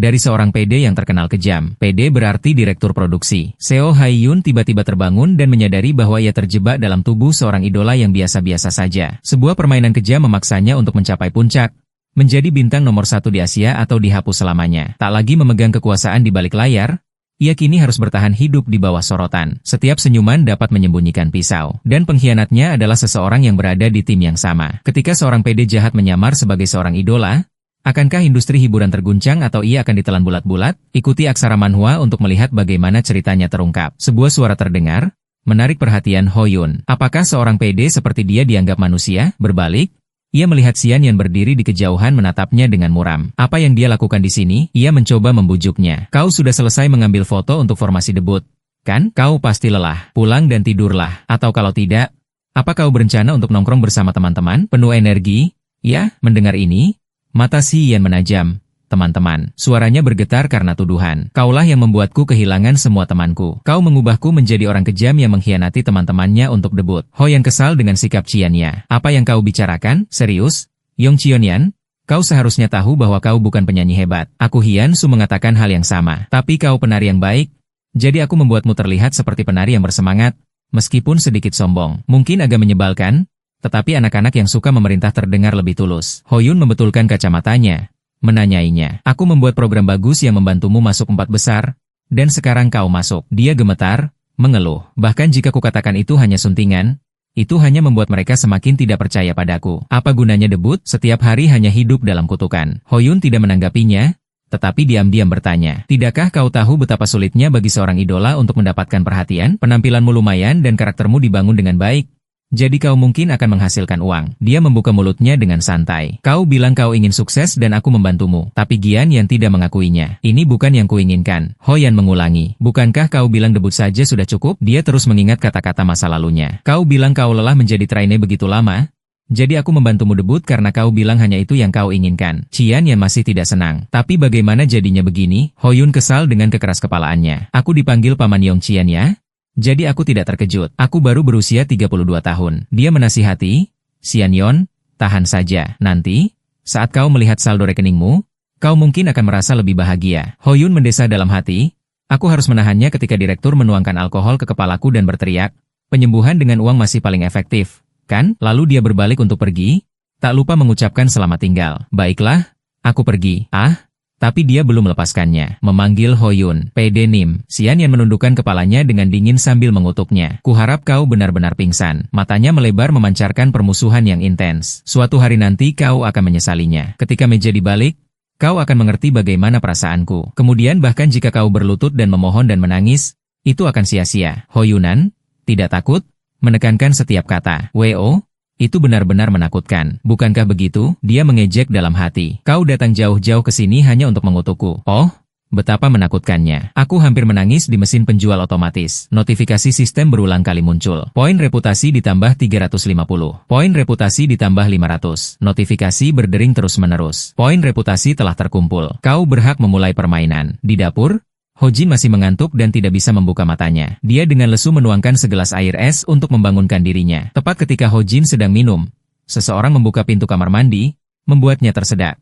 Dari seorang PD yang terkenal kejam. PD berarti direktur produksi. Seo Hae-yun tiba-tiba terbangun dan menyadari bahwa ia terjebak dalam tubuh seorang idola yang biasa-biasa saja. Sebuah permainan kejam memaksanya untuk mencapai puncak, menjadi bintang nomor 1 di Asia atau dihapus selamanya. Tak lagi memegang kekuasaan di balik layar, ia kini harus bertahan hidup di bawah sorotan. Setiap senyuman dapat menyembunyikan pisau. Dan pengkhianatnya adalah seseorang yang berada di tim yang sama. Ketika seorang PD jahat menyamar sebagai seorang idola, akankah industri hiburan terguncang atau ia akan ditelan bulat-bulat? Ikuti aksara manhwa untuk melihat bagaimana ceritanya terungkap. Sebuah suara terdengar, menarik perhatian Ho-yun. Apakah seorang PD seperti dia dianggap manusia? Berbalik, ia melihat Xian Yan berdiri di kejauhan menatapnya dengan muram. Apa yang dia lakukan di sini? Ia mencoba membujuknya. Kau sudah selesai mengambil foto untuk formasi debut, kan? Kau pasti lelah. Pulang dan tidurlah. Atau kalau tidak, apa kau berencana untuk nongkrong bersama teman-teman? Penuh energi? Ya, mendengar ini, mata Xian menajam. Teman-teman, suaranya bergetar karena tuduhan. Kaulah yang membuatku kehilangan semua temanku. Kau mengubahku menjadi orang kejam yang mengkhianati teman-temannya untuk debut. Ho yang kesal dengan sikap Qianya. Apa yang kau bicarakan? Serius? Yong Qianyan, kau seharusnya tahu bahwa kau bukan penyanyi hebat. Aku Hian Su mengatakan hal yang sama. Tapi kau penari yang baik, jadi aku membuatmu terlihat seperti penari yang bersemangat, meskipun sedikit sombong. Mungkin agak menyebalkan, tetapi anak-anak yang suka memerintah terdengar lebih tulus. Ho Yun membetulkan kacamatanya, menanyainya. Aku membuat program bagus yang membantumu masuk 4 besar, dan sekarang kau masuk. Dia gemetar, mengeluh. Bahkan jika kukatakan itu hanya suntingan, itu hanya membuat mereka semakin tidak percaya padaku. Apa gunanya debut? Setiap hari hanya hidup dalam kutukan. Ho Yun tidak menanggapinya, tetapi diam-diam bertanya. Tidakkah kau tahu betapa sulitnya bagi seorang idola untuk mendapatkan perhatian? Penampilanmu lumayan dan karaktermu dibangun dengan baik, jadi kau mungkin akan menghasilkan uang. Dia membuka mulutnya dengan santai. Kau bilang kau ingin sukses dan aku membantumu. Tapi Gian Yan tidak mengakuinya. Ini bukan yang kuinginkan. Ho Yan mengulangi. Bukankah kau bilang debut saja sudah cukup? Dia terus mengingat kata-kata masa lalunya. Kau bilang kau lelah menjadi trainee begitu lama? Jadi aku membantumu debut karena kau bilang hanya itu yang kau inginkan. Qian Yan masih tidak senang. Tapi bagaimana jadinya begini? Ho Yun kesal dengan kekeras kepalaannya. Aku dipanggil Paman Yong Qian ya? Jadi aku tidak terkejut. Aku baru berusia 32 tahun. Dia menasihati, Xian Yon, tahan saja. Nanti, saat kau melihat saldo rekeningmu, kau mungkin akan merasa lebih bahagia. Ho Yun mendesah dalam hati, aku harus menahannya ketika direktur menuangkan alkohol ke kepalaku dan berteriak, penyembuhan dengan uang masih paling efektif, kan? Lalu dia berbalik untuk pergi, tak lupa mengucapkan selamat tinggal. Baiklah, aku pergi. Tapi dia belum melepaskannya. Memanggil Ho Yun. PD Nim. Xian Yan menundukkan kepalanya dengan dingin sambil mengutuknya. Kuharap kau benar-benar pingsan. Matanya melebar memancarkan permusuhan yang intens. Suatu hari nanti kau akan menyesalinya. Ketika meja dibalik, kau akan mengerti bagaimana perasaanku. Kemudian bahkan jika kau berlutut dan memohon dan menangis, itu akan sia-sia. Ho Yunan, tidak takut? Menekankan setiap kata. W.O. Itu benar-benar menakutkan. Bukankah begitu? Dia mengejek dalam hati. Kau datang jauh-jauh ke sini hanya untuk mengutukku. Oh, betapa menakutkannya. Aku hampir menangis di mesin penjual otomatis. Notifikasi sistem berulang kali muncul. Poin reputasi ditambah 350. Poin reputasi ditambah 500. Notifikasi berdering terus-menerus. Poin reputasi telah terkumpul. Kau berhak memulai permainan. Di dapur, Ho Jin masih mengantuk dan tidak bisa membuka matanya. Dia dengan lesu menuangkan segelas air es untuk membangunkan dirinya. Tepat ketika Ho Jin sedang minum, seseorang membuka pintu kamar mandi, membuatnya tersedak.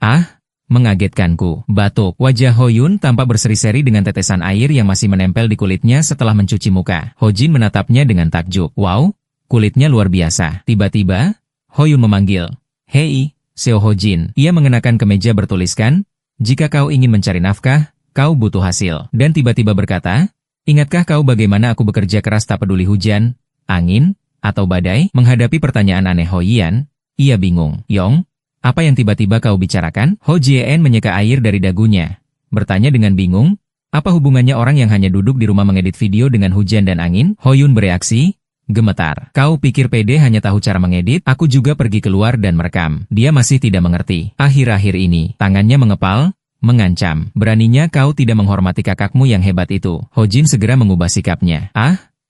Mengagetkanku. Batuk. Wajah Ho Yun tampak berseri-seri dengan tetesan air yang masih menempel di kulitnya setelah mencuci muka. Ho Jin menatapnya dengan takjub. Wow, kulitnya luar biasa. Tiba-tiba, Ho Yun memanggil. Hei, Seo Ho Jin. Ia mengenakan kemeja bertuliskan, jika kau ingin mencari nafkah, kau butuh hasil. Dan tiba-tiba berkata, ingatkah kau bagaimana aku bekerja keras tak peduli hujan, angin, atau badai? Menghadapi pertanyaan aneh Ho Yan, ia bingung. Yong, apa yang tiba-tiba kau bicarakan? Ho Jien menyeka air dari dagunya. Bertanya dengan bingung, apa hubungannya orang yang hanya duduk di rumah mengedit video dengan hujan dan angin? Ho Yun bereaksi, gemetar. Kau pikir PD hanya tahu cara mengedit? Aku juga pergi keluar dan merekam. Dia masih tidak mengerti. Akhir-akhir ini, tangannya mengepal, mengancam. Beraninya kau tidak menghormati kakakmu yang hebat itu. Ho Jin segera mengubah sikapnya.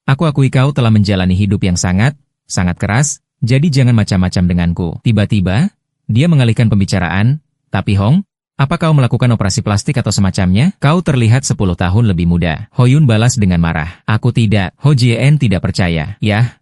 Aku akui kau telah menjalani hidup yang sangat keras, jadi jangan macam-macam denganku. Tiba-tiba, dia mengalihkan pembicaraan. Tapi Hong, apa kau melakukan operasi plastik atau semacamnya? Kau terlihat 10 tahun lebih muda. Ho Yun balas dengan marah. Aku tidak. Ho Jien tidak percaya. Ya,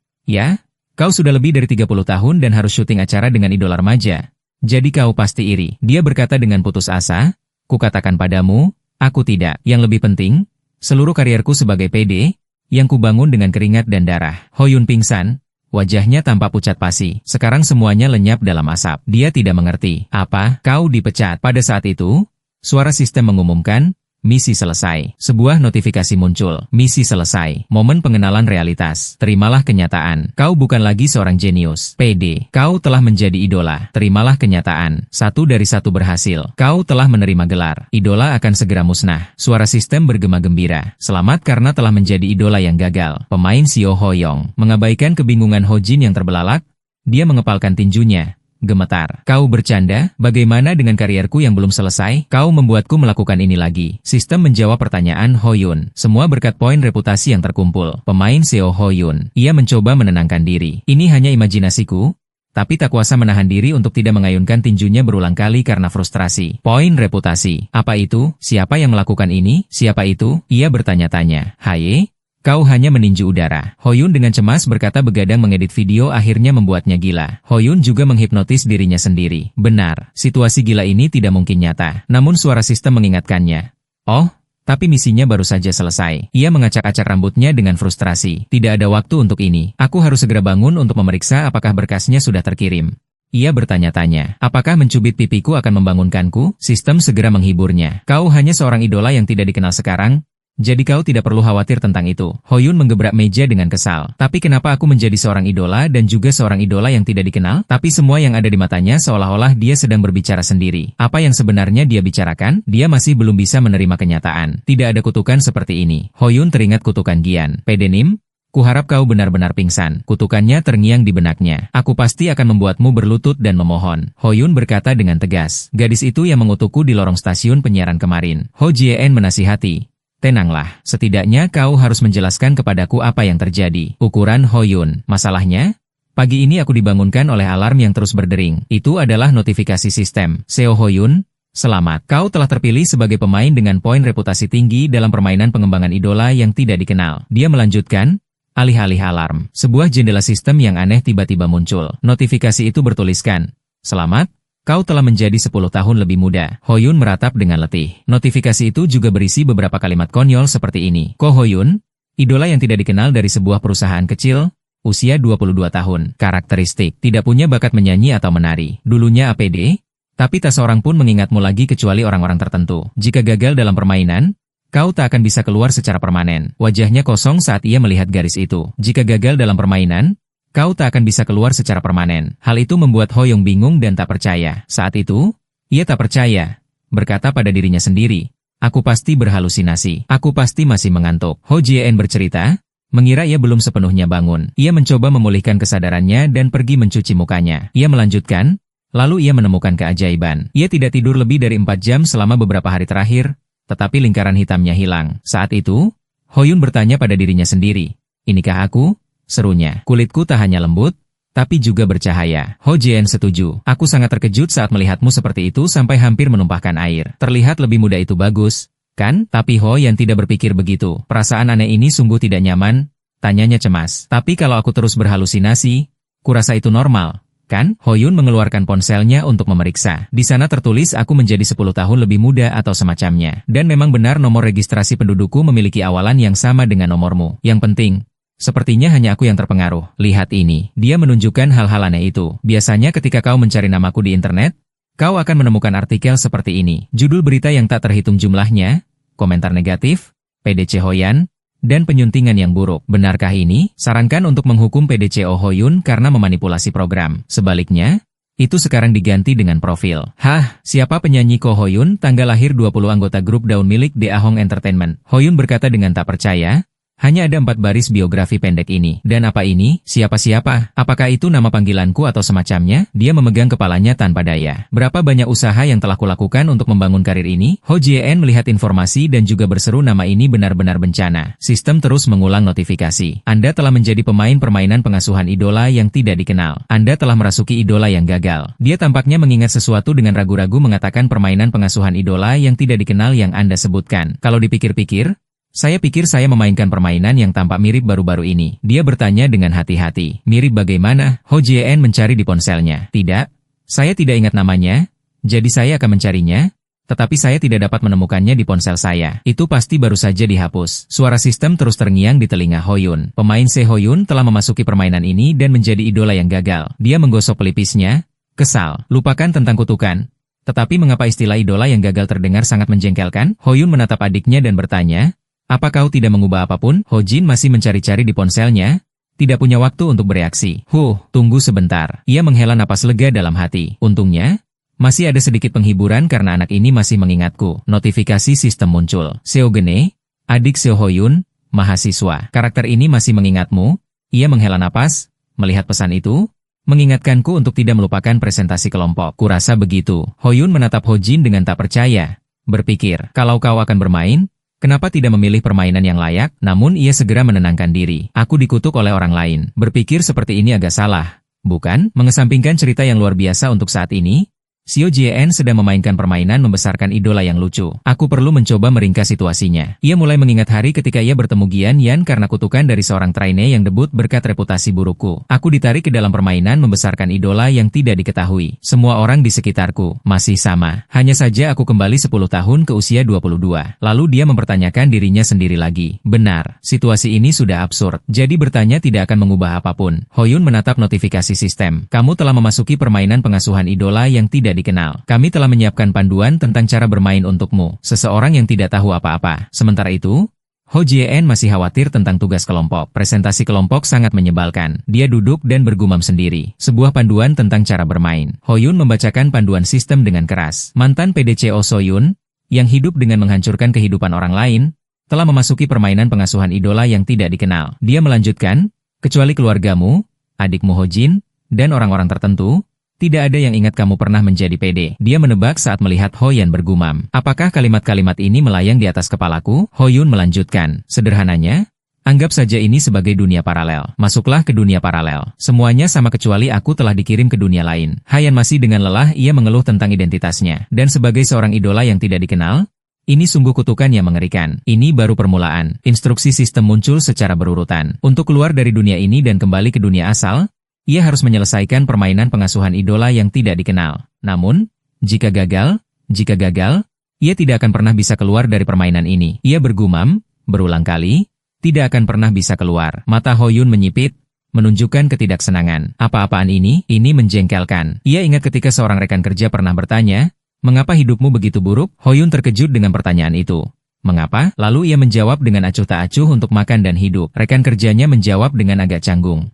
kau sudah lebih dari 30 tahun dan harus syuting acara dengan idola remaja. Jadi kau pasti iri. Dia berkata dengan putus asa, Kukatakan padamu, aku tidak. Yang lebih penting, seluruh karierku sebagai PD, yang kubangun dengan keringat dan darah. Hoyun pingsan, wajahnya tampak pucat pasi. Sekarang semuanya lenyap dalam asap. Dia tidak mengerti. Apa? Kau dipecat. Pada saat itu, suara sistem mengumumkan, misi selesai. Sebuah notifikasi muncul. Misi selesai. Momen pengenalan realitas. Terimalah kenyataan. Kau bukan lagi seorang jenius. PD. Kau telah menjadi idola. Terimalah kenyataan. 1 dari 1 berhasil. Kau telah menerima gelar. Idola akan segera musnah. Suara sistem bergema gembira. Selamat karena telah menjadi idola yang gagal. Pemain Seo Hoyong mengabaikan kebingungan Ho Jin yang terbelalak. Dia mengepalkan tinjunya. Gemetar. Kau bercanda? Bagaimana dengan karierku yang belum selesai? Kau membuatku melakukan ini lagi. Sistem menjawab pertanyaan Hoyun. Semua berkat poin reputasi yang terkumpul. Pemain Seo Hoyun. Ia mencoba menenangkan diri. Ini hanya imajinasiku, tapi tak kuasa menahan diri untuk tidak mengayunkan tinjunya berulang kali karena frustrasi. Poin reputasi. Apa itu? Siapa yang melakukan ini? Siapa itu? Ia bertanya-tanya. Haye? Kau hanya meninju udara. Hoyun dengan cemas berkata begadang mengedit video akhirnya membuatnya gila. Hoyun juga menghipnotis dirinya sendiri. Benar, situasi gila ini tidak mungkin nyata. Namun suara sistem mengingatkannya. Oh, tapi misinya baru saja selesai. Ia mengacak-acak rambutnya dengan frustrasi. Tidak ada waktu untuk ini. Aku harus segera bangun untuk memeriksa apakah berkasnya sudah terkirim. Ia bertanya-tanya, apakah mencubit pipiku akan membangunkanku? Sistem segera menghiburnya. Kau hanya seorang idola yang tidak dikenal sekarang. Jadi kau tidak perlu khawatir tentang itu. Hoyun menggebrak meja dengan kesal. Tapi kenapa aku menjadi seorang idola dan juga seorang idola yang tidak dikenal? Tapi semua yang ada di matanya seolah-olah dia sedang berbicara sendiri. Apa yang sebenarnya dia bicarakan? Dia masih belum bisa menerima kenyataan. Tidak ada kutukan seperti ini. Hoyun teringat kutukan Gian. Pedenim? Kuharap kau benar-benar pingsan. Kutukannya terngiang di benaknya. Aku pasti akan membuatmu berlutut dan memohon. Hoyun berkata dengan tegas. Gadis itu yang mengutukku di lorong stasiun penyiaran kemarin. Ho Jien menasihati. Tenanglah, setidaknya kau harus menjelaskan kepadaku apa yang terjadi. Ukuran Hoyun. Masalahnya? Pagi ini aku dibangunkan oleh alarm yang terus berdering. Itu adalah notifikasi sistem. Seo Hoyun, selamat. Kau telah terpilih sebagai pemain dengan poin reputasi tinggi dalam permainan pengembangan idola yang tidak dikenal. Dia melanjutkan, alih-alih alarm. Sebuah jendela sistem yang aneh tiba-tiba muncul. Notifikasi itu bertuliskan, selamat. Kau telah menjadi 10 tahun lebih muda. Hoyun meratap dengan letih. Notifikasi itu juga berisi beberapa kalimat konyol seperti ini. Ko Hoyun, idola yang tidak dikenal dari sebuah perusahaan kecil, usia 22 tahun. Karakteristik, tidak punya bakat menyanyi atau menari. Dulunya APD, tapi tak seorang pun mengingatmu lagi kecuali orang-orang tertentu. Jika gagal dalam permainan, kau tak akan bisa keluar secara permanen. Wajahnya kosong saat ia melihat garis itu. Jika gagal dalam permainan, kau tak akan bisa keluar secara permanen. Hal itu membuat Hoyong bingung dan tak percaya. Saat itu, ia tak percaya. Berkata pada dirinya sendiri, aku pasti berhalusinasi. Aku pasti masih mengantuk. Ho Jien bercerita, mengira ia belum sepenuhnya bangun. Ia mencoba memulihkan kesadarannya dan pergi mencuci mukanya. Ia melanjutkan, lalu ia menemukan keajaiban. Ia tidak tidur lebih dari 4 jam selama beberapa hari terakhir, tetapi lingkaran hitamnya hilang. Saat itu, Hoyun bertanya pada dirinya sendiri, inikah aku? Serunya, kulitku tak hanya lembut, tapi juga bercahaya. Ho Jien setuju. Aku sangat terkejut saat melihatmu seperti itu sampai hampir menumpahkan air. Terlihat lebih muda itu bagus, kan? Tapi Ho yang tidak berpikir begitu. Perasaan aneh ini sungguh tidak nyaman, tanyanya cemas. Tapi kalau aku terus berhalusinasi, kurasa itu normal, kan? Hoyun mengeluarkan ponselnya untuk memeriksa. Di sana tertulis aku menjadi 10 tahun lebih muda atau semacamnya. Dan memang benar nomor registrasi pendudukku memiliki awalan yang sama dengan nomormu. Yang penting, sepertinya hanya aku yang terpengaruh. Lihat ini. Dia menunjukkan hal-hal aneh itu. Biasanya ketika kau mencari namaku di internet, kau akan menemukan artikel seperti ini. Judul berita yang tak terhitung jumlahnya, komentar negatif, PDC Hoyan, dan penyuntingan yang buruk. Benarkah ini? Sarankan untuk menghukum PDC Oh Hoyun karena memanipulasi program. Sebaliknya, itu sekarang diganti dengan profil. Hah, siapa penyanyi Ko Hoyun? Tanggal lahir 20 anggota grup Dawn milik The Ahong Entertainment. Hoyun berkata dengan tak percaya, hanya ada 4 baris biografi pendek ini. Dan apa ini? Siapa-siapa? Apakah itu nama panggilanku atau semacamnya? Dia memegang kepalanya tanpa daya. Berapa banyak usaha yang telah kulakukan untuk membangun karir ini? Ho Jien melihat informasi dan juga berseru nama ini benar-benar bencana. Sistem terus mengulang notifikasi. Anda telah menjadi pemain permainan pengasuhan idola yang tidak dikenal. Anda telah merasuki idola yang gagal. Dia tampaknya mengingat sesuatu dengan ragu-ragu mengatakan permainan pengasuhan idola yang tidak dikenal yang Anda sebutkan. Kalau dipikir-pikir, saya pikir saya memainkan permainan yang tampak mirip baru-baru ini. Dia bertanya dengan hati-hati. Mirip bagaimana? Ho Jien mencari di ponselnya. Tidak, saya tidak ingat namanya, jadi saya akan mencarinya. Tetapi saya tidak dapat menemukannya di ponsel saya. Itu pasti baru saja dihapus. Suara sistem terus terngiang di telinga Hoyun. Pemain Se-Hoyun telah memasuki permainan ini dan menjadi idola yang gagal. Dia menggosok pelipisnya, kesal. Lupakan tentang kutukan. Tetapi mengapa istilah idola yang gagal terdengar sangat menjengkelkan? Hoyun menatap adiknya dan bertanya, apa kau tidak mengubah apapun? Hojin masih mencari-cari di ponselnya. Tidak punya waktu untuk bereaksi. Tunggu sebentar. Ia menghela napas lega dalam hati. Untungnya, masih ada sedikit penghiburan karena anak ini masih mengingatku. Notifikasi sistem muncul. Seo Gene, adik Seo Hoyun, mahasiswa. Karakter ini masih mengingatmu? Ia menghela napas, melihat pesan itu, mengingatkanku untuk tidak melupakan presentasi kelompok. Kurasa begitu. Hoyun menatap Hojin dengan tak percaya. Berpikir, kalau kau akan bermain, kenapa tidak memilih permainan yang layak? Namun ia segera menenangkan diri. Aku dikutuk oleh orang lain. Berpikir seperti ini agak salah, bukan? Mengesampingkan cerita yang luar biasa untuk saat ini, Seo Jien sedang memainkan permainan membesarkan idola yang lucu. Aku perlu mencoba meringkas situasinya. Ia mulai mengingat hari ketika ia bertemu Gian Yan karena kutukan dari seorang trainee yang debut berkat reputasi burukku. Aku ditarik ke dalam permainan membesarkan idola yang tidak diketahui. Semua orang di sekitarku masih sama. Hanya saja aku kembali 10 tahun ke usia 22. Lalu dia mempertanyakan dirinya sendiri lagi. Benar, situasi ini sudah absurd. Jadi bertanya tidak akan mengubah apapun. Hoyun menatap notifikasi sistem. Kamu telah memasuki permainan pengasuhan idola yang tidak dikenal. Kami telah menyiapkan panduan tentang cara bermain untukmu. Seseorang yang tidak tahu apa-apa. Sementara itu, Ho Jien masih khawatir tentang tugas kelompok. Presentasi kelompok sangat menyebalkan. Dia duduk dan bergumam sendiri. Sebuah panduan tentang cara bermain. Hoyun membacakan panduan sistem dengan keras. Mantan PDCO Soyun, yang hidup dengan menghancurkan kehidupan orang lain, telah memasuki permainan pengasuhan idola yang tidak dikenal. Dia melanjutkan, kecuali keluargamu, adikmu Hojin, dan orang-orang tertentu, tidak ada yang ingat kamu pernah menjadi PD. Dia menebak saat melihat Hoyan bergumam. Apakah kalimat-kalimat ini melayang di atas kepalaku? Hoyun melanjutkan. Sederhananya, anggap saja ini sebagai dunia paralel. Masuklah ke dunia paralel. Semuanya sama kecuali aku telah dikirim ke dunia lain. Hayan masih dengan lelah ia mengeluh tentang identitasnya. Dan sebagai seorang idola yang tidak dikenal, ini sungguh kutukan yang mengerikan. Ini baru permulaan. Instruksi sistem muncul secara berurutan. Untuk keluar dari dunia ini dan kembali ke dunia asal, ia harus menyelesaikan permainan pengasuhan idola yang tidak dikenal. Namun, jika gagal, ia tidak akan pernah bisa keluar dari permainan ini. Ia bergumam, berulang kali, tidak akan pernah bisa keluar. Mata Hoyun menyipit, menunjukkan ketidaksenangan. Apa-apaan ini? Ini menjengkelkan. Ia ingat ketika seorang rekan kerja pernah bertanya, mengapa hidupmu begitu buruk? Hoyun terkejut dengan pertanyaan itu. Mengapa? Lalu ia menjawab dengan acuh tak acuh untuk makan dan hidup. Rekan kerjanya menjawab dengan agak canggung.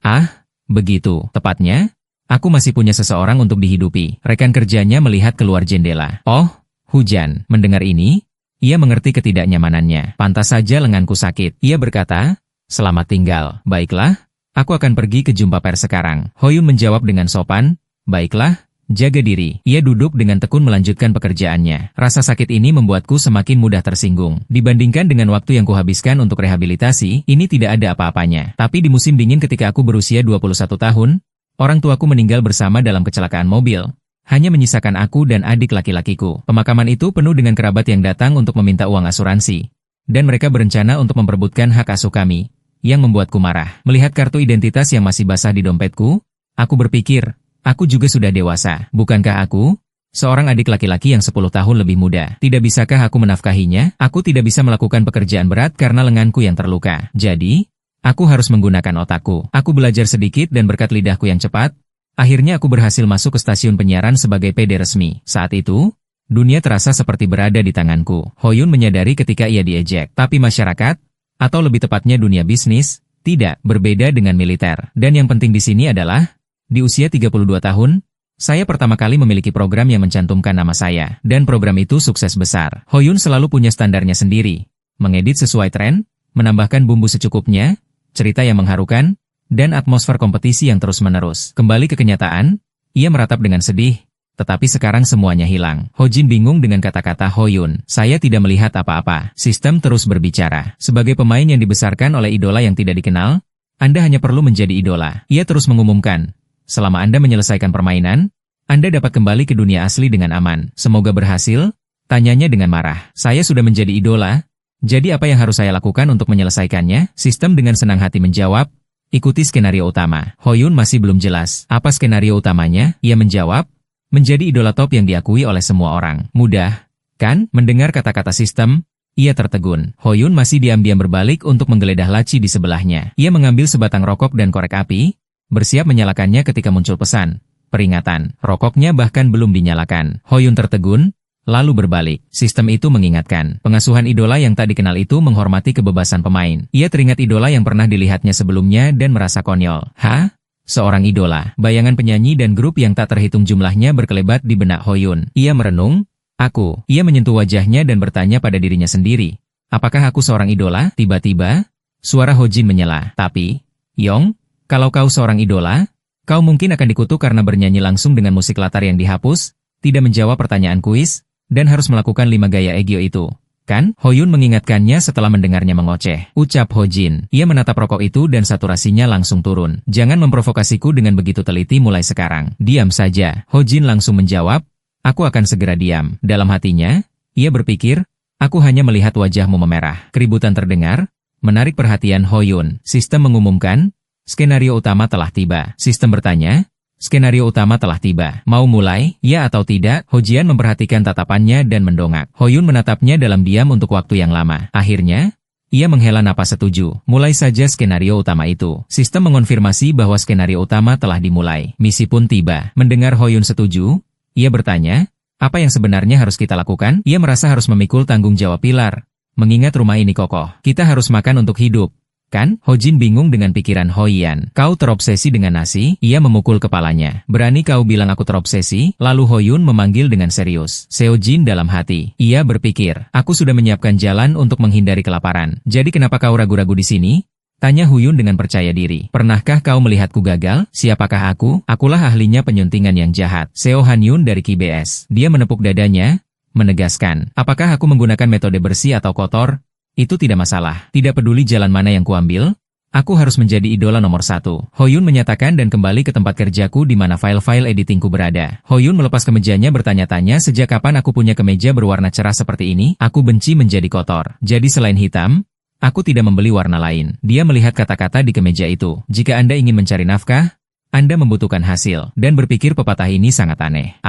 Begitu, tepatnya, aku masih punya seseorang untuk dihidupi. Rekan kerjanya melihat keluar jendela. Oh, hujan. Mendengar ini, ia mengerti ketidaknyamanannya. Pantas saja lenganku sakit. Ia berkata, selamat tinggal. Baiklah, aku akan pergi ke jumpa pers sekarang. Hoyun menjawab dengan sopan, baiklah, jaga diri. Ia duduk dengan tekun melanjutkan pekerjaannya. Rasa sakit ini membuatku semakin mudah tersinggung. Dibandingkan dengan waktu yang kuhabiskan untuk rehabilitasi, ini tidak ada apa-apanya. Tapi di musim dingin ketika aku berusia 21 tahun, orang tuaku meninggal bersama dalam kecelakaan mobil. Hanya menyisakan aku dan adik laki-lakiku. Pemakaman itu penuh dengan kerabat yang datang untuk meminta uang asuransi. Dan mereka berencana untuk memperebutkan hak asuh kami, yang membuatku marah. Melihat kartu identitas yang masih basah di dompetku, aku berpikir, aku juga sudah dewasa, bukankah aku? Seorang adik laki-laki yang 10 tahun lebih muda. Tidak bisakah aku menafkahinya? Aku tidak bisa melakukan pekerjaan berat karena lenganku yang terluka. Jadi, aku harus menggunakan otakku. Aku belajar sedikit dan berkat lidahku yang cepat, akhirnya aku berhasil masuk ke stasiun penyiaran sebagai PD resmi. Saat itu, dunia terasa seperti berada di tanganku. Hoyun menyadari ketika ia diejek. Tapi masyarakat, atau lebih tepatnya dunia bisnis, tidak berbeda dengan militer. Dan yang penting di sini adalah, di usia 32 tahun, saya pertama kali memiliki program yang mencantumkan nama saya, dan program itu sukses besar. Hoyun selalu punya standarnya sendiri. Mengedit sesuai tren, menambahkan bumbu secukupnya, cerita yang mengharukan, dan atmosfer kompetisi yang terus-menerus. Kembali ke kenyataan, ia meratap dengan sedih, tetapi sekarang semuanya hilang. Hojin bingung dengan kata-kata Hoyun. Saya tidak melihat apa-apa. Sistem terus berbicara. Sebagai pemain yang dibesarkan oleh idola yang tidak dikenal, Anda hanya perlu menjadi idola. Ia terus mengumumkan. Selama Anda menyelesaikan permainan, Anda dapat kembali ke dunia asli dengan aman. Semoga berhasil, tanyanya dengan marah. Saya sudah menjadi idola, jadi apa yang harus saya lakukan untuk menyelesaikannya? Sistem dengan senang hati menjawab, ikuti skenario utama. Hoyun masih belum jelas. Apa skenario utamanya? Ia menjawab, menjadi idola top yang diakui oleh semua orang. Mudah, Kan? Mendengar kata-kata sistem, ia tertegun. Hoyun masih diam-diam berbalik untuk menggeledah laci di sebelahnya. Ia mengambil sebatang rokok dan korek api, bersiap menyalakannya ketika muncul pesan. Peringatan, rokoknya bahkan belum dinyalakan. Hoyun tertegun, lalu berbalik. Sistem itu mengingatkan, pengasuhan idola yang tak dikenal itu menghormati kebebasan pemain. Ia teringat idola yang pernah dilihatnya sebelumnya dan merasa konyol. Hah? Seorang idola, bayangan penyanyi dan grup yang tak terhitung jumlahnya berkelebat di benak Hoyun. Ia merenung, aku. Ia menyentuh wajahnya dan bertanya pada dirinya sendiri. Apakah aku seorang idola? Tiba-tiba, suara Hojin menyela. Tapi, Yong, kalau kau seorang idola, kau mungkin akan dikutuk karena bernyanyi langsung dengan musik latar yang dihapus, tidak menjawab pertanyaan kuis, dan harus melakukan 5 gaya egyo itu. Kan? Hoyun mengingatkannya setelah mendengarnya mengoceh. Ucap Hojin. Ia menatap rokok itu dan saturasinya langsung turun. Jangan memprovokasiku dengan begitu teliti mulai sekarang. Diam saja. Hojin langsung menjawab, aku akan segera diam. Dalam hatinya, ia berpikir, aku hanya melihat wajahmu memerah. Keributan terdengar, menarik perhatian Hoyun. Sistem mengumumkan, skenario utama telah tiba. Sistem bertanya, skenario utama telah tiba. Mau mulai, ya atau tidak? Hojian memperhatikan tatapannya dan mendongak. Hoyun menatapnya dalam diam untuk waktu yang lama. Akhirnya, ia menghela napas setuju. Mulai saja skenario utama itu. Sistem mengonfirmasi bahwa skenario utama telah dimulai. Misi pun tiba. Mendengar Hoyun setuju, ia bertanya, apa yang sebenarnya harus kita lakukan? Ia merasa harus memikul tanggung jawab pilar. Mengingat rumah ini kokoh, kita harus makan untuk hidup. Kan? Hojin bingung dengan pikiran Hoyan. Kau terobsesi dengan nasi? Ia memukul kepalanya. Berani kau bilang aku terobsesi? Lalu Hoyun memanggil dengan serius. Seojin dalam hati. Ia berpikir, aku sudah menyiapkan jalan untuk menghindari kelaparan. Jadi kenapa kau ragu-ragu di sini? Tanya Huyun dengan percaya diri. Pernahkah kau melihatku gagal? Siapakah aku? Akulah ahlinya penyuntingan yang jahat. Seo Han-yun dari KBS. Dia menepuk dadanya, menegaskan. Apakah aku menggunakan metode bersih atau kotor? Itu tidak masalah. Tidak peduli jalan mana yang kuambil, aku harus menjadi idola nomor 1. Hoyun menyatakan dan kembali ke tempat kerjaku di mana file-file editingku berada. Hoyun melepas kemejanya bertanya-tanya sejak kapan aku punya kemeja berwarna cerah seperti ini? Aku benci menjadi kotor. Jadi selain hitam, aku tidak membeli warna lain. Dia melihat kata-kata di kemeja itu. Jika Anda ingin mencari nafkah, Anda membutuhkan hasil. Dan berpikir pepatah ini sangat aneh.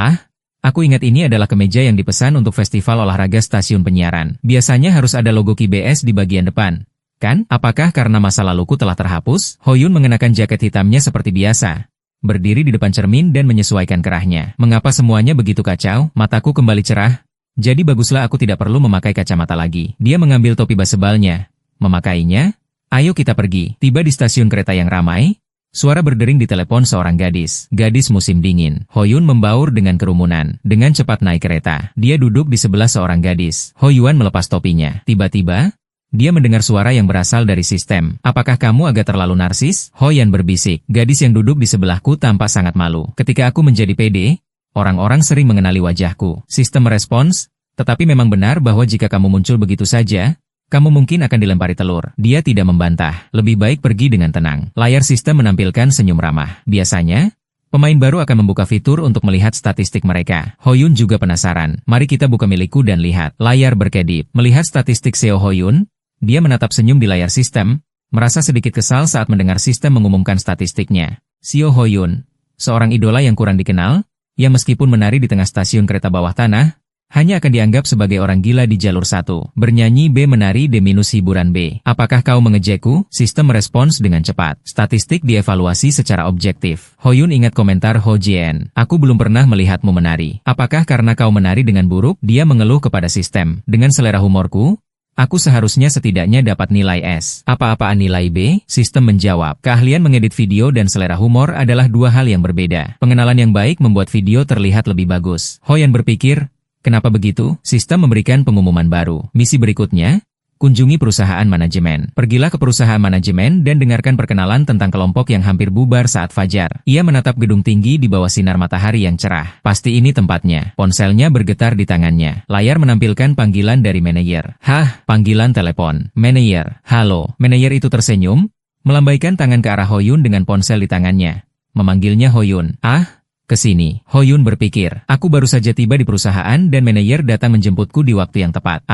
Aku ingat ini adalah kemeja yang dipesan untuk festival olahraga stasiun penyiaran. Biasanya harus ada logo KBS di bagian depan. Kan? Apakah karena masa laluku telah terhapus? Hoyun mengenakan jaket hitamnya seperti biasa. Berdiri di depan cermin dan menyesuaikan kerahnya. Mengapa semuanya begitu kacau? Mataku kembali cerah. Jadi baguslah aku tidak perlu memakai kacamata lagi. Dia mengambil topi basebalnya. Memakainya? Ayo kita pergi. Tiba di stasiun kereta yang ramai. Suara berdering di telepon seorang gadis. Gadis musim dingin. Hoyun membaur dengan kerumunan. Dengan cepat naik kereta. Dia duduk di sebelah seorang gadis. Hoyuan melepas topinya. Tiba-tiba, dia mendengar suara yang berasal dari sistem. Apakah kamu agak terlalu narsis? Hoyan berbisik. Gadis yang duduk di sebelahku tampak sangat malu. Ketika aku menjadi pede, orang-orang sering mengenali wajahku. Sistem merespons, tetapi memang benar bahwa jika kamu muncul begitu saja, kamu mungkin akan dilempari telur. Dia tidak membantah. Lebih baik pergi dengan tenang. Layar sistem menampilkan senyum ramah. Biasanya, pemain baru akan membuka fitur untuk melihat statistik mereka. Hoyun juga penasaran. Mari kita buka milikku dan lihat. Layar berkedip. Melihat statistik Seo Hoyun, dia menatap senyum di layar sistem, merasa sedikit kesal saat mendengar sistem mengumumkan statistiknya. Seo Hoyun, seorang idola yang kurang dikenal, yang meskipun menari di tengah stasiun kereta bawah tanah, hanya akan dianggap sebagai orang gila di jalur 1. Bernyanyi B menari D minus hiburan B. Apakah kau mengejekku? Sistem merespons dengan cepat. Statistik dievaluasi secara objektif. Hoyun ingat komentar Ho Jien. Aku belum pernah melihatmu menari. Apakah karena kau menari dengan buruk? Dia mengeluh kepada sistem. Dengan selera humorku, aku seharusnya setidaknya dapat nilai S. Apa-apaan nilai B? Sistem menjawab. Keahlian mengedit video dan selera humor adalah dua hal yang berbeda. Pengenalan yang baik membuat video terlihat lebih bagus. Hoyan berpikir, kenapa begitu? Sistem memberikan pengumuman baru. Misi berikutnya, kunjungi perusahaan manajemen. Pergilah ke perusahaan manajemen dan dengarkan perkenalan tentang kelompok yang hampir bubar saat fajar. Ia menatap gedung tinggi di bawah sinar matahari yang cerah. Pasti ini tempatnya. Ponselnya bergetar di tangannya. Layar menampilkan panggilan dari manajer. Panggilan telepon. Manajer. Halo. Manajer itu tersenyum, melambaikan tangan ke arah Hoyun dengan ponsel di tangannya. Memanggilnya Hoyun. Kesini. Hoyun berpikir, aku baru saja tiba di perusahaan dan manajer datang menjemputku di waktu yang tepat.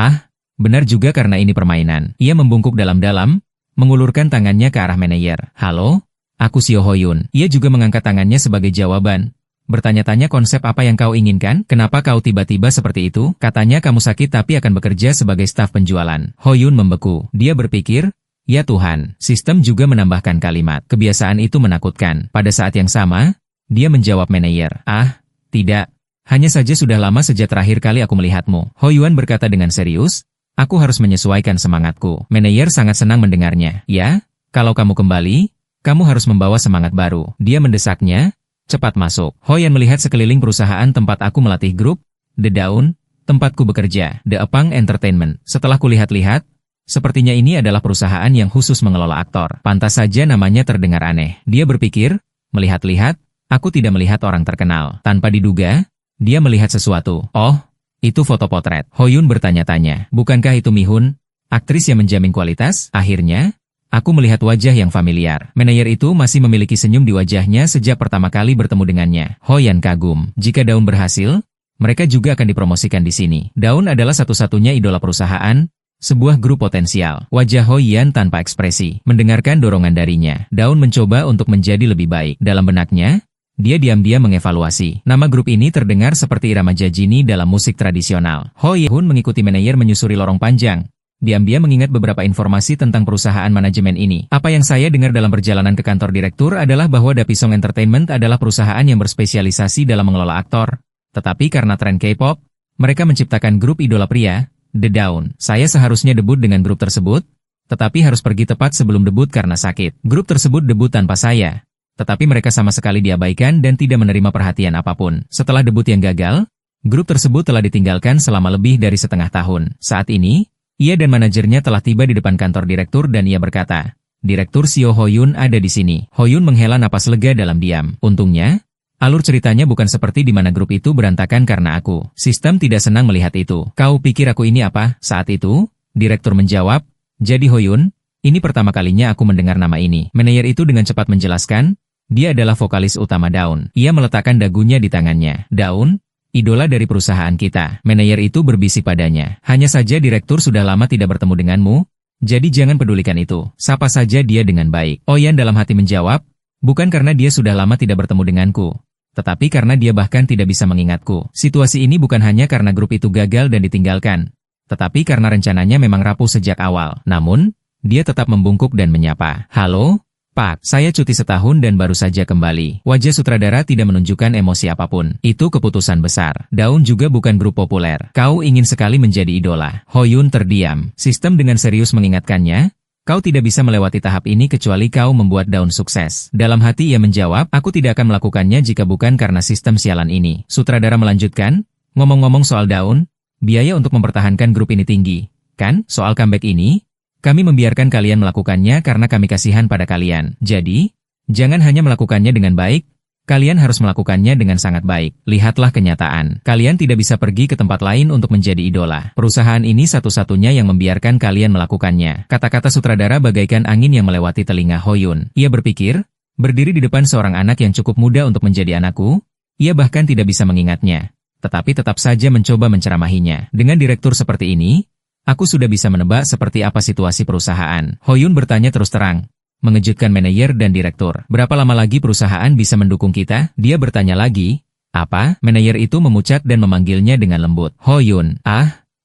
Benar juga karena ini permainan. Ia membungkuk dalam-dalam, mengulurkan tangannya ke arah manajer. Halo? Aku Seo Hoyun. Ia juga mengangkat tangannya sebagai jawaban. Bertanya-tanya konsep apa yang kau inginkan, kenapa kau tiba-tiba seperti itu? Katanya kamu sakit tapi akan bekerja sebagai staf penjualan. Hoyun membeku. Dia berpikir, ya Tuhan, sistem juga menambahkan kalimat. Kebiasaan itu menakutkan. Pada saat yang sama, dia menjawab manajer. Ah, tidak. Hanya saja sudah lama sejak terakhir kali aku melihatmu. Hoyun berkata dengan serius, aku harus menyesuaikan semangatku. Manajer sangat senang mendengarnya. Ya, kalau kamu kembali, kamu harus membawa semangat baru. Dia mendesaknya. Cepat masuk. Hoyan melihat sekeliling perusahaan tempat aku melatih grup, The Dawn, tempatku bekerja, The Epang Entertainment. Setelah kulihat-lihat, sepertinya ini adalah perusahaan yang khusus mengelola aktor. Pantas saja namanya terdengar aneh. Dia berpikir, melihat-lihat, aku tidak melihat orang terkenal. Tanpa diduga, dia melihat sesuatu. Oh, itu foto potret. Hoyun bertanya-tanya, bukankah itu Mihun, aktris yang menjamin kualitas? Akhirnya, aku melihat wajah yang familiar. Manajer itu masih memiliki senyum di wajahnya sejak pertama kali bertemu dengannya. Hoyan kagum. Jika Daun berhasil, mereka juga akan dipromosikan di sini. Daun adalah satu-satunya idola perusahaan, sebuah grup potensial. Wajah Hoyan tanpa ekspresi. Mendengarkan dorongan darinya, Daun mencoba untuk menjadi lebih baik. Dalam benaknya, dia diam-diam mengevaluasi. Nama grup ini terdengar seperti irama jajini dalam musik tradisional. Hoyun mengikuti manajer menyusuri lorong panjang. Diam-diam mengingat beberapa informasi tentang perusahaan manajemen ini. Apa yang saya dengar dalam perjalanan ke kantor direktur adalah bahwa Dapisong Entertainment adalah perusahaan yang berspesialisasi dalam mengelola aktor. Tetapi karena tren K-pop, mereka menciptakan grup idola pria, The Dawn. Saya seharusnya debut dengan grup tersebut, tetapi harus pergi tepat sebelum debut karena sakit. Grup tersebut debut tanpa saya, tetapi mereka sama sekali diabaikan dan tidak menerima perhatian apapun. Setelah debut yang gagal, grup tersebut telah ditinggalkan selama lebih dari setengah tahun. Saat ini, ia dan manajernya telah tiba di depan kantor direktur dan ia berkata, Direktur Seo Hoyun ada di sini. Hoyun menghela napas lega dalam diam. Untungnya, alur ceritanya bukan seperti di mana grup itu berantakan karena aku. Sistem tidak senang melihat itu. Kau pikir aku ini apa? Saat itu, direktur menjawab, jadi Hoyun, ini pertama kalinya aku mendengar nama ini. Manajer itu dengan cepat menjelaskan, dia adalah vokalis utama Dawn. Ia meletakkan dagunya di tangannya. Dawn, idola dari perusahaan kita. Manajer itu berbisik padanya. Hanya saja direktur sudah lama tidak bertemu denganmu, jadi jangan pedulikan itu. Sapa saja dia dengan baik. Oyan dalam hati menjawab, bukan karena dia sudah lama tidak bertemu denganku, tetapi karena dia bahkan tidak bisa mengingatku. Situasi ini bukan hanya karena grup itu gagal dan ditinggalkan, tetapi karena rencananya memang rapuh sejak awal. Namun, dia tetap membungkuk dan menyapa. Halo? Pak, saya cuti setahun dan baru saja kembali. Wajah sutradara tidak menunjukkan emosi apapun. Itu keputusan besar. Daun juga bukan grup populer. Kau ingin sekali menjadi idola. Hoyun terdiam. Sistem dengan serius mengingatkannya, kau tidak bisa melewati tahap ini kecuali kau membuat Daun sukses. Dalam hati ia menjawab, aku tidak akan melakukannya jika bukan karena sistem sialan ini. Sutradara melanjutkan, ngomong-ngomong soal Daun, biaya untuk mempertahankan grup ini tinggi. Kan, soal comeback ini, kami membiarkan kalian melakukannya karena kami kasihan pada kalian. Jadi, jangan hanya melakukannya dengan baik, kalian harus melakukannya dengan sangat baik. Lihatlah kenyataan. Kalian tidak bisa pergi ke tempat lain untuk menjadi idola. Perusahaan ini satu-satunya yang membiarkan kalian melakukannya. Kata-kata sutradara bagaikan angin yang melewati telinga Hoyun. Ia berpikir, berdiri di depan seorang anak yang cukup muda untuk menjadi anakku, ia bahkan tidak bisa mengingatnya. Tetapi tetap saja mencoba menceramahinya. Dengan direktur seperti ini, aku sudah bisa menebak seperti apa situasi perusahaan. Hoyun bertanya terus terang, mengejutkan manajer dan direktur. Berapa lama lagi perusahaan bisa mendukung kita? Dia bertanya lagi. Apa? Manajer itu memucat dan memanggilnya dengan lembut. Hoyun,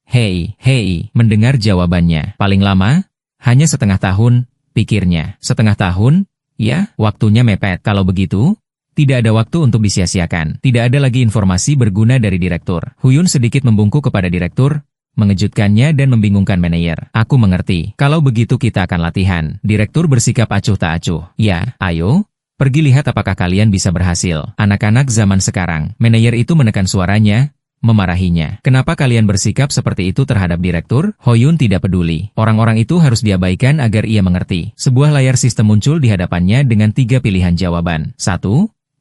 hei. Mendengar jawabannya. Paling lama, hanya setengah tahun, pikirnya. Setengah tahun? Ya, waktunya mepet. Kalau begitu, tidak ada waktu untuk disia-siakan. Tidak ada lagi informasi berguna dari direktur. Hoyun sedikit membungkuk kepada direktur, mengejutkannya dan membingungkan manajer. Aku mengerti. Kalau begitu kita akan latihan. Direktur bersikap acuh tak acuh. Ya, ayo, pergi lihat apakah kalian bisa berhasil. Anak-anak zaman sekarang. Manajer itu menekan suaranya, memarahinya. Kenapa kalian bersikap seperti itu terhadap direktur? Hoyun tidak peduli. Orang-orang itu harus diabaikan agar ia mengerti. Sebuah layar sistem muncul di hadapannya dengan 3 pilihan jawaban. 1.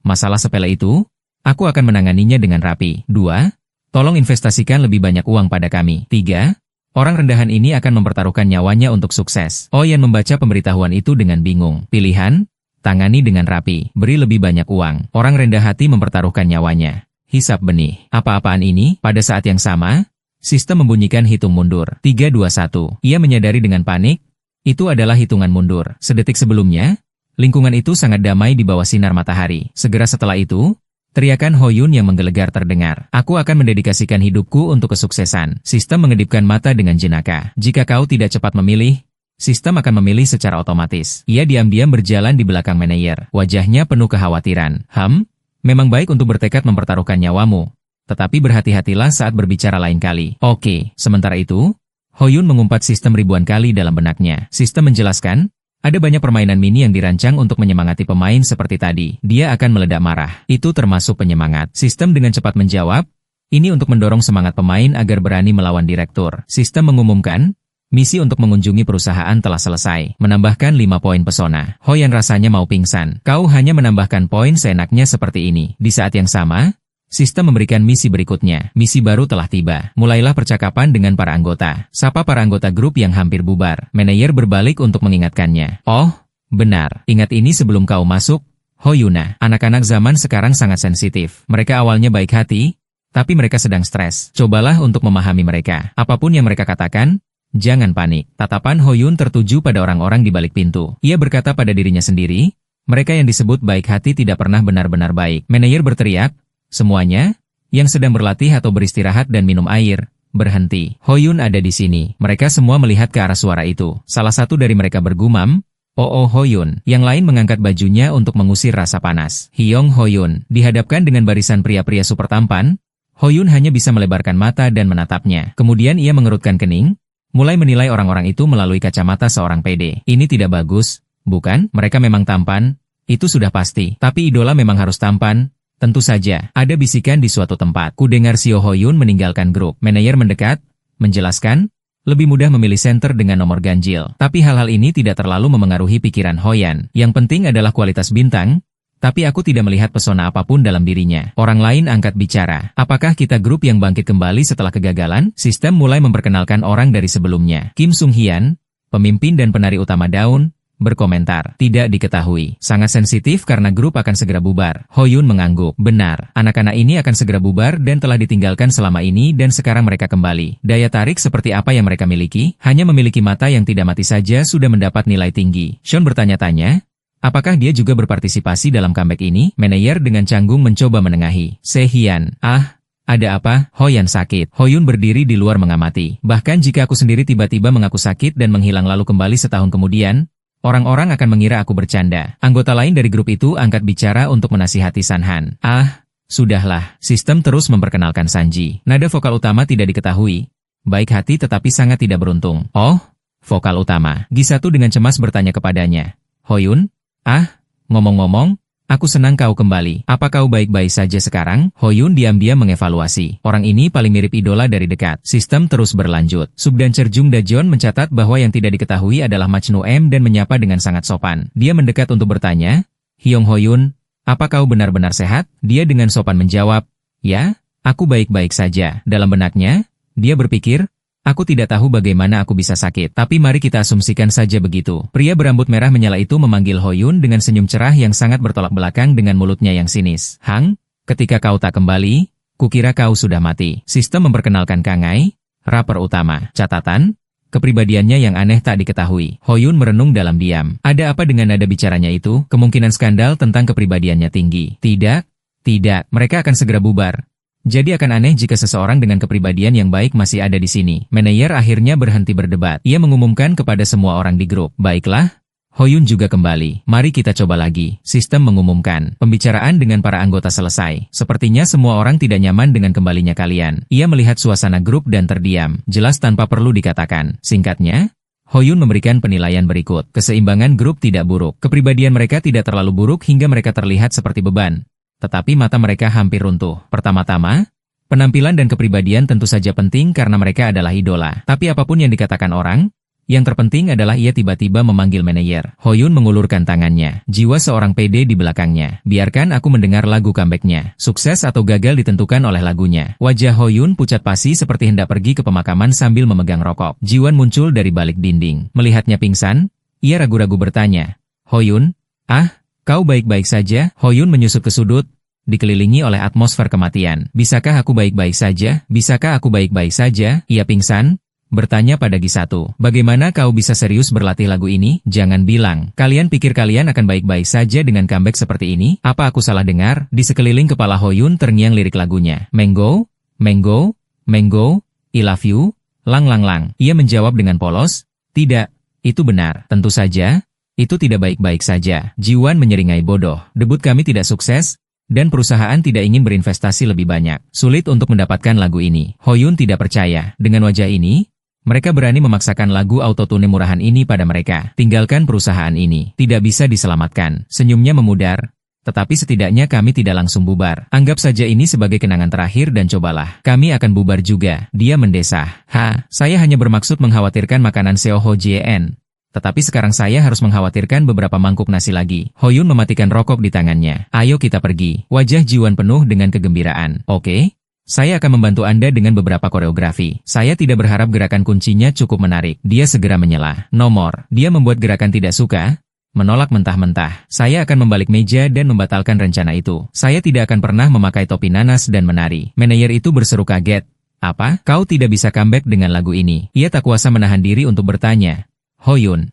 Masalah sepele itu, aku akan menanganinya dengan rapi. 2. Tolong investasikan lebih banyak uang pada kami. 3. Orang rendahan ini akan mempertaruhkan nyawanya untuk sukses. Oyan membaca pemberitahuan itu dengan bingung. Pilihan, tangani dengan rapi, beri lebih banyak uang. Orang rendah hati mempertaruhkan nyawanya. Hisap benih. Apa-apaan ini? Pada saat yang sama, sistem membunyikan hitung mundur. 3, 2, 1. Ia menyadari dengan panik, itu adalah hitungan mundur. Sedetik sebelumnya, lingkungan itu sangat damai di bawah sinar matahari. Segera setelah itu, Teriakan Hoyun yang menggelegar terdengar. Aku akan mendedikasikan hidupku untuk kesuksesan. Sistem mengedipkan mata dengan jenaka. Jika kau tidak cepat memilih, sistem akan memilih secara otomatis. Ia diam-diam berjalan di belakang manajer. Wajahnya penuh kekhawatiran. Memang baik untuk bertekad mempertaruhkan nyawamu. Tetapi berhati-hatilah saat berbicara lain kali. Oke, sementara itu, Hoyun mengumpat sistem ribuan kali dalam benaknya. Sistem menjelaskan, ada banyak permainan mini yang dirancang untuk menyemangati pemain seperti tadi. Dia akan meledak marah. Itu termasuk penyemangat. Sistem dengan cepat menjawab, ini untuk mendorong semangat pemain agar berani melawan direktur. Sistem mengumumkan, misi untuk mengunjungi perusahaan telah selesai. Menambahkan 5 poin pesona. Hoyan rasanya mau pingsan. Kau hanya menambahkan poin seenaknya seperti ini. Di saat yang sama, sistem memberikan misi berikutnya. Misi baru telah tiba. Mulailah percakapan dengan para anggota. Sapa para anggota grup yang hampir bubar. Manajer berbalik untuk mengingatkannya. Oh, benar. Ingat ini sebelum kau masuk. Hoyuna, anak-anak zaman sekarang sangat sensitif. Mereka awalnya baik hati, tapi mereka sedang stres. Cobalah untuk memahami mereka. Apapun yang mereka katakan, jangan panik. Tatapan Hoyun tertuju pada orang-orang di balik pintu. Ia berkata pada dirinya sendiri, mereka yang disebut baik hati tidak pernah benar-benar baik. Manajer berteriak, semuanya, yang sedang berlatih atau beristirahat dan minum air, berhenti. Hoyun ada di sini. Mereka semua melihat ke arah suara itu. Salah satu dari mereka bergumam, "Oh Hoyun." Yang lain mengangkat bajunya untuk mengusir rasa panas. Hyung Hoyun, dihadapkan dengan barisan pria-pria super tampan, Hoyun hanya bisa melebarkan mata dan menatapnya. Kemudian ia mengerutkan kening, mulai menilai orang-orang itu melalui kacamata seorang PD. Ini tidak bagus, bukan? Mereka memang tampan, itu sudah pasti. Tapi idola memang harus tampan. Tentu saja, ada bisikan di suatu tempat. Ku dengar Seo Hoyun meninggalkan grup. Manajer mendekat, menjelaskan, lebih mudah memilih center dengan nomor ganjil. Tapi hal-hal ini tidak terlalu memengaruhi pikiran Hoyan. Yang penting adalah kualitas bintang, tapi aku tidak melihat pesona apapun dalam dirinya. Orang lain angkat bicara. Apakah kita grup yang bangkit kembali setelah kegagalan? Sistem mulai memperkenalkan orang dari sebelumnya. Kim Sung Hyun, pemimpin dan penari utama Daun, berkomentar, tidak diketahui. Sangat sensitif karena grup akan segera bubar. Hoyun mengangguk. Benar, anak-anak ini akan segera bubar dan telah ditinggalkan selama ini dan sekarang mereka kembali. Daya tarik seperti apa yang mereka miliki? Hanya memiliki mata yang tidak mati saja sudah mendapat nilai tinggi. Sean bertanya-tanya, apakah dia juga berpartisipasi dalam comeback ini? Manajer dengan canggung mencoba menengahi. Sehian, ada apa? Hoyan sakit. Hoyun berdiri di luar mengamati. Bahkan jika aku sendiri tiba-tiba mengaku sakit dan menghilang lalu kembali setahun kemudian, orang-orang akan mengira aku bercanda. Anggota lain dari grup itu angkat bicara untuk menasihati Sanhan. Sudahlah. Sistem terus memperkenalkan Sanji. Nada vokal utama tidak diketahui. Baik hati tetapi sangat tidak beruntung. Oh, vokal utama. Gisatu dengan cemas bertanya kepadanya. Hoyun? Ngomong-ngomong, aku senang kau kembali. Apa kau baik-baik saja sekarang? Hoyun diam-diam mengevaluasi. Orang ini paling mirip idola dari dekat. Sistem terus berlanjut. Subdancer Jung Dajon mencatat bahwa yang tidak diketahui adalah Machnu M dan menyapa dengan sangat sopan. Dia mendekat untuk bertanya, Hyung Hoyun, apa kau benar-benar sehat? Dia dengan sopan menjawab, ya, aku baik-baik saja. Dalam benaknya, dia berpikir, aku tidak tahu bagaimana aku bisa sakit, tapi mari kita asumsikan saja begitu. Pria berambut merah menyala itu memanggil Hoyun dengan senyum cerah yang sangat bertolak belakang dengan mulutnya yang sinis. Ketika kau tak kembali, kukira kau sudah mati. Sistem memperkenalkan Kangai, rapper utama. Catatan, kepribadiannya yang aneh tak diketahui. Hoyun merenung dalam diam. Ada apa dengan nada bicaranya itu? Kemungkinan skandal tentang kepribadiannya tinggi. Tidak, mereka akan segera bubar. Jadi akan aneh jika seseorang dengan kepribadian yang baik masih ada di sini. Manajer akhirnya berhenti berdebat. Ia mengumumkan kepada semua orang di grup. Baiklah, Hoyun juga kembali. Mari kita coba lagi. Sistem mengumumkan. Pembicaraan dengan para anggota selesai. Sepertinya semua orang tidak nyaman dengan kembalinya kalian. Ia melihat suasana grup dan terdiam. Jelas tanpa perlu dikatakan. Singkatnya, Hoyun memberikan penilaian berikut. Keseimbangan grup tidak buruk. Kepribadian mereka tidak terlalu buruk hingga mereka terlihat seperti beban. Tetapi mata mereka hampir runtuh. Pertama-tama, penampilan dan kepribadian tentu saja penting karena mereka adalah idola. Tapi apapun yang dikatakan orang, yang terpenting adalah ia tiba-tiba memanggil manajer. Hoyun mengulurkan tangannya. Jiwa seorang PD di belakangnya. Biarkan aku mendengar lagu comeback-nya. Sukses atau gagal ditentukan oleh lagunya. Wajah Hoyun pucat pasi seperti hendak pergi ke pemakaman sambil memegang rokok. Jiwan muncul dari balik dinding. Melihatnya pingsan, ia ragu-ragu bertanya. Hoyun, kau baik-baik saja? Hoyun menyusup ke sudut, dikelilingi oleh atmosfer kematian. Bisakah aku baik-baik saja? Bisakah aku baik-baik saja? Ia pingsan, bertanya pada Gi1. Bagaimana kau bisa serius berlatih lagu ini? Jangan bilang, kalian pikir kalian akan baik-baik saja dengan comeback seperti ini? Apa aku salah dengar? Di sekeliling kepala Hoyun terngiang lirik lagunya. Mango, Mango, Mango, I love you, lang lang lang. Ia menjawab dengan polos, tidak, itu benar. Tentu saja, itu tidak baik-baik saja. Jiwan menyeringai bodoh. Debut kami tidak sukses, dan perusahaan tidak ingin berinvestasi lebih banyak. Sulit untuk mendapatkan lagu ini. Hoyun tidak percaya. Dengan wajah ini, mereka berani memaksakan lagu autotune murahan ini pada mereka. Tinggalkan perusahaan ini. Tidak bisa diselamatkan. Senyumnya memudar. Tetapi setidaknya kami tidak langsung bubar. Anggap saja ini sebagai kenangan terakhir dan cobalah. Kami akan bubar juga. Dia mendesah. Saya hanya bermaksud mengkhawatirkan makanan Seo Ho Jien. Tetapi sekarang saya harus mengkhawatirkan beberapa mangkuk nasi lagi. Hoyun mematikan rokok di tangannya. Ayo kita pergi. Wajah Jiwan penuh dengan kegembiraan. Oke? Saya akan membantu Anda dengan beberapa koreografi. Saya tidak berharap gerakan kuncinya cukup menarik. Dia segera menyela. Nomor. Dia membuat gerakan tidak suka. Menolak mentah-mentah. Saya akan membalik meja dan membatalkan rencana itu. Saya tidak akan pernah memakai topi nanas dan menari. Manajer itu berseru kaget. Apa? Kau tidak bisa comeback dengan lagu ini? Ia tak kuasa menahan diri untuk bertanya. Hoyun.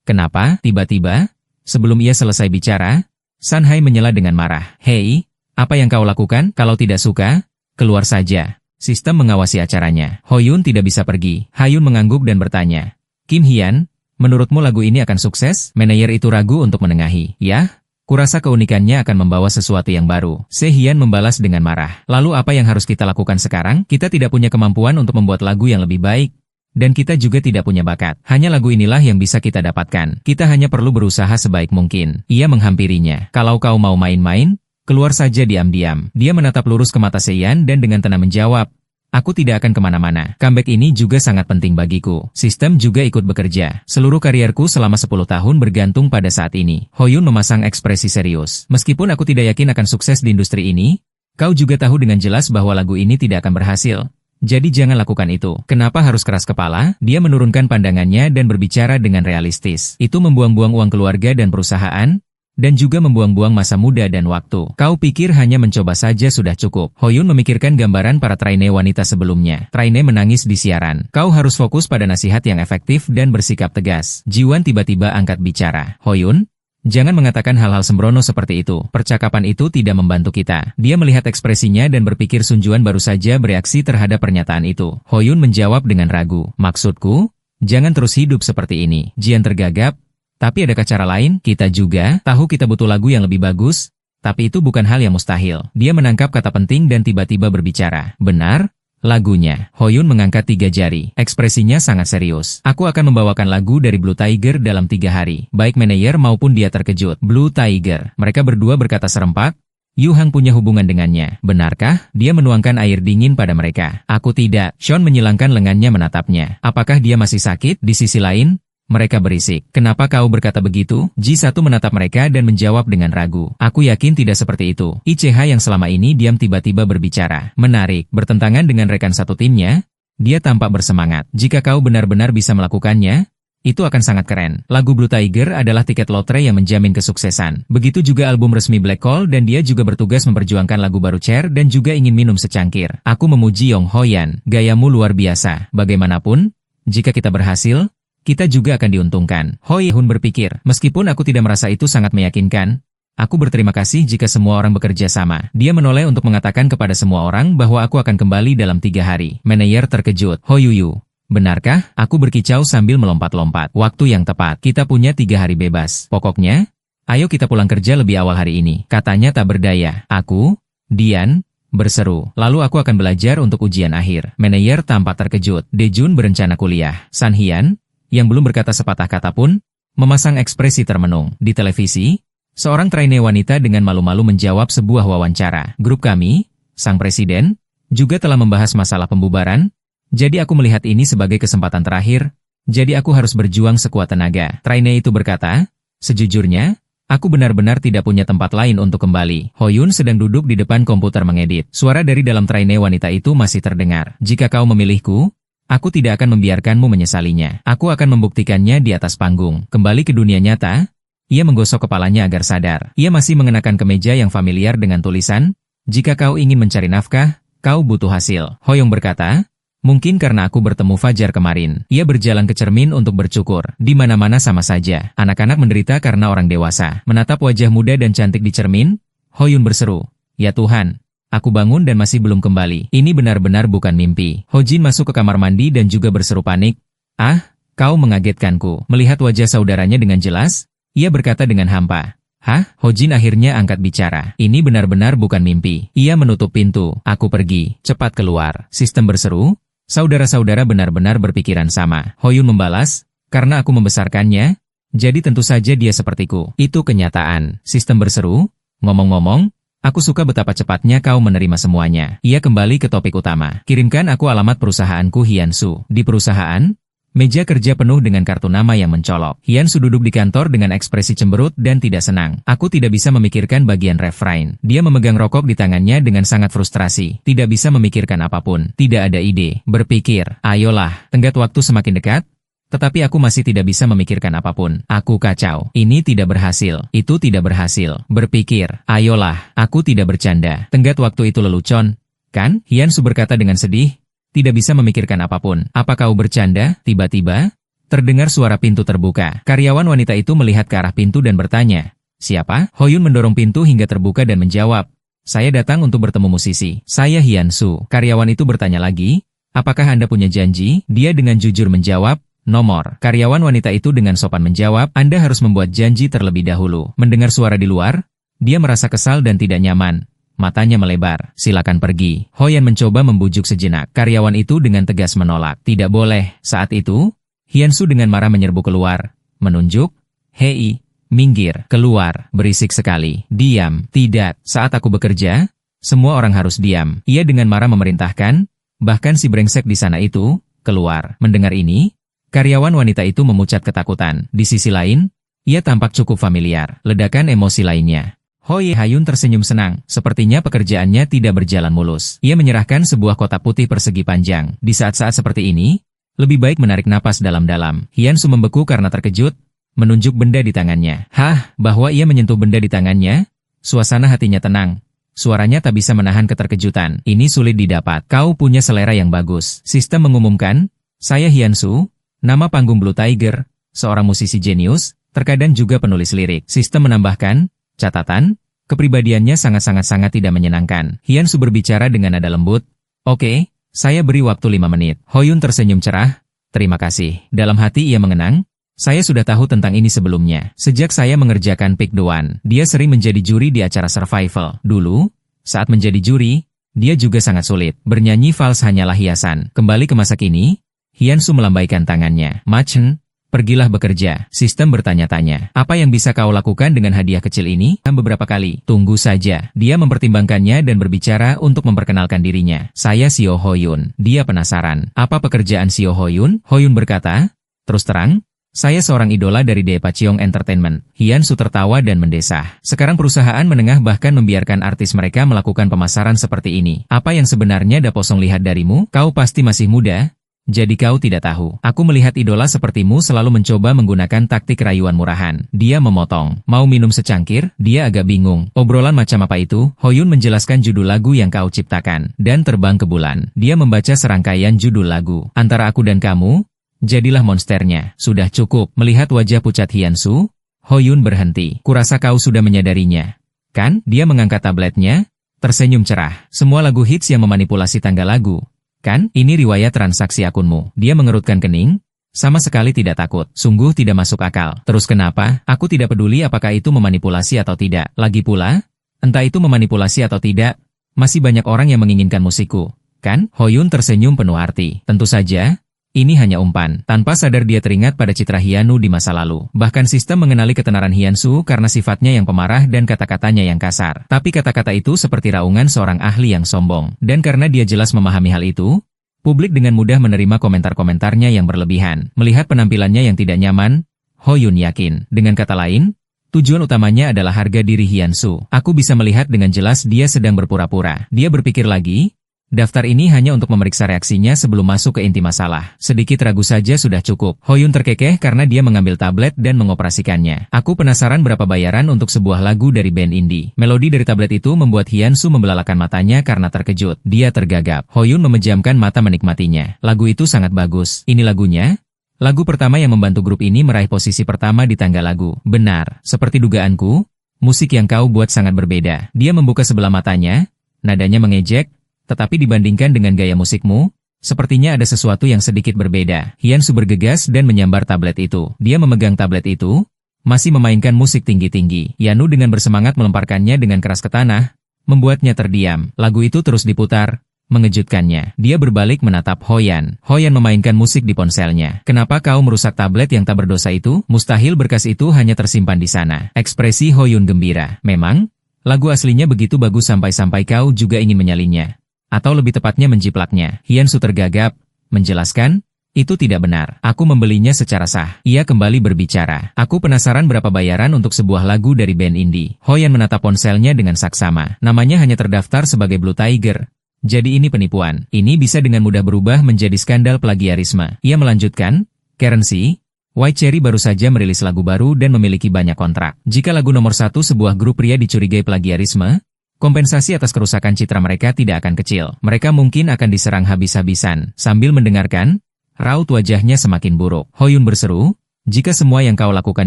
Kenapa? Tiba-tiba? Sebelum ia selesai bicara, Sanhai menyela dengan marah. Hei, apa yang kau lakukan? Kalau tidak suka, keluar saja. Sistem mengawasi acaranya. Hoyun tidak bisa pergi. Hayun mengangguk dan bertanya. Kim Hyun, menurutmu lagu ini akan sukses? Manajer itu ragu untuk menengahi. Ya, kurasa keunikannya akan membawa sesuatu yang baru. Se-Hyun membalas dengan marah. Lalu apa yang harus kita lakukan sekarang? Kita tidak punya kemampuan untuk membuat lagu yang lebih baik. Dan kita juga tidak punya bakat. Hanya lagu inilah yang bisa kita dapatkan. Kita hanya perlu berusaha sebaik mungkin. Ia menghampirinya. Kalau kau mau main-main, keluar saja diam-diam. Dia menatap lurus ke mata Se-Hyun dan dengan tenang menjawab. Aku tidak akan kemana-mana. Comeback ini juga sangat penting bagiku. Sistem juga ikut bekerja. Seluruh karierku selama 10 tahun bergantung pada saat ini. Hoyun memasang ekspresi serius. Meskipun aku tidak yakin akan sukses di industri ini, kau juga tahu dengan jelas bahwa lagu ini tidak akan berhasil. Jadi jangan lakukan itu. Kenapa harus keras kepala? Dia menurunkan pandangannya dan berbicara dengan realistis. Itu membuang-buang uang keluarga dan perusahaan, dan juga membuang-buang masa muda dan waktu. Kau pikir hanya mencoba saja sudah cukup. Hoyun memikirkan gambaran para trainee wanita sebelumnya. Trainee menangis di siaran. Kau harus fokus pada nasihat yang efektif dan bersikap tegas. Jiwan tiba-tiba angkat bicara. Hoyun, jangan mengatakan hal-hal sembrono seperti itu. Percakapan itu tidak membantu kita. Dia melihat ekspresinya dan berpikir Sun Juan baru saja bereaksi terhadap pernyataan itu. Hoyun menjawab dengan ragu. Maksudku, jangan terus hidup seperti ini. Jian tergagap. Tapi adakah cara lain? Kita juga tahu kita butuh lagu yang lebih bagus, tapi itu bukan hal yang mustahil. Dia menangkap kata penting dan tiba-tiba berbicara. Benar? Lagunya. Hoyun mengangkat 3 jari. Ekspresinya sangat serius. Aku akan membawakan lagu dari Blue Tiger dalam 3 hari. Baik manajer maupun dia terkejut. Blue Tiger. Mereka berdua berkata serempak. Yu Hang punya hubungan dengannya. Benarkah? Dia menuangkan air dingin pada mereka. Aku tidak. Sean menyilangkan lengannya menatapnya. Apakah dia masih sakit? Di sisi lain, mereka berisik. Kenapa kau berkata begitu? Ji1 menatap mereka dan menjawab dengan ragu. Aku yakin tidak seperti itu. ICH yang selama ini diam tiba-tiba berbicara. Menarik. Bertentangan dengan rekan satu timnya, dia tampak bersemangat. Jika kau benar-benar bisa melakukannya, itu akan sangat keren. Lagu Blue Tiger adalah tiket lotre yang menjamin kesuksesan. Begitu juga album resmi Black Hole dan dia juga bertugas memperjuangkan lagu baru Cher dan juga ingin minum secangkir. Aku memuji Yong Hoyan. Gayamu luar biasa. Bagaimanapun, jika kita berhasil, kita juga akan diuntungkan. Hoi Hun berpikir, meskipun aku tidak merasa itu sangat meyakinkan, aku berterima kasih jika semua orang bekerja sama. Dia menoleh untuk mengatakan kepada semua orang bahwa aku akan kembali dalam 3 hari. Manajer terkejut. Hoyuyu, benarkah? Aku berkicau sambil melompat-lompat. Waktu yang tepat. Kita punya 3 hari bebas. Pokoknya, ayo kita pulang kerja lebih awal hari ini. Katanya tak berdaya. Aku, Dian, berseru. Lalu aku akan belajar untuk ujian akhir. Manajer tampak terkejut. Dejun berencana kuliah. San Hyun, yang belum berkata sepatah kata pun, memasang ekspresi termenung. Di televisi, seorang trainee wanita dengan malu-malu menjawab sebuah wawancara. Grup kami, sang presiden, juga telah membahas masalah pembubaran, jadi aku melihat ini sebagai kesempatan terakhir, jadi aku harus berjuang sekuat tenaga. Trainee itu berkata, sejujurnya, aku benar-benar tidak punya tempat lain untuk kembali. Hoyun sedang duduk di depan komputer mengedit. Suara dari dalam trainee wanita itu masih terdengar. Jika kau memilihku, aku tidak akan membiarkanmu menyesalinya. Aku akan membuktikannya di atas panggung. Kembali ke dunia nyata, ia menggosok kepalanya agar sadar. Ia masih mengenakan kemeja yang familiar dengan tulisan, jika kau ingin mencari nafkah, kau butuh hasil. Hoyong berkata, Mungkin karena aku bertemu Fajar kemarin. Ia berjalan ke cermin untuk bercukur. Di mana-mana sama saja. Anak-anak menderita karena orang dewasa. Menatap wajah muda dan cantik di cermin, Hoyun berseru, "Ya Tuhan, aku bangun dan masih belum kembali. Ini benar-benar bukan mimpi." Hojin masuk ke kamar mandi dan juga berseru panik, "Ah, kau mengagetkanku." Melihat wajah saudaranya dengan jelas, ia berkata dengan hampa, "Hah?" Hojin akhirnya angkat bicara. "Ini benar-benar bukan mimpi." Ia menutup pintu. "Aku pergi. Cepat keluar." Sistem berseru. Saudara-saudara benar-benar berpikiran sama. Hoyun membalas, "Karena aku membesarkannya, jadi tentu saja dia sepertiku." Itu kenyataan. Sistem berseru. "Ngomong-ngomong, aku suka betapa cepatnya kau menerima semuanya." Ia kembali ke topik utama. "Kirimkan aku alamat perusahaanku Hyunsu." Di perusahaan, meja kerja penuh dengan kartu nama yang mencolok. Hyunsu duduk di kantor dengan ekspresi cemberut dan tidak senang. "Aku tidak bisa memikirkan bagian refrain." Dia memegang rokok di tangannya dengan sangat frustrasi. Tidak bisa memikirkan apapun. Tidak ada ide. Berpikir, "Ayolah, tenggat waktu semakin dekat." Tetapi aku masih tidak bisa memikirkan apapun. Aku kacau. Ini tidak berhasil. Itu tidak berhasil. Berpikir, "Ayolah, aku tidak bercanda." Tenggat waktu itu lelucon, kan? Hyunsu berkata dengan sedih. Tidak bisa memikirkan apapun. "Apa kau bercanda?" Tiba-tiba, terdengar suara pintu terbuka. Karyawan wanita itu melihat ke arah pintu dan bertanya, "Siapa?" Hoyun mendorong pintu hingga terbuka dan menjawab, "Saya datang untuk bertemu musisi." "Saya Hyunsu." Karyawan itu bertanya lagi, "Apakah Anda punya janji?" Dia dengan jujur menjawab, "Nomor." Karyawan wanita itu dengan sopan menjawab, "Anda harus membuat janji terlebih dahulu." Mendengar suara di luar, dia merasa kesal dan tidak nyaman. Matanya melebar. "Silakan pergi." Hoyan mencoba membujuk sejenak. Karyawan itu dengan tegas menolak. "Tidak boleh." Saat itu, Hyunsu dengan marah menyerbu keluar. Menunjuk, "Hei, minggir, keluar." Berisik sekali. "Diam." "Tidak, saat aku bekerja, semua orang harus diam." Ia dengan marah memerintahkan, bahkan si brengsek di sana itu, keluar. Mendengar ini, karyawan wanita itu memucat ketakutan. Di sisi lain, ia tampak cukup familiar. Ledakan emosi lainnya. Hoi Hayun tersenyum senang, sepertinya pekerjaannya tidak berjalan mulus. Ia menyerahkan sebuah kotak putih persegi panjang. Di saat-saat seperti ini, lebih baik menarik napas dalam-dalam. Hyunsu membeku karena terkejut, menunjuk benda di tangannya. Bahwa ia menyentuh benda di tangannya, suasana hatinya tenang. Suaranya tak bisa menahan keterkejutan. "Ini sulit didapat. Kau punya selera yang bagus." Sistem mengumumkan, "Saya Hyunsu, nama panggung Blue Tiger, seorang musisi jenius, terkadang juga penulis lirik." Sistem menambahkan, catatan, kepribadiannya sangat-sangat tidak menyenangkan. Hyunsu berbicara dengan nada lembut. "Oke, saya beri waktu 5 menit." Hoyun tersenyum cerah. "Terima kasih." Dalam hati ia mengenang, "Saya sudah tahu tentang ini sebelumnya. Sejak saya mengerjakan Pick the One." Dia sering menjadi juri di acara survival. Dulu, saat menjadi juri, dia juga sangat sulit. Bernyanyi vals hanyalah hiasan. Kembali ke masa kini, Hyunsu melambaikan tangannya. "Machen, pergilah bekerja." Sistem bertanya-tanya, "Apa yang bisa kau lakukan dengan hadiah kecil ini?" Beberapa kali. "Tunggu saja." Dia mempertimbangkannya dan berbicara untuk memperkenalkan dirinya. "Saya Seo Hoyun." Dia penasaran. "Apa pekerjaan Seo Hoyun?" Hoyun berkata, "Terus terang, saya seorang idola dari Daepacheong Entertainment." Hyunsu tertawa dan mendesah. Sekarang perusahaan menengah bahkan membiarkan artis mereka melakukan pemasaran seperti ini. "Apa yang sebenarnya Daposong lihat darimu? Kau pasti masih muda. Jadi kau tidak tahu. Aku melihat idola sepertimu selalu mencoba menggunakan taktik rayuan murahan." Dia memotong. "Mau minum secangkir?" Dia agak bingung. "Obrolan macam apa itu?" Hoyun menjelaskan judul lagu yang kau ciptakan. "Dan Terbang ke Bulan." Dia membaca serangkaian judul lagu. "Antara Aku dan Kamu, Jadilah Monsternya." "Sudah cukup." Melihat wajah pucat Hyunsu, Hoyun berhenti. "Kurasa kau sudah menyadarinya, kan?" Dia mengangkat tabletnya, tersenyum cerah. "Semua lagu hits yang memanipulasi tanggal lagu, kan? Ini riwayat transaksi akunmu." Dia mengerutkan kening, sama sekali tidak takut. Sungguh tidak masuk akal. "Terus kenapa?" "Aku tidak peduli apakah itu memanipulasi atau tidak. Lagi pula, entah itu memanipulasi atau tidak, masih banyak orang yang menginginkan musikku, kan?" Hoyun tersenyum penuh arti. "Tentu saja, ini hanya umpan." Tanpa sadar dia teringat pada citra Hyunu di masa lalu. Bahkan sistem mengenali ketenaran Hyunsu karena sifatnya yang pemarah dan kata-katanya yang kasar. Tapi kata-kata itu seperti raungan seorang ahli yang sombong. Dan karena dia jelas memahami hal itu, publik dengan mudah menerima komentar-komentarnya yang berlebihan. Melihat penampilannya yang tidak nyaman, Hoyun yakin. Dengan kata lain, tujuan utamanya adalah harga diri Hyunsu. "Aku bisa melihat dengan jelas dia sedang berpura-pura." Dia berpikir lagi, Daftar ini hanya untuk memeriksa reaksinya sebelum masuk ke inti masalah. Sedikit ragu saja sudah cukup. Hoyun terkekeh karena dia mengambil tablet dan mengoperasikannya. Aku penasaran berapa bayaran untuk sebuah lagu dari band indie. Melodi dari tablet itu membuat Hyunsu membelalakan matanya karena terkejut. Dia tergagap. Hoyun memejamkan mata menikmatinya. Lagu itu sangat bagus. Ini lagunya? Lagu pertama yang membantu grup ini meraih posisi pertama di tangga lagu. Benar, seperti dugaanku, musik yang kau buat sangat berbeda. Dia membuka sebelah matanya, nadanya mengejek, tetapi dibandingkan dengan gaya musikmu, sepertinya ada sesuatu yang sedikit berbeda. Hyunsu bergegas dan menyambar tablet itu. Dia memegang tablet itu, masih memainkan musik tinggi-tinggi. Yanu dengan bersemangat melemparkannya dengan keras ke tanah, membuatnya terdiam. Lagu itu terus diputar, mengejutkannya. Dia berbalik menatap Hoyan. Hoyan memainkan musik di ponselnya. Kenapa kau merusak tablet yang tak berdosa itu? Mustahil berkas itu hanya tersimpan di sana. Ekspresi Hoyun gembira. Memang, lagu aslinya begitu bagus sampai-sampai kau juga ingin menyalinnya. Atau lebih tepatnya menjiplaknya. Hyunsu tergagap, menjelaskan, itu tidak benar. Aku membelinya secara sah. Ia kembali berbicara. Aku penasaran berapa bayaran untuk sebuah lagu dari band indie. Hoyan menatap ponselnya dengan saksama. Namanya hanya terdaftar sebagai Blue Tiger. Jadi ini penipuan. Ini bisa dengan mudah berubah menjadi skandal plagiarisme. Ia melanjutkan, Currency, White Cherry baru saja merilis lagu baru dan memiliki banyak kontrak. Jika lagu nomor 1 sebuah grup pria dicurigai plagiarisme, kompensasi atas kerusakan citra mereka tidak akan kecil. Mereka mungkin akan diserang habis-habisan. Sambil mendengarkan, raut wajahnya semakin buruk. Hoyun berseru, jika semua yang kau lakukan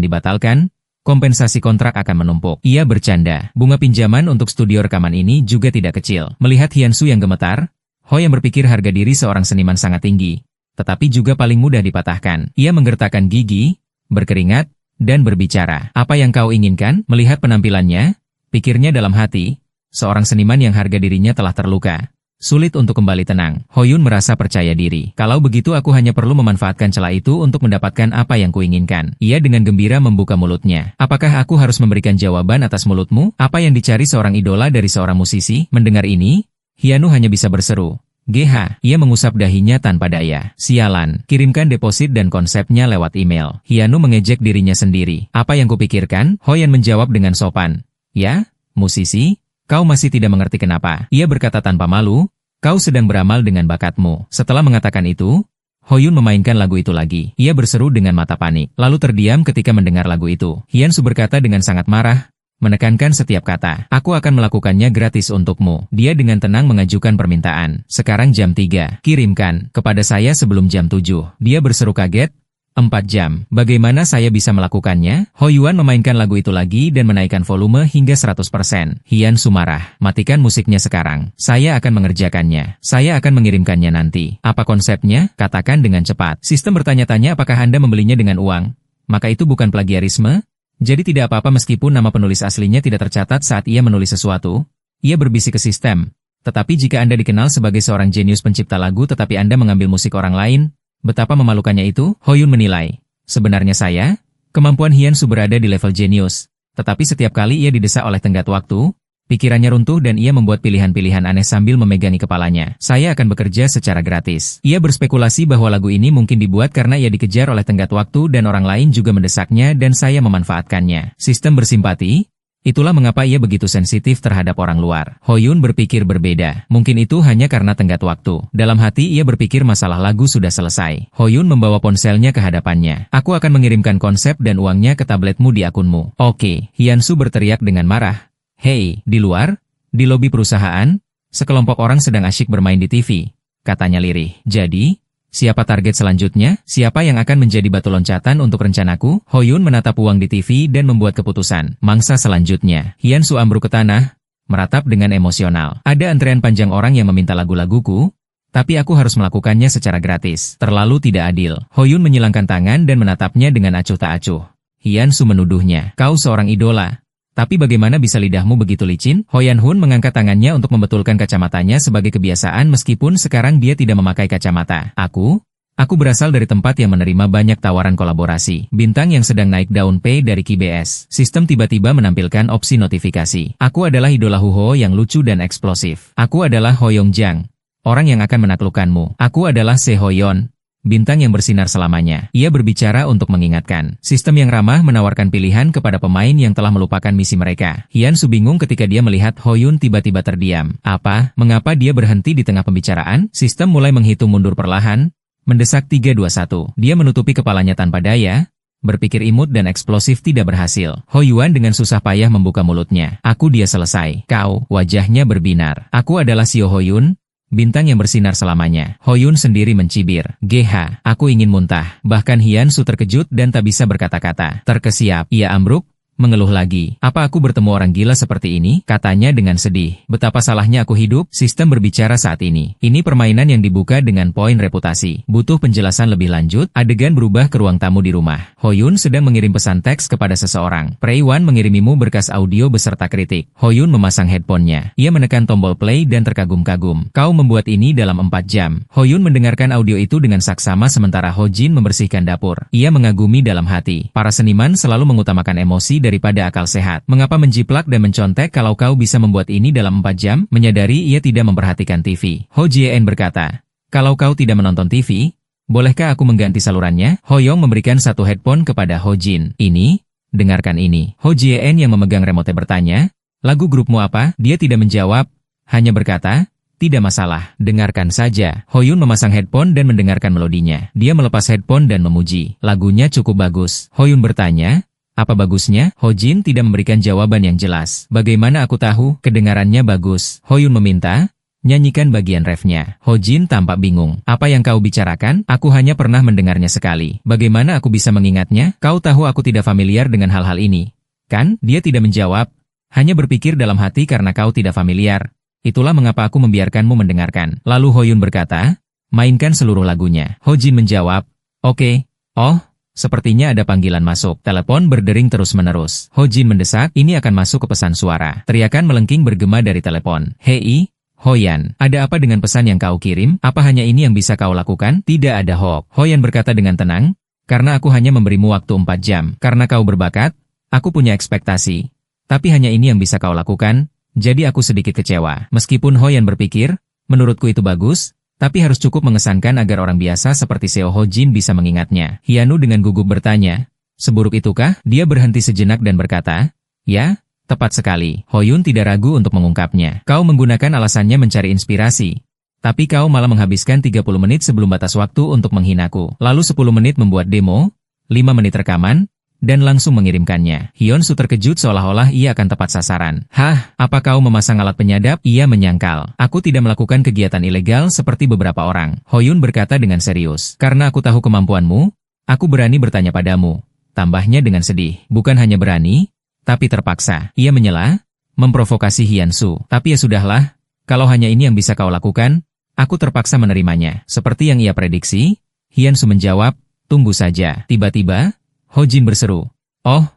dibatalkan, kompensasi kontrak akan menumpuk. Ia bercanda. Bunga pinjaman untuk studio rekaman ini juga tidak kecil. Melihat Hyunsu yang gemetar, Hoyan berpikir harga diri seorang seniman sangat tinggi, tetapi juga paling mudah dipatahkan. Ia menggertakkan gigi, berkeringat, dan berbicara. Apa yang kau inginkan? Melihat penampilannya, pikirnya dalam hati, seorang seniman yang harga dirinya telah terluka. Sulit untuk kembali tenang. Hoyun merasa percaya diri. Kalau begitu aku hanya perlu memanfaatkan celah itu untuk mendapatkan apa yang kuinginkan. Ia dengan gembira membuka mulutnya. Apakah aku harus memberikan jawaban atas mulutmu? Apa yang dicari seorang idola dari seorang musisi? Mendengar ini, Hyunu hanya bisa berseru. GH, ia mengusap dahinya tanpa daya. Sialan, kirimkan deposit dan konsepnya lewat email. Hyunu mengejek dirinya sendiri. Apa yang kupikirkan? Hoyan menjawab dengan sopan. Ya, musisi? Kau masih tidak mengerti kenapa. Ia berkata tanpa malu, kau sedang beramal dengan bakatmu. Setelah mengatakan itu, Hoyun memainkan lagu itu lagi. Ia berseru dengan mata panik, lalu terdiam ketika mendengar lagu itu. Hyunsu berkata dengan sangat marah, menekankan setiap kata. Aku akan melakukannya gratis untukmu. Dia dengan tenang mengajukan permintaan. Sekarang jam 3. Kirimkan kepada saya sebelum jam 7. Dia berseru kaget. 4 jam. Bagaimana saya bisa melakukannya? Hoyuan memainkan lagu itu lagi dan menaikkan volume hingga 100%. Hyunsu marah. Matikan musiknya sekarang. Saya akan mengerjakannya. Saya akan mengirimkannya nanti. Apa konsepnya? Katakan dengan cepat. Sistem bertanya-tanya apakah Anda membelinya dengan uang. Maka itu bukan plagiarisme? Jadi tidak apa-apa meskipun nama penulis aslinya tidak tercatat saat ia menulis sesuatu. Ia berbisik ke sistem. Tetapi jika Anda dikenal sebagai seorang jenius pencipta lagu tetapi Anda mengambil musik orang lain, betapa memalukannya itu? Hoyun menilai. Sebenarnya kemampuan Hyunsu berada di level jenius. Tetapi setiap kali ia didesak oleh tenggat waktu, pikirannya runtuh dan ia membuat pilihan-pilihan aneh sambil memegangi kepalanya. Saya akan bekerja secara gratis. Ia berspekulasi bahwa lagu ini mungkin dibuat karena ia dikejar oleh tenggat waktu dan orang lain juga mendesaknya dan saya memanfaatkannya. Sistem bersimpati? Itulah mengapa ia begitu sensitif terhadap orang luar. Hoyun berpikir berbeda. Mungkin itu hanya karena tenggat waktu. Dalam hati ia berpikir masalah lagu sudah selesai. Hoyun membawa ponselnya ke hadapannya. Aku akan mengirimkan konsep dan uangnya ke tabletmu di akunmu. Oke. Hyunsu berteriak dengan marah. Hei, di luar? Di lobi perusahaan? Sekelompok orang sedang asyik bermain di TV. Katanya lirih. Jadi? Siapa target selanjutnya? Siapa yang akan menjadi batu loncatan untuk rencanaku? Hoyun menatap uang di TV dan membuat keputusan. Mangsa selanjutnya. Hyunsu ambruk ke tanah, meratap dengan emosional. Ada antrean panjang orang yang meminta lagu-laguku, tapi aku harus melakukannya secara gratis. Terlalu tidak adil. Hoyun menyilangkan tangan dan menatapnya dengan acuh tak acuh. Hyunsu menuduhnya. Kau seorang idola. Tapi bagaimana bisa lidahmu begitu licin? Hoyan Hun mengangkat tangannya untuk membetulkan kacamatanya sebagai kebiasaan meskipun sekarang dia tidak memakai kacamata. Aku berasal dari tempat yang menerima banyak tawaran kolaborasi. Bintang yang sedang naik daun P dari KBS. Sistem tiba-tiba menampilkan opsi notifikasi. Aku adalah idola Huho yang lucu dan eksplosif. Aku adalah Hoyong Jang, orang yang akan menaklukkanmu. Aku adalah Se Hoyon, bintang yang bersinar selamanya. Ia berbicara untuk mengingatkan. Sistem yang ramah menawarkan pilihan kepada pemain yang telah melupakan misi mereka. Hyun-soo bingung ketika dia melihat Ho-yoon tiba-tiba terdiam. Apa? Mengapa dia berhenti di tengah pembicaraan? Sistem mulai menghitung mundur perlahan. Mendesak 3-2-1. Dia menutupi kepalanya tanpa daya. Berpikir imut dan eksplosif tidak berhasil. Ho-yuan dengan susah payah membuka mulutnya. Aku dia selesai. Kau, wajahnya berbinar. Aku adalah Seo Ho-yoon, bintang yang bersinar selamanya. Ho-yoon sendiri mencibir. GH, aku ingin muntah. Bahkan Hyun-soo terkejut dan tak bisa berkata-kata. Terkesiap, ia ambruk. Mengeluh lagi. Apa aku bertemu orang gila seperti ini? Katanya dengan sedih. Betapa salahnya aku hidup, sistem berbicara saat ini. Ini permainan yang dibuka dengan poin reputasi. Butuh penjelasan lebih lanjut, adegan berubah ke ruang tamu di rumah. Ho-yoon sedang mengirim pesan teks kepada seseorang. Prey-wan mengirimimu berkas audio beserta kritik. Ho-yoon memasang headphone-nya. Ia menekan tombol play dan terkagum-kagum. Kau membuat ini dalam 4 jam. Ho-yoon mendengarkan audio itu dengan saksama sementara Ho-jin membersihkan dapur. Ia mengagumi dalam hati. Para seniman selalu mengutamakan emosi daripada akal sehat. Mengapa menjiplak dan mencontek kalau kau bisa membuat ini dalam 4 jam? Menyadari ia tidak memperhatikan TV. Ho Jien berkata, kalau kau tidak menonton TV, bolehkah aku mengganti salurannya? Ho Yong memberikan satu headphone kepada Ho Jin. Ini, dengarkan ini. Ho Jien yang memegang remote bertanya, lagu grupmu apa? Dia tidak menjawab, hanya berkata, tidak masalah, dengarkan saja. Ho Yun memasang headphone dan mendengarkan melodinya. Dia melepas headphone dan memuji. Lagunya cukup bagus. Ho Yun bertanya, apa bagusnya? Ho Jin tidak memberikan jawaban yang jelas. Bagaimana aku tahu? Kedengarannya bagus. Ho Yun meminta, nyanyikan bagian refnya. Ho Jin tampak bingung. Apa yang kau bicarakan? Aku hanya pernah mendengarnya sekali. Bagaimana aku bisa mengingatnya? Kau tahu aku tidak familiar dengan hal-hal ini. Kan? Dia tidak menjawab. Hanya berpikir dalam hati karena kau tidak familiar. Itulah mengapa aku membiarkanmu mendengarkan. Lalu Ho Yun berkata, mainkan seluruh lagunya. Ho Jin menjawab, oke. Oh, sepertinya ada panggilan masuk. Telepon berdering terus-menerus. Ho Jin mendesak, ini akan masuk ke pesan suara. Teriakan melengking bergema dari telepon. Hei, Hoyan, ada apa dengan pesan yang kau kirim? Apa hanya ini yang bisa kau lakukan? Tidak ada Hok. Hoyan berkata dengan tenang, karena aku hanya memberimu waktu 4 jam. Karena kau berbakat, aku punya ekspektasi. Tapi hanya ini yang bisa kau lakukan, jadi aku sedikit kecewa. Meskipun Hoyan berpikir, menurutku itu bagus, tapi harus cukup mengesankan agar orang biasa seperti Seo Ho Jin bisa mengingatnya. Hyun-woo dengan gugup bertanya, seburuk itukah? Dia berhenti sejenak dan berkata, ya, tepat sekali. Ho Yun tidak ragu untuk mengungkapnya. Kau menggunakan alasannya mencari inspirasi. Tapi kau malah menghabiskan 30 menit sebelum batas waktu untuk menghinaku. Lalu 10 menit membuat demo, 5 menit rekaman, dan langsung mengirimkannya. Hyun-soo terkejut seolah-olah ia akan tepat sasaran. Hah, apa kau memasang alat penyadap? Ia menyangkal. Aku tidak melakukan kegiatan ilegal seperti beberapa orang. Ho Yun berkata dengan serius. Karena aku tahu kemampuanmu, aku berani bertanya padamu. Tambahnya dengan sedih. Bukan hanya berani, tapi terpaksa. Ia menyela, memprovokasi Hyun-soo. Tapi ya sudahlah, kalau hanya ini yang bisa kau lakukan, aku terpaksa menerimanya. Seperti yang ia prediksi, Hyun-soo menjawab, tunggu saja. Tiba-tiba, Ho Jin berseru. Oh,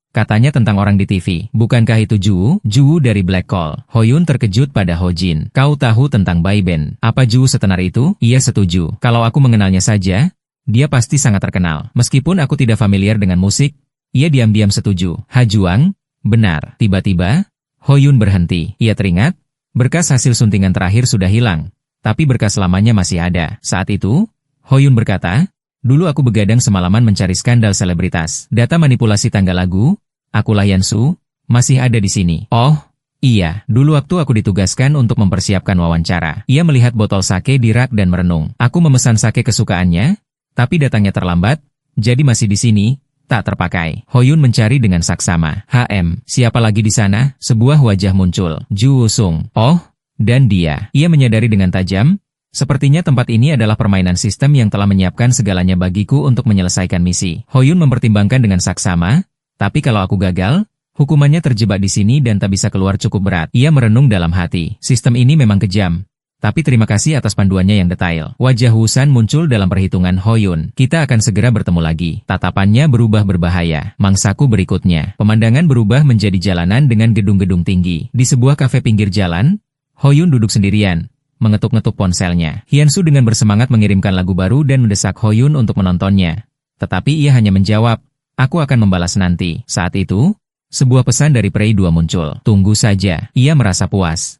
katanya tentang orang di TV. Bukankah itu Ju dari Black Call? Ho Yun terkejut pada Ho Jin. Kau tahu tentang boy band? Apa Ju setenar itu? Ia setuju. Kalau aku mengenalnya saja, dia pasti sangat terkenal. Meskipun aku tidak familiar dengan musik, ia diam-diam setuju. Ha Juang, benar. Tiba-tiba, Ho Yun berhenti. Ia teringat, berkas hasil suntingan terakhir sudah hilang. Tapi berkas lamanya masih ada. Saat itu, Ho Yun berkata, dulu aku begadang semalaman mencari skandal selebritas. Data manipulasi tanggal lagu, akulah Hyun-soo, masih ada di sini. Oh, iya, dulu waktu aku ditugaskan untuk mempersiapkan wawancara. Ia melihat botol sake di rak dan merenung. Aku memesan sake kesukaannya, tapi datangnya terlambat, jadi masih di sini, tak terpakai. Ho Yun mencari dengan saksama. Siapa lagi di sana? Sebuah wajah muncul. Ju Woo-sung. Oh, dan dia. Ia menyadari dengan tajam, sepertinya tempat ini adalah permainan sistem yang telah menyiapkan segalanya bagiku untuk menyelesaikan misi. Ho Yun mempertimbangkan dengan saksama, tapi kalau aku gagal, hukumannya terjebak di sini dan tak bisa keluar cukup berat. Ia merenung dalam hati. Sistem ini memang kejam. Tapi terima kasih atas panduannya yang detail. Wajah Wusan muncul dalam perhitungan Ho Yun. Kita akan segera bertemu lagi. Tatapannya berubah berbahaya. Mangsaku berikutnya. Pemandangan berubah menjadi jalanan dengan gedung-gedung tinggi. Di sebuah kafe pinggir jalan, Ho Yun duduk sendirian, mengetuk-ngetuk ponselnya. Hyun-soo dengan bersemangat mengirimkan lagu baru dan mendesak Ho Yun untuk menontonnya. Tetapi ia hanya menjawab, aku akan membalas nanti. Saat itu, Sebuah pesan dari Prey 2 muncul. Tunggu saja. Ia merasa puas.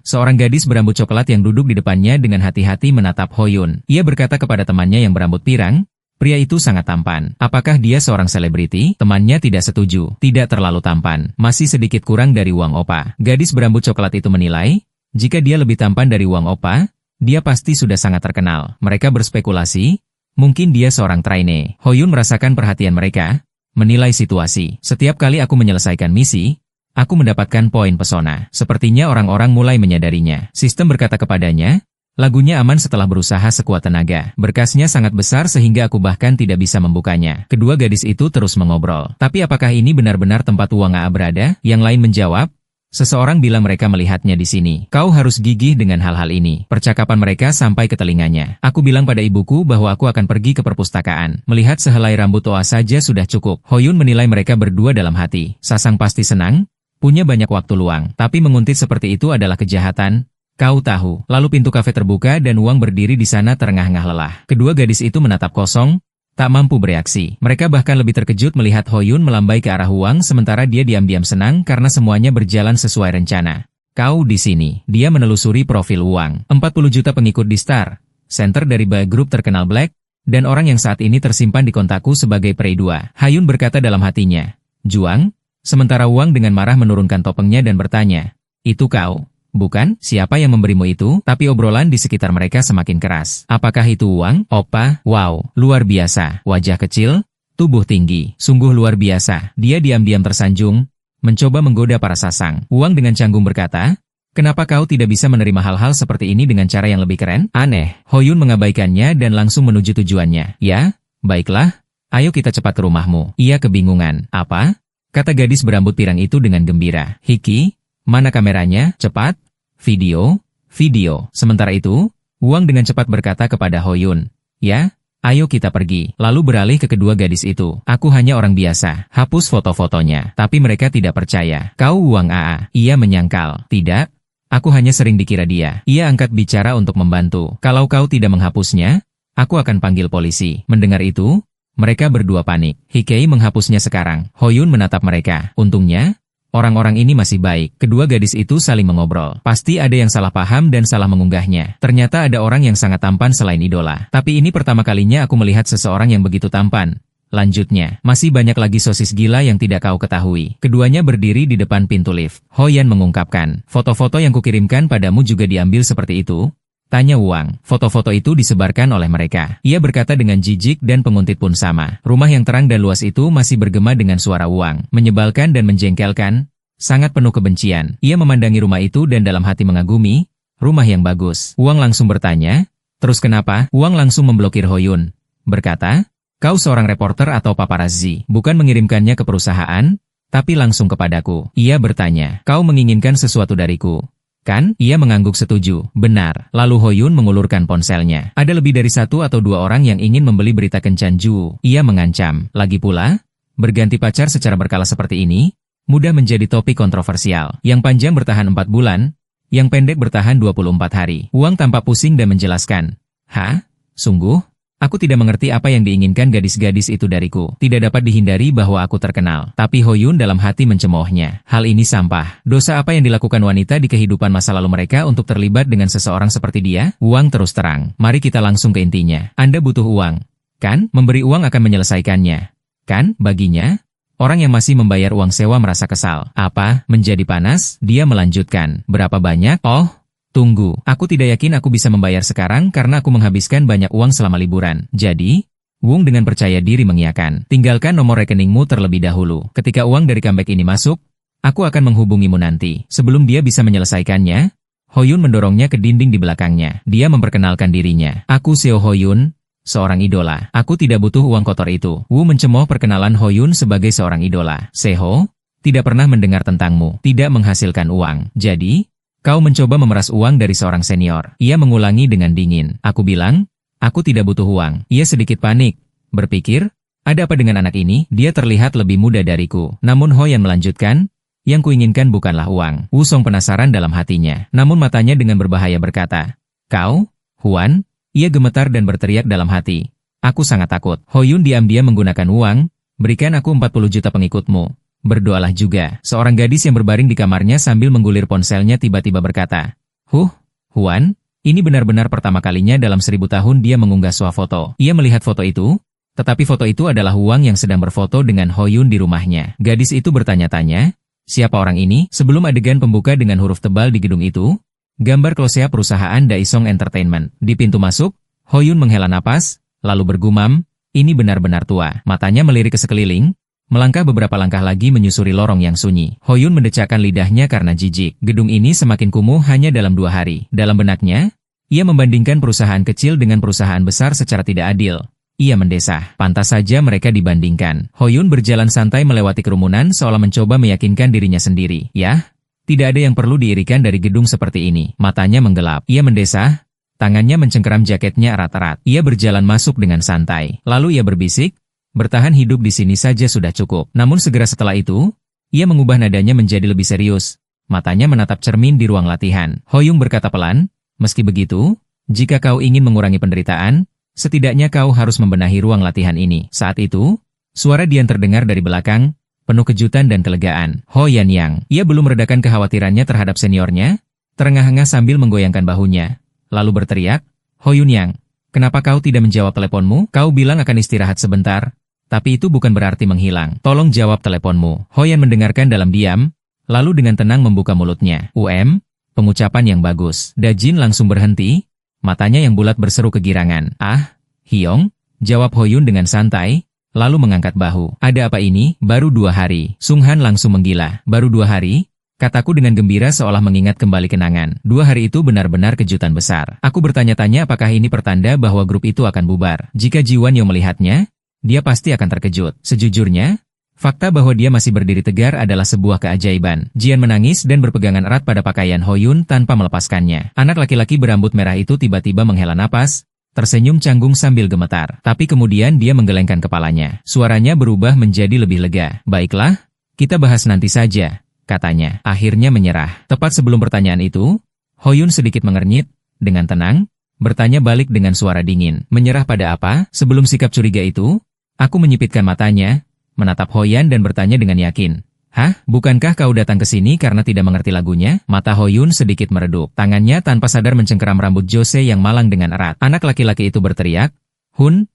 Seorang gadis berambut coklat yang duduk di depannya dengan hati-hati menatap Hoyun. Ia berkata kepada temannya yang berambut pirang, pria itu sangat tampan. Apakah dia seorang selebriti? Temannya tidak setuju. Tidak terlalu tampan. Masih sedikit kurang dari Wang Opa. Gadis berambut coklat itu menilai, jika dia lebih tampan dari Wang Opa, dia pasti sudah sangat terkenal. Mereka berspekulasi, mungkin dia seorang trainee. Hoyun merasakan perhatian mereka, menilai situasi. Setiap kali aku menyelesaikan misi, aku mendapatkan poin pesona. Sepertinya orang-orang mulai menyadarinya. Sistem berkata kepadanya, lagunya aman setelah berusaha sekuat tenaga. Berkasnya sangat besar sehingga aku bahkan tidak bisa membukanya. Kedua gadis itu terus mengobrol. Tapi apakah ini benar-benar tempat Wang Aa berada? Yang lain menjawab, seseorang bilang mereka melihatnya di sini. Kau harus gigih dengan hal-hal ini. Percakapan mereka sampai ke telinganya. Aku bilang pada ibuku bahwa aku akan pergi ke perpustakaan. Melihat sehelai rambut Oa saja sudah cukup. Hoyun menilai mereka berdua dalam hati. Sasang pasti senang, punya banyak waktu luang. Tapi menguntit seperti itu adalah kejahatan. Kau tahu. Lalu pintu kafe terbuka dan Wang berdiri di sana terengah-engah lelah. Kedua gadis itu menatap kosong, tak mampu bereaksi. Mereka bahkan lebih terkejut melihat Hoyun melambai ke arah Wang sementara dia diam-diam senang karena semuanya berjalan sesuai rencana. Kau di sini. Dia menelusuri profil Wang. 40 juta pengikut di Star Center dari grup terkenal Black, dan orang yang saat ini tersimpan di kontakku sebagai Prey 2. Hayun berkata dalam hatinya, Juang, sementara Wang dengan marah menurunkan topengnya dan bertanya, itu kau? Bukan, siapa yang memberimu itu? Tapi obrolan di sekitar mereka semakin keras. Apakah itu Wang? Opa? Wow, luar biasa. Wajah kecil, tubuh tinggi. Sungguh luar biasa. Dia diam-diam tersanjung, mencoba menggoda para sasang. Wang dengan canggung berkata, kenapa kau tidak bisa menerima hal-hal seperti ini dengan cara yang lebih keren? Aneh. Hoyun mengabaikannya dan langsung menuju tujuannya. Ya, baiklah. Ayo kita cepat ke rumahmu. Ia kebingungan. Apa? Kata gadis berambut pirang itu dengan gembira. Hiki, mana kameranya? Cepat. Video. Sementara itu, Wang dengan cepat berkata kepada Hoyun, ya, ayo kita pergi. Lalu beralih ke kedua gadis itu. Aku hanya orang biasa. Hapus foto-fotonya. Tapi mereka tidak percaya. Kau Wang Aa. Ia menyangkal. Tidak. Aku hanya sering dikira dia. Ia angkat bicara untuk membantu. Kalau kau tidak menghapusnya, aku akan panggil polisi. Mendengar itu, mereka berdua panik. Hikei menghapusnya sekarang. Hoyun menatap mereka. Untungnya, orang-orang ini masih baik. Kedua gadis itu saling mengobrol. Pasti ada yang salah paham dan salah mengunggahnya. Ternyata ada orang yang sangat tampan selain idola. Tapi ini pertama kalinya aku melihat seseorang yang begitu tampan. Lanjutnya, masih banyak lagi sosis gila yang tidak kau ketahui. Keduanya berdiri di depan pintu lift. Hoyan mengungkapkan, foto-foto yang kukirimkan padamu juga diambil seperti itu? Tanya Wang. Foto-foto itu disebarkan oleh mereka. Ia berkata dengan jijik dan penguntit pun sama. Rumah yang terang dan luas itu masih bergema dengan suara Wang. Menyebalkan dan menjengkelkan. Sangat penuh kebencian. Ia memandangi rumah itu dan dalam hati mengagumi. Rumah yang bagus. Wang langsung bertanya. Terus kenapa? Wang langsung memblokir Hoyun. Berkata, kau seorang reporter atau paparazzi. Bukan mengirimkannya ke perusahaan, tapi langsung kepadaku. Ia bertanya, kau menginginkan sesuatu dariku? Kan? Ia mengangguk setuju. Benar. Lalu Hoyun mengulurkan ponselnya. Ada lebih dari satu atau dua orang yang ingin membeli berita kencan Ju. Ia mengancam. Lagi pula, berganti pacar secara berkala seperti ini, mudah menjadi topik kontroversial. Yang panjang bertahan 4 bulan, yang pendek bertahan 24 hari. Wang tampak pusing dan menjelaskan. Hah? Sungguh? Aku tidak mengerti apa yang diinginkan gadis-gadis itu dariku. Tidak dapat dihindari bahwa aku terkenal. Tapi Hoyun dalam hati mencemoohnya. Hal ini sampah. Dosa apa yang dilakukan wanita di kehidupan masa lalu mereka untuk terlibat dengan seseorang seperti dia? Wang terus terang. Mari kita langsung ke intinya. Anda butuh uang. Kan? Memberi uang akan menyelesaikannya. Kan? Baginya? Orang yang masih membayar uang sewa merasa kesal. Apa? Menjadi panas? Dia melanjutkan. Berapa banyak? Oh, tunggu, aku tidak yakin aku bisa membayar sekarang karena aku menghabiskan banyak uang selama liburan. Jadi, Wung dengan percaya diri mengiyakan. Tinggalkan nomor rekeningmu terlebih dahulu. Ketika uang dari comeback ini masuk, aku akan menghubungimu nanti. Sebelum dia bisa menyelesaikannya, Hoyun mendorongnya ke dinding di belakangnya. Dia memperkenalkan dirinya. Aku Seo Hoyun, seorang idola. Aku tidak butuh uang kotor itu. Wu mencemooh perkenalan Hoyun sebagai seorang idola. Seo, tidak pernah mendengar tentangmu. Tidak menghasilkan uang. Jadi, kau mencoba memeras uang dari seorang senior. Ia mengulangi dengan dingin. Aku bilang, aku tidak butuh uang. Ia sedikit panik. Berpikir, ada apa dengan anak ini? Dia terlihat lebih muda dariku. Namun Hoyan melanjutkan, yang kuinginkan bukanlah uang. Wu Song penasaran dalam hatinya. Namun matanya dengan berbahaya berkata, kau, Huan? Ia gemetar dan berteriak dalam hati. Aku sangat takut. Hoyun diam-diam menggunakan uang, berikan aku 40 juta pengikutmu. Berdoalah juga. Seorang gadis yang berbaring di kamarnya sambil menggulir ponselnya tiba-tiba berkata, Huan, ini benar-benar pertama kalinya dalam 1000 tahun dia mengunggah sebuah foto. Ia melihat foto itu, tetapi foto itu adalah Huang yang sedang berfoto dengan Hoyun di rumahnya. Gadis itu bertanya-tanya, siapa orang ini? Sebelum adegan pembuka dengan huruf tebal di gedung itu, gambar close-up perusahaan Daisong Entertainment. Di pintu masuk, Hoyun menghela napas, lalu bergumam, ini benar-benar tua. Matanya melirik ke sekeliling, melangkah beberapa langkah lagi menyusuri lorong yang sunyi. Hoyun mendecakkan lidahnya karena jijik. Gedung ini semakin kumuh hanya dalam 2 hari. Dalam benaknya, ia membandingkan perusahaan kecil dengan perusahaan besar secara tidak adil. Ia mendesah. Pantas saja mereka dibandingkan. Hoyun berjalan santai melewati kerumunan seolah mencoba meyakinkan dirinya sendiri. Yah, tidak ada yang perlu diirikan dari gedung seperti ini. Matanya menggelap. Ia mendesah. Tangannya mencengkeram jaketnya erat-erat. Ia berjalan masuk dengan santai. Lalu ia berbisik, bertahan hidup di sini saja sudah cukup. Namun segera setelah itu, ia mengubah nadanya menjadi lebih serius. Matanya menatap cermin di ruang latihan. Hoyun berkata pelan, meski begitu, jika kau ingin mengurangi penderitaan, setidaknya kau harus membenahi ruang latihan ini. Saat itu, suara Dian terdengar dari belakang, penuh kejutan dan kelegaan. Ho Yan. Ia belum meredakan kekhawatirannya terhadap seniornya, terengah-engah sambil menggoyangkan bahunya. Lalu berteriak, Hoyun Yang, kenapa kau tidak menjawab teleponmu? Kau bilang akan istirahat sebentar, tapi itu bukan berarti menghilang. Tolong jawab teleponmu. Hoyan mendengarkan dalam diam, lalu dengan tenang membuka mulutnya. Pengucapan yang bagus. Dajin langsung berhenti, matanya yang bulat berseru kegirangan. Hyong, jawab Hoyun dengan santai, lalu mengangkat bahu. Ada apa ini? Baru 2 hari. Sung Han langsung menggila. Baru 2 hari? Kataku dengan gembira seolah mengingat kembali kenangan. 2 hari itu benar-benar kejutan besar. Aku bertanya-tanya apakah ini pertanda bahwa grup itu akan bubar. Jika Jiwan Yo melihatnya, dia pasti akan terkejut. Sejujurnya, fakta bahwa dia masih berdiri tegar adalah sebuah keajaiban. Jian menangis dan berpegangan erat pada pakaian Hoyun tanpa melepaskannya. Anak laki-laki berambut merah itu tiba-tiba menghela napas, tersenyum canggung sambil gemetar. Tapi kemudian dia menggelengkan kepalanya. Suaranya berubah menjadi lebih lega. Baiklah, kita bahas nanti saja, katanya. Akhirnya menyerah. Tepat sebelum pertanyaan itu, Hoyun sedikit mengernyit, dengan tenang, bertanya balik dengan suara dingin. Menyerah pada apa? Sebelum sikap curiga itu, aku menyipitkan matanya, menatap Hoyan dan bertanya dengan yakin. Bukankah kau datang ke sini karena tidak mengerti lagunya? Mata Hoyun sedikit meredup. Tangannya tanpa sadar mencengkeram rambut Jose yang malang dengan erat. Anak laki-laki itu berteriak, Hun,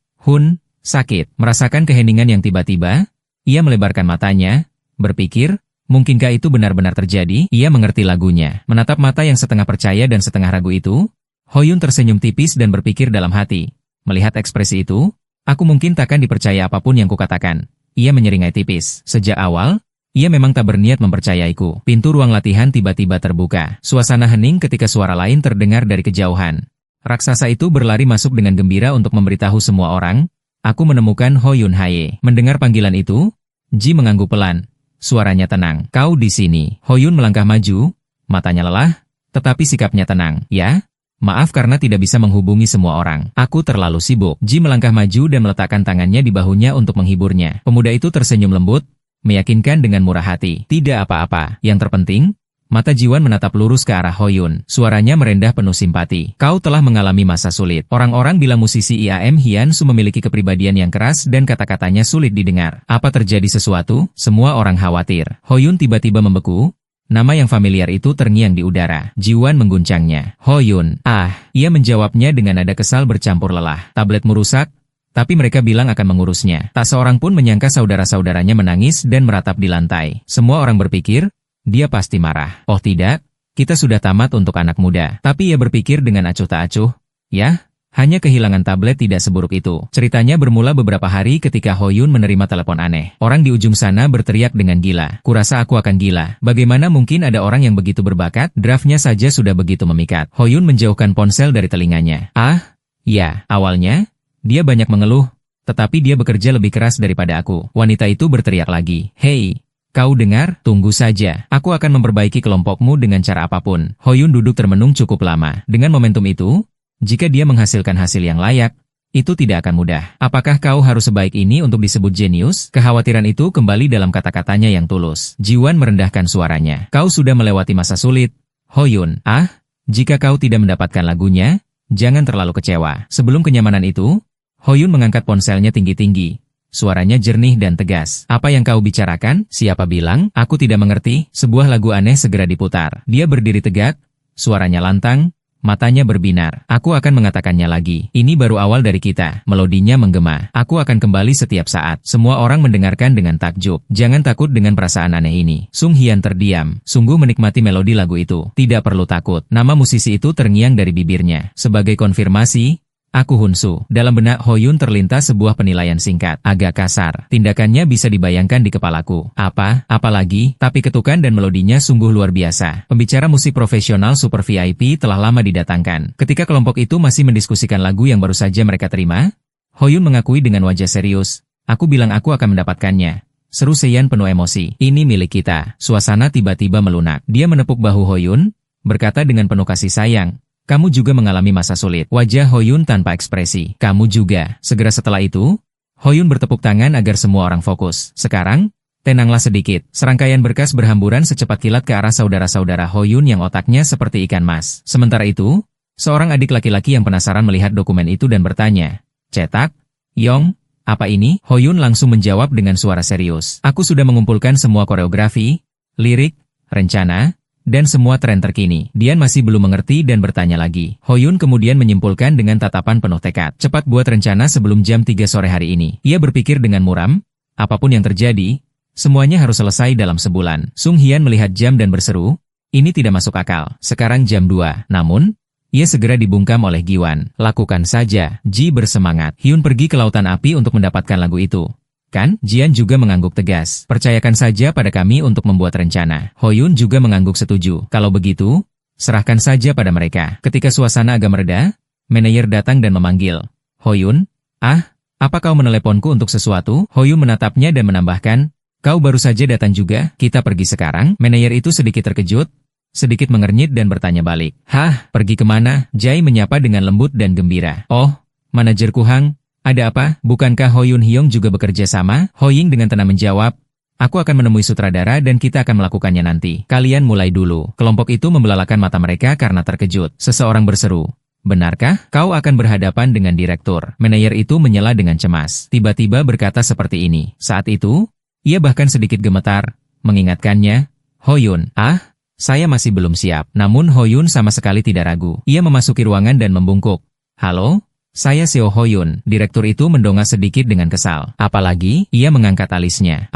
sakit. Merasakan keheningan yang tiba-tiba, ia melebarkan matanya, berpikir, mungkinkah itu benar-benar terjadi? Ia mengerti lagunya. Menatap mata yang setengah percaya dan setengah ragu itu, Hoyun tersenyum tipis dan berpikir dalam hati. Melihat ekspresi itu, aku mungkin takkan dipercaya apapun yang kukatakan. Ia menyeringai tipis. Sejak awal, ia memang tak berniat mempercayaiku. Pintu ruang latihan tiba-tiba terbuka. Suasana hening ketika suara lain terdengar dari kejauhan. Raksasa itu berlari masuk dengan gembira untuk memberitahu semua orang, aku menemukan Hoyun Haye. Mendengar panggilan itu, Ji mengangguk pelan. Suaranya tenang. Kau di sini. Hoyun melangkah maju, matanya lelah, tetapi sikapnya tenang. Ya? Maaf karena tidak bisa menghubungi semua orang. Aku terlalu sibuk. Ji melangkah maju dan meletakkan tangannya di bahunya untuk menghiburnya. Pemuda itu tersenyum lembut, meyakinkan dengan murah hati. Tidak apa-apa. Yang terpenting, mata Jiwan menatap lurus ke arah Hoyun. Suaranya merendah penuh simpati. Kau telah mengalami masa sulit. Orang-orang bilang musisi IAM Hian Su memiliki kepribadian yang keras dan kata-katanya sulit didengar. Apa terjadi sesuatu? Semua orang khawatir. Hoyun tiba-tiba membeku. Nama yang familiar itu terngiang di udara. Jiwan mengguncangnya. Hoyun. Ia menjawabnya dengan nada kesal bercampur lelah. Tabletmu rusak, tapi mereka bilang akan mengurusnya. Tak seorang pun menyangka saudara-saudaranya menangis dan meratap di lantai. Semua orang berpikir, dia pasti marah. Oh tidak, kita sudah tamat untuk anak muda. Tapi ia berpikir dengan acuh tak acuh. Yah, hanya kehilangan tablet tidak seburuk itu. Ceritanya bermula beberapa hari ketika Hoyun menerima telepon aneh. Orang di ujung sana berteriak dengan gila. Kurasa aku akan gila. Bagaimana mungkin ada orang yang begitu berbakat? Draftnya saja sudah begitu memikat. Hoyun menjauhkan ponsel dari telinganya. Ya, awalnya, dia banyak mengeluh, tetapi dia bekerja lebih keras daripada aku. Wanita itu berteriak lagi. Hei! Kau dengar? Tunggu saja. Aku akan memperbaiki kelompokmu dengan cara apapun. Hoyun duduk termenung cukup lama. Dengan momentum itu, jika dia menghasilkan hasil yang layak, itu tidak akan mudah. Apakah kau harus sebaik ini untuk disebut jenius? Kekhawatiran itu kembali dalam kata-katanya yang tulus. Jiwan merendahkan suaranya. Kau sudah melewati masa sulit. Hoyun, jika kau tidak mendapatkan lagunya, jangan terlalu kecewa. Sebelum kenyamanan itu, Hoyun mengangkat ponselnya tinggi-tinggi. Suaranya jernih dan tegas. Apa yang kau bicarakan? Siapa bilang? Aku tidak mengerti. Sebuah lagu aneh segera diputar. Dia berdiri tegak, suaranya lantang, matanya berbinar. Aku akan mengatakannya lagi. Ini baru awal dari kita. Melodinya menggema. Aku akan kembali setiap saat. Semua orang mendengarkan dengan takjub. Jangan takut dengan perasaan aneh ini. Sung Hian terdiam. Sungguh menikmati melodi lagu itu. Tidak perlu takut. Nama musisi itu terngiang dari bibirnya. Sebagai konfirmasi, aku Hunsu. Dalam benak Hoyun terlintas sebuah penilaian singkat. Agak kasar. Tindakannya bisa dibayangkan di kepalaku. Apalagi, tapi ketukan dan melodinya sungguh luar biasa. Pembicara musik profesional super VIP telah lama didatangkan. Ketika kelompok itu masih mendiskusikan lagu yang baru saja mereka terima, Hoyun mengakui dengan wajah serius, aku bilang aku akan mendapatkannya. Seru Seiyan penuh emosi. Ini milik kita. Suasana tiba-tiba melunak. Dia menepuk bahu Hoyun, berkata dengan penuh kasih sayang, kamu juga mengalami masa sulit. Wajah Hoyun tanpa ekspresi. Kamu juga. Segera setelah itu, Hoyun bertepuk tangan agar semua orang fokus. Sekarang, tenanglah sedikit. Serangkaian berkas berhamburan secepat kilat ke arah saudara-saudara Hoyun yang otaknya seperti ikan mas. Sementara itu, seorang adik laki-laki yang penasaran melihat dokumen itu dan bertanya, cetak? Yong, apa ini? Hoyun langsung menjawab dengan suara serius. Aku sudah mengumpulkan semua koreografi, lirik, rencana, dan semua tren terkini. Dian masih belum mengerti dan bertanya lagi. Hoyun kemudian menyimpulkan dengan tatapan penuh tekad. Cepat buat rencana sebelum jam 3 sore hari ini. Ia berpikir dengan muram, apapun yang terjadi, semuanya harus selesai dalam sebulan. Sung Hian melihat jam dan berseru, ini tidak masuk akal. Sekarang jam 2. Namun, ia segera dibungkam oleh Giwan. Lakukan saja. Ji bersemangat. Hyun pergi ke lautan api untuk mendapatkan lagu itu. Kan? Jian juga mengangguk tegas. Percayakan saja pada kami untuk membuat rencana. Hoyun juga mengangguk setuju. Kalau begitu, serahkan saja pada mereka. Ketika suasana agak mereda, manajer datang dan memanggil. Hoyun, apa kau meneleponku untuk sesuatu? Hoyun menatapnya dan menambahkan, kau baru saja datang juga, kita pergi sekarang? Manajer itu sedikit terkejut, sedikit mengernyit dan bertanya balik. Pergi kemana? Jai menyapa dengan lembut dan gembira. Oh, manajerku Hang. Ada apa? Bukankah Hoyun Hyung juga bekerja sama? Hoying dengan tenang menjawab, aku akan menemui sutradara dan kita akan melakukannya nanti. Kalian mulai dulu. Kelompok itu membelalakan mata mereka karena terkejut. Seseorang berseru, benarkah? Kau akan berhadapan dengan direktur. Manajer itu menyela dengan cemas. Tiba-tiba berkata seperti ini. Saat itu, ia bahkan sedikit gemetar, mengingatkannya, Hoyun, saya masih belum siap. Namun Hoyun sama sekali tidak ragu. Ia memasuki ruangan dan membungkuk. Halo? Saya Seo Hoyun. Direktur itu mendongak sedikit dengan kesal. Apalagi, ia mengangkat alisnya.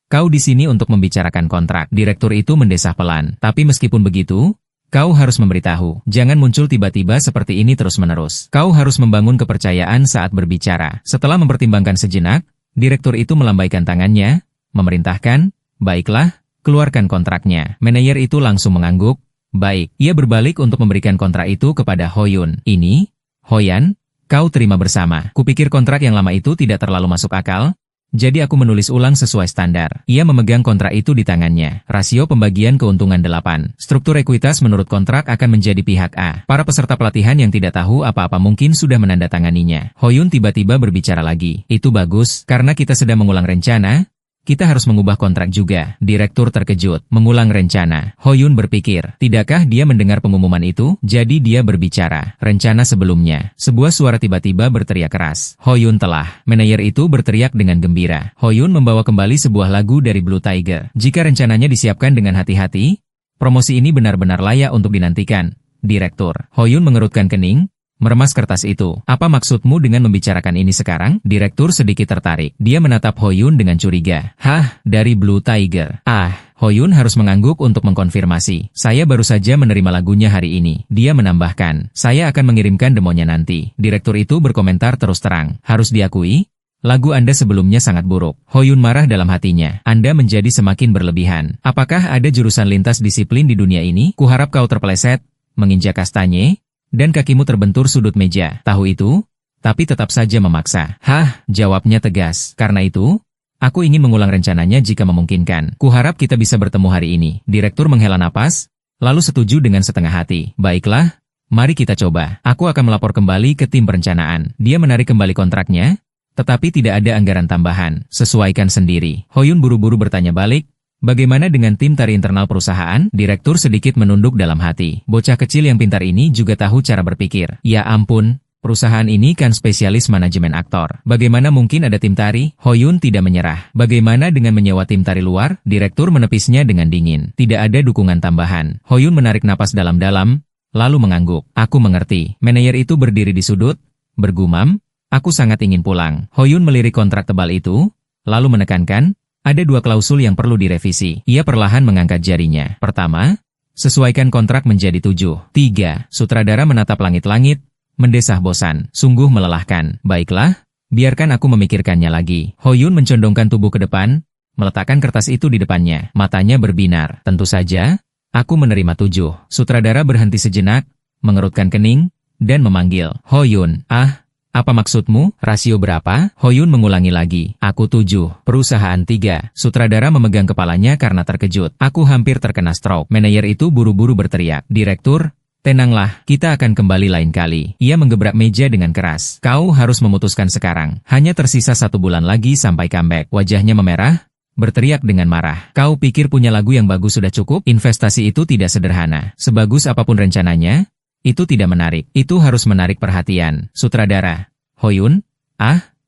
Kau di sini untuk membicarakan kontrak. Direktur itu mendesah pelan. Tapi meskipun begitu, kau harus memberitahu. Jangan muncul tiba-tiba seperti ini terus-menerus. Kau harus membangun kepercayaan saat berbicara. Setelah mempertimbangkan sejenak, direktur itu melambaikan tangannya, memerintahkan, baiklah, keluarkan kontraknya. Manajer itu langsung mengangguk. Baik, ia berbalik untuk memberikan kontrak itu kepada Hoyun. Ini, Hoyan, kau terima bersama. Kupikir kontrak yang lama itu tidak terlalu masuk akal, jadi aku menulis ulang sesuai standar. Ia memegang kontrak itu di tangannya. Rasio pembagian keuntungan 8. Struktur ekuitas menurut kontrak akan menjadi pihak A. Para peserta pelatihan yang tidak tahu apa-apa mungkin sudah menandatanganinya. Hoyun tiba-tiba berbicara lagi. Itu bagus, karena kita sedang mengulang rencana, kita harus mengubah kontrak juga. Direktur terkejut. Mengulang rencana. Hoyun berpikir, tidakkah dia mendengar pengumuman itu? Jadi dia berbicara. Rencana sebelumnya. Sebuah suara tiba-tiba berteriak keras. Hoyun telah. Manajer itu berteriak dengan gembira. Hoyun membawa kembali sebuah lagu dari Blue Tiger. Jika rencananya disiapkan dengan hati-hati, promosi ini benar-benar layak untuk dinantikan. Direktur. Hoyun mengerutkan kening, meremas kertas itu. Apa maksudmu dengan membicarakan ini sekarang? Direktur sedikit tertarik. Dia menatap Hoyun dengan curiga. Dari Blue Tiger. Hoyun harus mengangguk untuk mengkonfirmasi. Saya baru saja menerima lagunya hari ini. Dia menambahkan, saya akan mengirimkan demonya nanti. Direktur itu berkomentar terus terang. Harus diakui, lagu Anda sebelumnya sangat buruk. Hoyun marah dalam hatinya. Anda menjadi semakin berlebihan. Apakah ada jurusan lintas disiplin di dunia ini? Kuharap kau terpeleset, menginjak kastanye, dan kakimu terbentur sudut meja. Tahu itu? Tapi tetap saja memaksa. Jawabnya tegas. Karena itu, aku ingin mengulang rencananya jika memungkinkan. Kuharap kita bisa bertemu hari ini. Direktur menghela napas, lalu setuju dengan setengah hati. Baiklah, mari kita coba. Aku akan melapor kembali ke tim perencanaan. Dia menarik kembali kontraknya, tetapi tidak ada anggaran tambahan. Sesuaikan sendiri. Hoyun buru-buru bertanya balik, bagaimana dengan tim tari internal perusahaan? Direktur sedikit menunduk dalam hati. Bocah kecil yang pintar ini juga tahu cara berpikir. Ya ampun, Perusahaan ini kan spesialis manajemen aktor. Bagaimana mungkin ada tim tari? Hoyun tidak menyerah. Bagaimana dengan menyewa tim tari luar? Direktur menepisnya dengan dingin. Tidak ada dukungan tambahan. Hoyun menarik napas dalam-dalam, lalu mengangguk. Aku mengerti. Manajer itu berdiri di sudut, bergumam, aku sangat ingin pulang. Hoyun melirik kontrak tebal itu, lalu menekankan, ada 2 klausul yang perlu direvisi. Ia perlahan mengangkat jarinya. Pertama, sesuaikan kontrak menjadi 7. 3. Sutradara menatap langit-langit, mendesah bosan. Sungguh melelahkan. Baiklah, biarkan aku memikirkannya lagi. Hoyun mencondongkan tubuh ke depan, meletakkan kertas itu di depannya. Matanya berbinar. Tentu saja, aku menerima 7. Sutradara berhenti sejenak, mengerutkan kening, dan memanggil. Hoyun, apa maksudmu? Rasio berapa? Hoyun mengulangi lagi. Aku 7. Perusahaan 3. Sutradara memegang kepalanya karena terkejut. Aku hampir terkena stroke. Manajer itu buru-buru berteriak. Direktur, tenanglah, kita akan kembali lain kali. Ia menggebrak meja dengan keras. Kau harus memutuskan sekarang. Hanya tersisa 1 bulan lagi sampai comeback. Wajahnya memerah, berteriak dengan marah. Kau pikir punya lagu yang bagus sudah cukup? Investasi itu tidak sederhana. Sebagus apapun rencananya, itu tidak menarik. Itu harus menarik perhatian. Sutradara. Hoyun,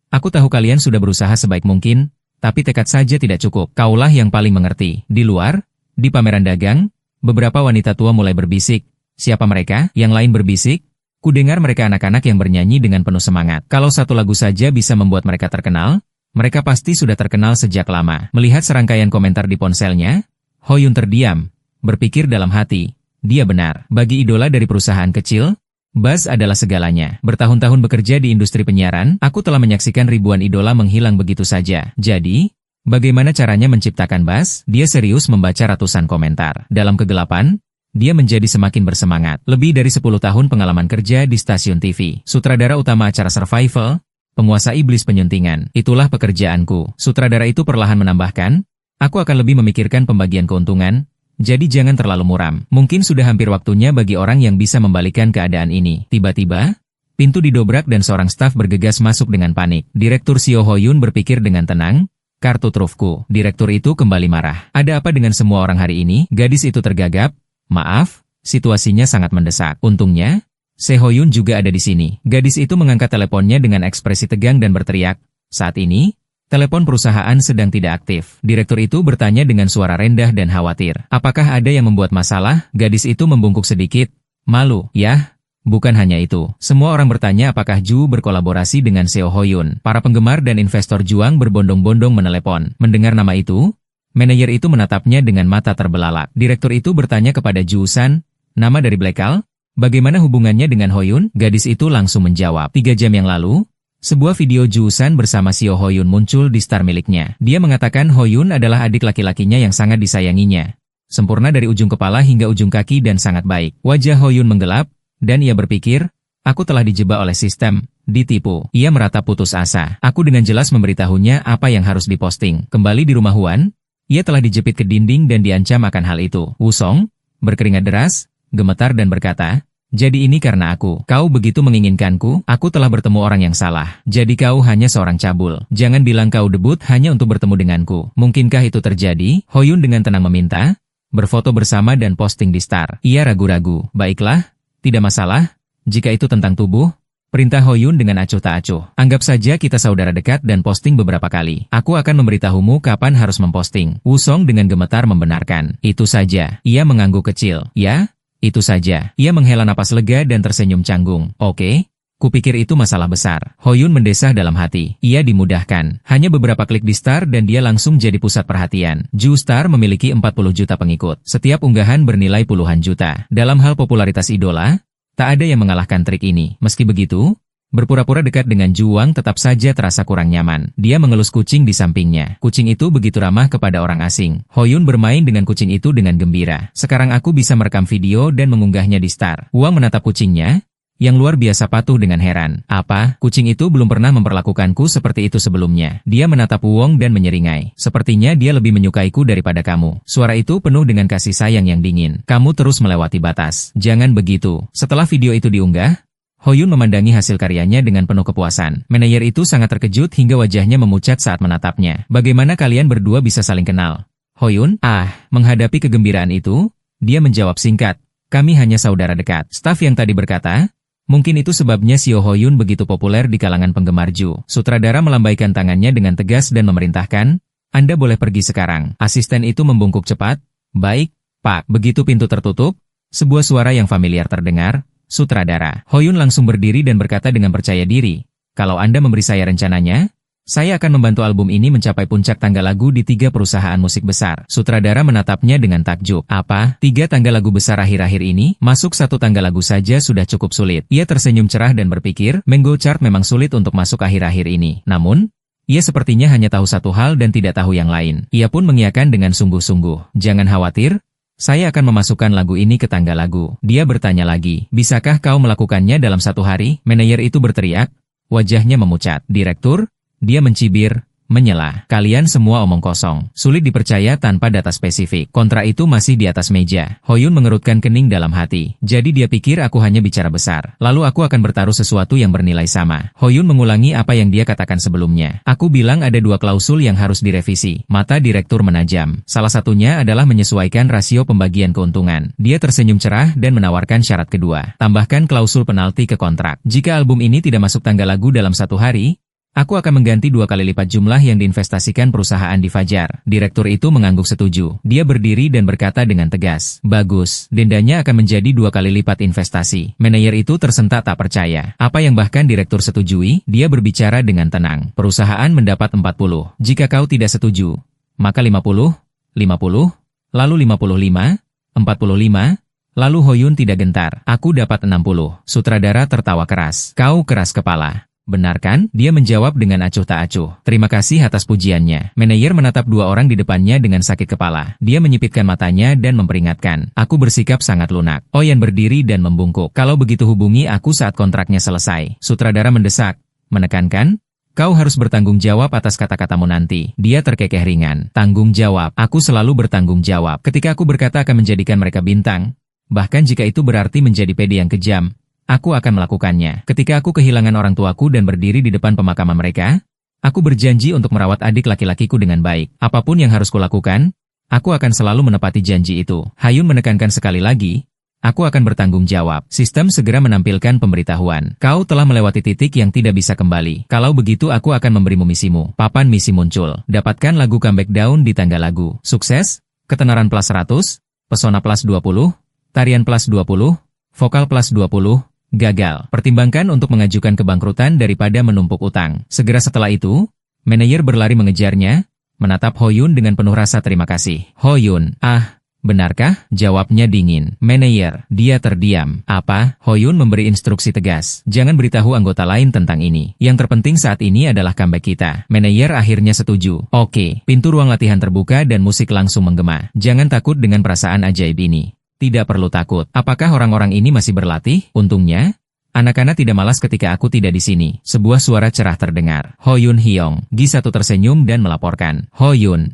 aku tahu kalian sudah berusaha sebaik mungkin, tapi tekad saja tidak cukup. Kaulah yang paling mengerti. Di luar, di pameran dagang, beberapa wanita tua mulai berbisik. Siapa mereka? Yang lain berbisik? Kudengar mereka anak-anak yang bernyanyi dengan penuh semangat. Kalau satu lagu saja bisa membuat mereka terkenal, mereka pasti sudah terkenal sejak lama. Melihat serangkaian komentar di ponselnya, Hoyun terdiam, berpikir dalam hati. Dia benar. Bagi idola dari perusahaan kecil, Buzz adalah segalanya. Bertahun-tahun bekerja di industri penyiaran, aku telah menyaksikan ribuan idola menghilang begitu saja. Jadi, bagaimana caranya menciptakan Buzz? Dia serius membaca ratusan komentar. Dalam kegelapan, dia menjadi semakin bersemangat. Lebih dari 10 tahun pengalaman kerja di stasiun TV. Sutradara utama acara survival, penguasa iblis penyuntingan. Itulah pekerjaanku. Sutradara itu perlahan menambahkan, aku akan lebih memikirkan pembagian keuntungan, jadi jangan terlalu muram. Mungkin sudah hampir waktunya bagi orang yang bisa membalikkan keadaan ini. Tiba-tiba, pintu didobrak dan seorang staf bergegas masuk dengan panik. Direktur Seo Hoyun berpikir dengan tenang, kartu trufku. Direktur itu kembali marah. Ada apa dengan semua orang hari ini? Gadis itu tergagap. Maaf, situasinya sangat mendesak. Untungnya, Seo Hoyun juga ada di sini. Gadis itu mengangkat teleponnya dengan ekspresi tegang dan berteriak, saat ini, telepon perusahaan sedang tidak aktif. Direktur itu bertanya dengan suara rendah dan khawatir. Apakah ada yang membuat masalah? Gadis itu membungkuk sedikit. Malu, ya? Bukan hanya itu. Semua orang bertanya apakah Ju berkolaborasi dengan Seo Hoyun. Para penggemar dan investor Juang berbondong-bondong menelepon. Mendengar nama itu, manajer itu menatapnya dengan mata terbelalak. Direktur itu bertanya kepada Ju San, nama dari Blackal? Bagaimana hubungannya dengan Hoyun? Gadis itu langsung menjawab. 3 jam yang lalu, sebuah video Ju San bersama Seo Hoyun muncul di star miliknya. Dia mengatakan Hoyun adalah adik laki-lakinya yang sangat disayanginya. Sempurna dari ujung kepala hingga ujung kaki dan sangat baik. Wajah Hoyun menggelap, dan ia berpikir, aku telah dijebak oleh sistem, ditipu. Ia meratap putus asa. Aku dengan jelas memberitahunya apa yang harus diposting. Kembali di rumah Huan, ia telah dijepit ke dinding dan diancam akan hal itu. Wusong berkeringat deras, gemetar dan berkata, jadi ini karena aku. Kau begitu menginginkanku, aku telah bertemu orang yang salah. Jadi kau hanya seorang cabul. Jangan bilang kau debut hanya untuk bertemu denganku. Mungkinkah itu terjadi? Hoyun dengan tenang meminta, berfoto bersama dan posting di star. Ia ragu-ragu. Baiklah, tidak masalah. Jika itu tentang tubuh, perintah Hoyun dengan acuh tak acuh. Anggap saja kita saudara dekat dan posting beberapa kali. Aku akan memberitahumu kapan harus memposting. Wusong dengan gemetar membenarkan. Itu saja. Ia mengangguk kecil. Ya? Itu saja. Ia menghela napas lega dan tersenyum canggung. Oke, kupikir itu masalah besar. Hoyun mendesah dalam hati. Ia dimudahkan. Hanya beberapa klik di Star dan dia langsung jadi pusat perhatian. Ju Star memiliki 40 juta pengikut. Setiap unggahan bernilai puluhan juta. Dalam hal popularitas idola, tak ada yang mengalahkan trik ini. Meski begitu, berpura-pura dekat dengan Juwang tetap saja terasa kurang nyaman. Dia mengelus kucing di sampingnya. Kucing itu begitu ramah kepada orang asing. Hoyun bermain dengan kucing itu dengan gembira. Sekarang aku bisa merekam video dan mengunggahnya di Star. Wang menatap kucingnya, yang luar biasa patuh dengan heran. Apa? Kucing itu belum pernah memperlakukanku seperti itu sebelumnya. Dia menatap Wong dan menyeringai. Sepertinya dia lebih menyukaiku daripada kamu. Suara itu penuh dengan kasih sayang yang dingin. Kamu terus melewati batas. Jangan begitu. Setelah video itu diunggah, Hoyun memandangi hasil karyanya dengan penuh kepuasan. Manajer itu sangat terkejut hingga wajahnya memucat saat menatapnya. Bagaimana kalian berdua bisa saling kenal? Hoyun, menghadapi kegembiraan itu, dia menjawab singkat. Kami hanya saudara dekat. Staf yang tadi berkata, Mungkin itu sebabnya Seo Ho-yoon begitu populer di kalangan penggemar Ju. Sutradara melambaikan tangannya dengan tegas dan memerintahkan, Anda boleh pergi sekarang. Asisten itu membungkuk cepat, baik, Pak. Begitu pintu tertutup, sebuah suara yang familiar terdengar, Sutradara. Ho-yoon langsung berdiri dan berkata dengan percaya diri, kalau Anda memberi saya rencananya, saya akan membantu album ini mencapai puncak tangga lagu di 3 perusahaan musik besar. Sutradara menatapnya dengan takjub. Apa? 3 tangga lagu besar akhir-akhir ini? Masuk 1 tangga lagu saja sudah cukup sulit. Ia tersenyum cerah dan berpikir, Mango Chart memang sulit untuk masuk akhir-akhir ini. Namun, ia sepertinya hanya tahu satu hal dan tidak tahu yang lain. Ia pun mengiyakan dengan sungguh-sungguh. Jangan khawatir, saya akan memasukkan lagu ini ke tangga lagu. Dia bertanya lagi, bisakah kau melakukannya dalam 1 hari? Manajer itu berteriak, wajahnya memucat. Direktur? Dia mencibir, menyela. Kalian semua omong kosong. Sulit dipercaya tanpa data spesifik. Kontrak itu masih di atas meja. Ho-yoon mengerutkan kening dalam hati. Jadi dia pikir aku hanya bicara besar. Lalu aku akan bertaruh sesuatu yang bernilai sama. Ho-yoon mengulangi apa yang dia katakan sebelumnya. Aku bilang ada 2 klausul yang harus direvisi. Mata direktur menajam. Salah satunya adalah menyesuaikan rasio pembagian keuntungan. Dia tersenyum cerah dan menawarkan syarat kedua. Tambahkan klausul penalti ke kontrak. Jika album ini tidak masuk tangga lagu dalam 1 hari, aku akan mengganti 2 kali lipat jumlah yang diinvestasikan perusahaan di Fajar. Direktur itu mengangguk setuju. Dia berdiri dan berkata dengan tegas, bagus, dendanya akan menjadi 2 kali lipat investasi. Manajer itu tersentak tak percaya. Apa yang bahkan direktur setujui? Dia berbicara dengan tenang. Perusahaan mendapat 40. Jika kau tidak setuju, maka 50, 50, lalu 55, 45, lalu Ho-yoon tidak gentar. Aku dapat 60. Sutradara tertawa keras. Kau keras kepala. Benar kan? Dia menjawab dengan acuh tak acuh. Terima kasih atas pujiannya. Manajer menatap 2 orang di depannya dengan sakit kepala. Dia menyipitkan matanya dan memperingatkan. Aku bersikap sangat lunak. Oyan berdiri dan membungkuk. Kalau begitu hubungi aku saat kontraknya selesai. Sutradara mendesak, menekankan, kau harus bertanggung jawab atas kata-katamu nanti. Dia terkekeh ringan. Tanggung jawab. Aku selalu bertanggung jawab. Ketika aku berkata akan menjadikan mereka bintang, bahkan jika itu berarti menjadi pede yang kejam, aku akan melakukannya. Ketika aku kehilangan orang tuaku dan berdiri di depan pemakaman mereka, aku berjanji untuk merawat adik laki-lakiku dengan baik. Apapun yang harus kulakukan, aku akan selalu menepati janji itu. Ha-yoon menekankan sekali lagi, aku akan bertanggung jawab. Sistem segera menampilkan pemberitahuan. Kau telah melewati titik yang tidak bisa kembali. Kalau begitu aku akan memberimu misimu. Papan misi muncul. Dapatkan lagu Comeback Down di tangga lagu. Sukses, ketenaran plus 100, pesona plus 20, tarian plus 20, vokal plus 20, gagal. Pertimbangkan untuk mengajukan kebangkrutan daripada menumpuk utang. Segera setelah itu, manajer berlari mengejarnya, menatap Ho-yoon dengan penuh rasa terima kasih. Ho-yoon, benarkah? Jawabnya dingin. Manajer, dia terdiam. Apa? Ho-yoon memberi instruksi tegas. Jangan beritahu anggota lain tentang ini. Yang terpenting saat ini adalah comeback kita. Manajer akhirnya setuju. Oke, pintu ruang latihan terbuka dan musik langsung menggema. Jangan takut dengan perasaan ajaib ini. Tidak perlu takut. Apakah orang-orang ini masih berlatih? Untungnya, anak-anak tidak malas ketika aku tidak di sini. Sebuah suara cerah terdengar. Ho-yoon Hyong. Gi-1 tersenyum dan melaporkan. Ho-yoon,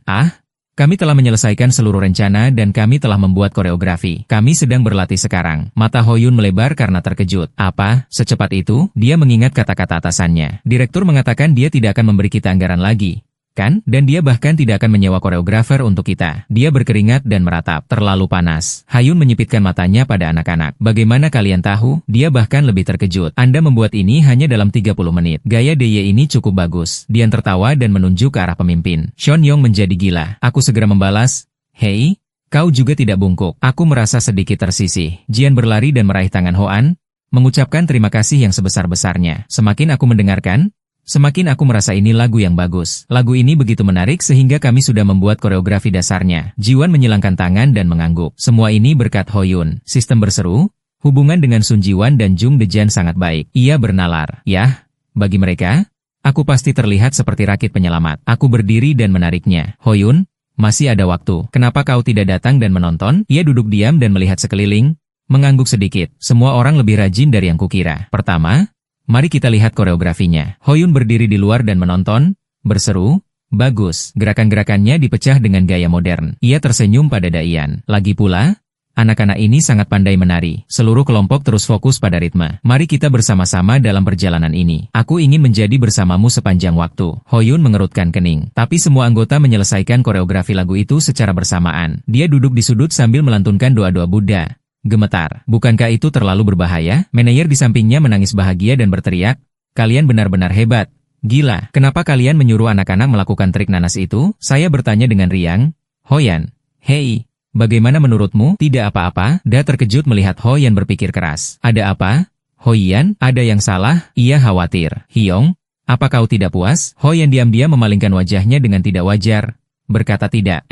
kami telah menyelesaikan seluruh rencana dan kami telah membuat koreografi. Kami sedang berlatih sekarang. Mata Ho-yoon melebar karena terkejut. Apa? Secepat itu? Dia mengingat kata-kata atasannya. Direktur mengatakan dia tidak akan memberi kita anggaran lagi. Kan? Dan dia bahkan tidak akan menyewa koreografer untuk kita. Dia berkeringat dan meratap. Terlalu panas. Ha-yoon menyipitkan matanya pada anak-anak. Bagaimana kalian tahu? Dia bahkan lebih terkejut. Anda membuat ini hanya dalam 30 menit. Gaya DY ini cukup bagus. Dian tertawa dan menunjuk ke arah pemimpin. Seon Yong menjadi gila. Aku segera membalas. Hei, kau juga tidak bungkuk. Aku merasa sedikit tersisih. Jian berlari dan meraih tangan Hoan, mengucapkan terima kasih yang sebesar-besarnya. Semakin aku mendengarkan, semakin aku merasa ini lagu yang bagus. Lagu ini begitu menarik sehingga kami sudah membuat koreografi dasarnya. Jiwan menyilangkan tangan dan mengangguk. Semua ini berkat Ho-yoon. Sistem berseru, hubungan dengan Sun Jiwan dan Jung Dejan sangat baik. Ia bernalar. Yah, bagi mereka, aku pasti terlihat seperti rakit penyelamat. Aku berdiri dan menariknya. Ho-yoon, masih ada waktu. Kenapa kau tidak datang dan menonton? Ia duduk diam dan melihat sekeliling, mengangguk sedikit. Semua orang lebih rajin dari yang kukira. Pertama, mari kita lihat koreografinya. Ho-yoon berdiri di luar dan menonton, berseru, bagus. Gerakan-gerakannya dipecah dengan gaya modern. Ia tersenyum pada Dayan. Lagi pula, anak-anak ini sangat pandai menari. Seluruh kelompok terus fokus pada ritme. Mari kita bersama-sama dalam perjalanan ini. Aku ingin menjadi bersamamu sepanjang waktu. Ho-yoon mengerutkan kening. Tapi semua anggota menyelesaikan koreografi lagu itu secara bersamaan. Dia duduk di sudut sambil melantunkan doa-doa Buddha. Gemetar. Bukankah itu terlalu berbahaya? Manajer di sampingnya menangis bahagia dan berteriak, kalian benar-benar hebat. Gila, kenapa kalian menyuruh anak-anak melakukan trik nanas itu? Saya bertanya dengan riang. Hoyan, hei, bagaimana menurutmu? Tidak apa-apa. Da terkejut melihat Hoyan berpikir keras. Ada apa? Hoyan, ada yang salah? Ia khawatir. Hyong, apa kau tidak puas? Hoyan diam-diam memalingkan wajahnya dengan tidak wajar. Berkata tidak.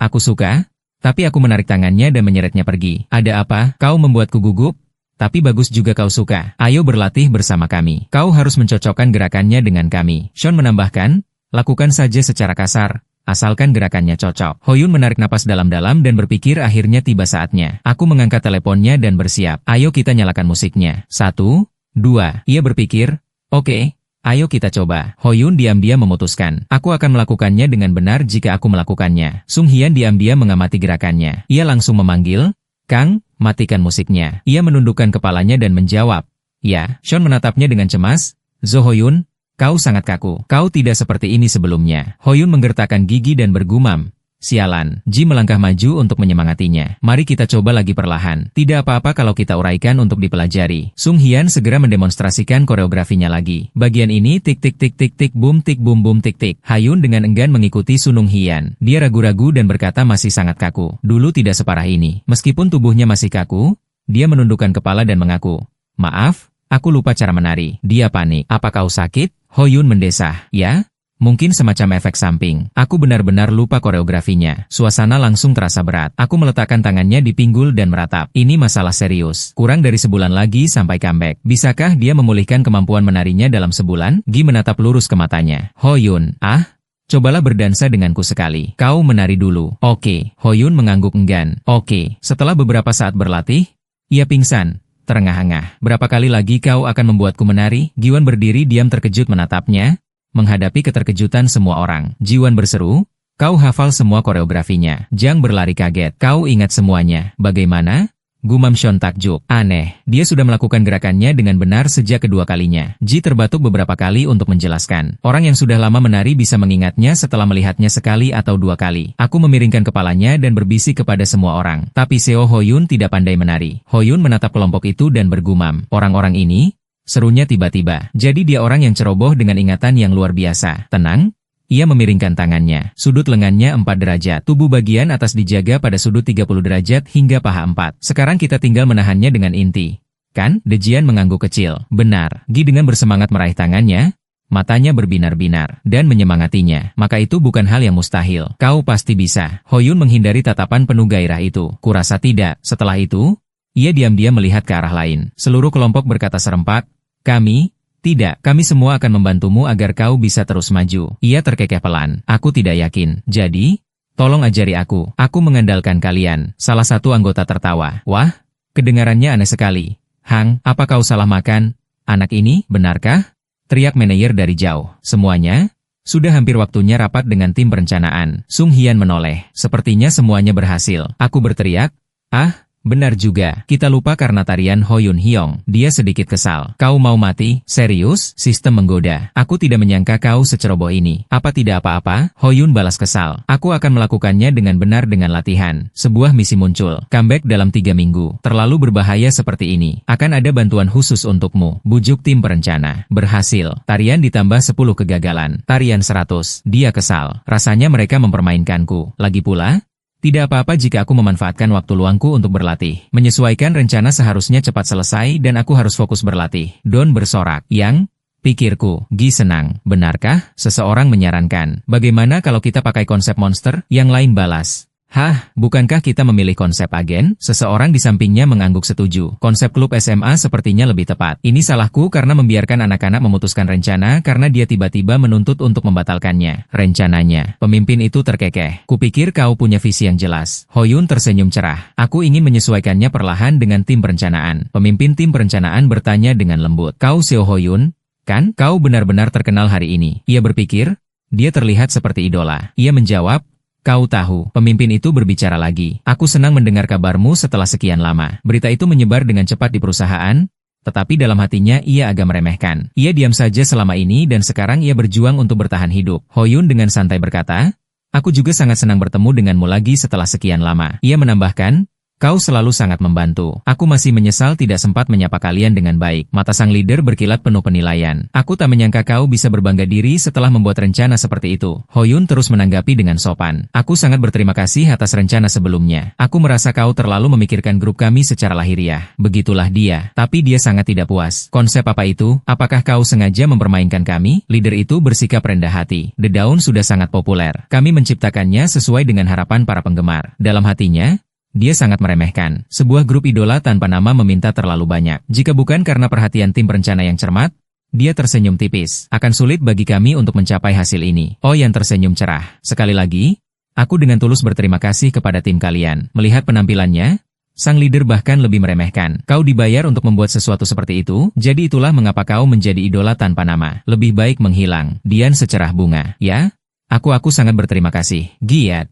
Aku suka. Tapi aku menarik tangannya dan menyeretnya pergi. Ada apa? Kau membuatku gugup? Tapi bagus juga kau suka. Ayo berlatih bersama kami. Kau harus mencocokkan gerakannya dengan kami. Sean menambahkan, lakukan saja secara kasar, asalkan gerakannya cocok. Hoyun menarik napas dalam-dalam dan berpikir akhirnya tiba saatnya. Aku mengangkat teleponnya dan bersiap. Ayo kita nyalakan musiknya. 1, 2. Ia berpikir, oke. Ayo kita coba. Hoyun diam-diam memutuskan. Aku akan melakukannya dengan benar jika aku melakukannya. Sung Hyun diam-diam mengamati gerakannya. Ia langsung memanggil, Kang, matikan musiknya. Ia menundukkan kepalanya dan menjawab. Ya, Sean menatapnya dengan cemas. Zo Hoyun, kau sangat kaku. Kau tidak seperti ini sebelumnya. Hoyun menggertakkan gigi dan bergumam. Sialan. Ji melangkah maju untuk menyemangatinya. Mari kita coba lagi perlahan. Tidak apa-apa kalau kita uraikan untuk dipelajari. Sung Hyun segera mendemonstrasikan koreografinya lagi. Bagian ini tik tik tik tik tik boom tik boom boom tik tik. Hayun dengan enggan mengikuti Sunung Hyun. Dia ragu-ragu dan berkata masih sangat kaku. Dulu tidak separah ini. Meskipun tubuhnya masih kaku, dia menundukkan kepala dan mengaku. Maaf, aku lupa cara menari. Dia panik. Apa kau sakit? Hoyun mendesah. Ya? Mungkin semacam efek samping. Aku benar-benar lupa koreografinya. Suasana langsung terasa berat. Aku meletakkan tangannya di pinggul dan meratap. Ini masalah serius. Kurang dari sebulan lagi sampai comeback. Bisakah dia memulihkan kemampuan menarinya dalam sebulan? Gi menatap lurus ke matanya. Hoyun, cobalah berdansa denganku sekali. Kau menari dulu. Oke. Hoyun mengangguk enggan. Oke. Setelah beberapa saat berlatih, ia pingsan. Terengah-engah. Berapa kali lagi kau akan membuatku menari? Giwan berdiri diam terkejut menatapnya. Menghadapi keterkejutan semua orang, Jiwan berseru, kau hafal semua koreografinya. Jang berlari kaget, kau ingat semuanya. Bagaimana? Gumam Sean takjub. Aneh, dia sudah melakukan gerakannya dengan benar sejak kedua kalinya. Ji terbatuk beberapa kali untuk menjelaskan. Orang yang sudah lama menari bisa mengingatnya setelah melihatnya sekali atau dua kali. Aku memiringkan kepalanya dan berbisik kepada semua orang. Tapi Seo Hoyun tidak pandai menari. Hoyun menatap kelompok itu dan bergumam. Orang-orang ini? Serunya tiba-tiba. Jadi dia orang yang ceroboh dengan ingatan yang luar biasa. Tenang. Ia memiringkan tangannya. Sudut lengannya 4 derajat. Tubuh bagian atas dijaga pada sudut 30 derajat hingga paha 4. Sekarang kita tinggal menahannya dengan inti. Kan? Dejian mengangguk kecil. Benar. Gi dengan bersemangat meraih tangannya. Matanya berbinar-binar. Dan menyemangatinya. Maka itu bukan hal yang mustahil. Kau pasti bisa. Hoyun menghindari tatapan penuh gairah itu. Kurasa tidak. Setelah itu, ia diam-diam melihat ke arah lain. Seluruh kelompok berkata serempak, tidak, kami semua akan membantumu agar kau bisa terus maju. Ia terkekeh pelan. Aku tidak yakin. Jadi, tolong ajari aku. Aku mengandalkan kalian. Salah satu anggota tertawa. Wah, kedengarannya aneh sekali. Hang, apa kau salah makan? Anak ini, benarkah? Teriak manajer dari jauh. Semuanya? Sudah hampir waktunya rapat dengan tim perencanaan. Sung Hyun menoleh. Sepertinya semuanya berhasil. Aku berteriak, benar juga, kita lupa karena tarian Hoyun Hyong. Dia sedikit kesal. Kau mau mati? Serius? Sistem menggoda. Aku tidak menyangka kau seceroboh ini. Apa tidak apa-apa? Hoyun balas kesal. Aku akan melakukannya dengan benar dengan latihan. Sebuah misi muncul. Comeback dalam 3 minggu. Terlalu berbahaya seperti ini. Akan ada bantuan khusus untukmu. Bujuk tim perencana. Berhasil. Tarian ditambah 10 kegagalan. Tarian 100. Dia kesal. Rasanya mereka mempermainkanku. Lagi pula, tidak apa-apa jika aku memanfaatkan waktu luangku untuk berlatih. Menyesuaikan rencana seharusnya cepat selesai dan aku harus fokus berlatih. Don bersorak. Yang? Pikirku. Gi senang. Benarkah? Seseorang menyarankan. Bagaimana kalau kita pakai konsep monster? Yang lain balas. Bukankah kita memilih konsep agen? Seseorang di sampingnya mengangguk setuju. Konsep klub SMA sepertinya lebih tepat. Ini salahku karena membiarkan anak-anak memutuskan rencana karena dia tiba-tiba menuntut untuk membatalkannya. Rencananya. Pemimpin itu terkekeh. Kupikir kau punya visi yang jelas. Hoyun tersenyum cerah. Aku ingin menyesuaikannya perlahan dengan tim perencanaan. Pemimpin tim perencanaan bertanya dengan lembut. Kau Seo Hoyun? Kan? Kau benar-benar terkenal hari ini. Ia berpikir. Dia terlihat seperti idola. Ia menjawab. Kau tahu, pemimpin itu berbicara lagi. Aku senang mendengar kabarmu setelah sekian lama. Berita itu menyebar dengan cepat di perusahaan, tetapi dalam hatinya ia agak meremehkan. Ia diam saja selama ini dan sekarang ia berjuang untuk bertahan hidup. Hoyun dengan santai berkata, aku juga sangat senang bertemu denganmu lagi setelah sekian lama. Ia menambahkan, Kau selalu sangat membantu. Aku masih menyesal tidak sempat menyapa kalian dengan baik. Mata sang leader berkilat penuh penilaian. Aku tak menyangka kau bisa berbangga diri setelah membuat rencana seperti itu. Hoyun terus menanggapi dengan sopan. Aku sangat berterima kasih atas rencana sebelumnya. Aku merasa kau terlalu memikirkan grup kami secara lahiriah. Begitulah dia. Tapi dia sangat tidak puas. Konsep apa itu? Apakah kau sengaja mempermainkan kami? Leader itu bersikap rendah hati. The Dawn sudah sangat populer. Kami menciptakannya sesuai dengan harapan para penggemar. Dalam hatinya, dia sangat meremehkan. Sebuah grup idola tanpa nama meminta terlalu banyak. Jika bukan karena perhatian tim perencana yang cermat, dia tersenyum tipis. Akan sulit bagi kami untuk mencapai hasil ini. Oh, yang tersenyum cerah. Sekali lagi, aku dengan tulus berterima kasih kepada tim kalian. Melihat penampilannya, sang leader bahkan lebih meremehkan. Kau dibayar untuk membuat sesuatu seperti itu, jadi itulah mengapa kau menjadi idola tanpa nama. Lebih baik menghilang. Dian secerah bunga. Ya? Aku sangat berterima kasih. Giat,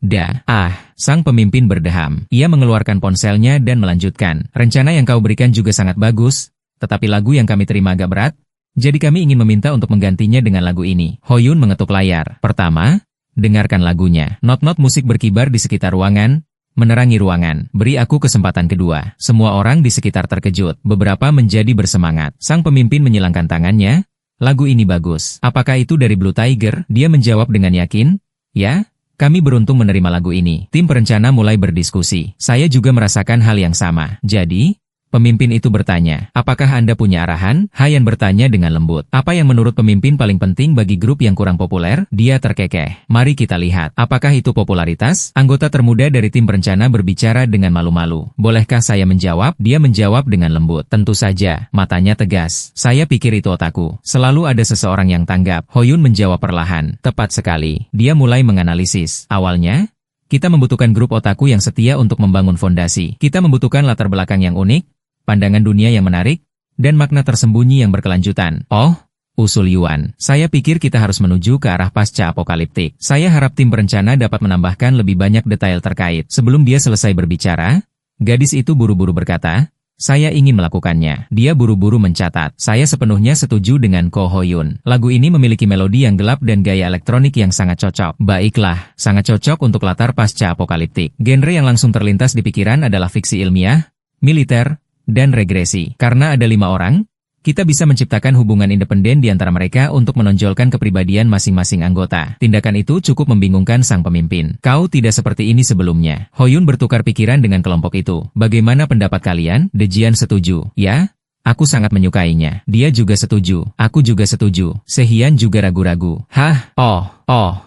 sang pemimpin berdeham. Ia mengeluarkan ponselnya dan melanjutkan. Rencana yang kau berikan juga sangat bagus, tetapi lagu yang kami terima agak berat, jadi kami ingin meminta untuk menggantinya dengan lagu ini. Hoyun mengetuk layar. Pertama, dengarkan lagunya. Not-not musik berkibar di sekitar ruangan, menerangi ruangan. Beri aku kesempatan kedua. Semua orang di sekitar terkejut. Beberapa menjadi bersemangat. Sang pemimpin menyilangkan tangannya. Lagu ini bagus. Apakah itu dari Blue Tiger? Dia menjawab dengan yakin. Ya, kami beruntung menerima lagu ini. Tim perencana mulai berdiskusi. Saya juga merasakan hal yang sama. Jadi, pemimpin itu bertanya, apakah Anda punya arahan? Hayan bertanya dengan lembut. Apa yang menurut pemimpin paling penting bagi grup yang kurang populer? Dia terkekeh. Mari kita lihat. Apakah itu popularitas? Anggota termuda dari tim perencana berbicara dengan malu-malu. Bolehkah saya menjawab? Dia menjawab dengan lembut. Tentu saja. Matanya tegas. Saya pikir itu otakku. Selalu ada seseorang yang tanggap. Hoyun menjawab perlahan. Tepat sekali. Dia mulai menganalisis. Awalnya, kita membutuhkan grup otaku yang setia untuk membangun fondasi. Kita membutuhkan latar belakang yang unik, pandangan dunia yang menarik, dan makna tersembunyi yang berkelanjutan. Oh, usul Yuan. Saya pikir kita harus menuju ke arah pasca apokaliptik. Saya harap tim perencana dapat menambahkan lebih banyak detail terkait. Sebelum dia selesai berbicara, gadis itu buru-buru berkata, saya ingin melakukannya. Dia buru-buru mencatat. Saya sepenuhnya setuju dengan Ko Hoyun. Lagu ini memiliki melodi yang gelap dan gaya elektronik yang sangat cocok. Baiklah, sangat cocok untuk latar pasca apokaliptik. Genre yang langsung terlintas di pikiran adalah fiksi ilmiah, militer, dan regresi. Karena ada 5 orang, kita bisa menciptakan hubungan independen di antara mereka untuk menonjolkan kepribadian masing-masing anggota. Tindakan itu cukup membingungkan sang pemimpin. Kau tidak seperti ini sebelumnya. Hoyun bertukar pikiran dengan kelompok itu. Bagaimana pendapat kalian? Dejian setuju. Ya? Aku sangat menyukainya. Dia juga setuju. Aku juga setuju. Sehian juga ragu-ragu.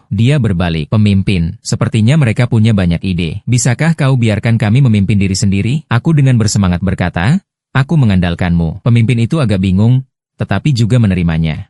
Dia berbalik. Pemimpin, sepertinya mereka punya banyak ide. Bisakah kau biarkan kami memimpin diri sendiri? Aku dengan bersemangat berkata, aku mengandalkanmu. Pemimpin itu agak bingung, tetapi juga menerimanya.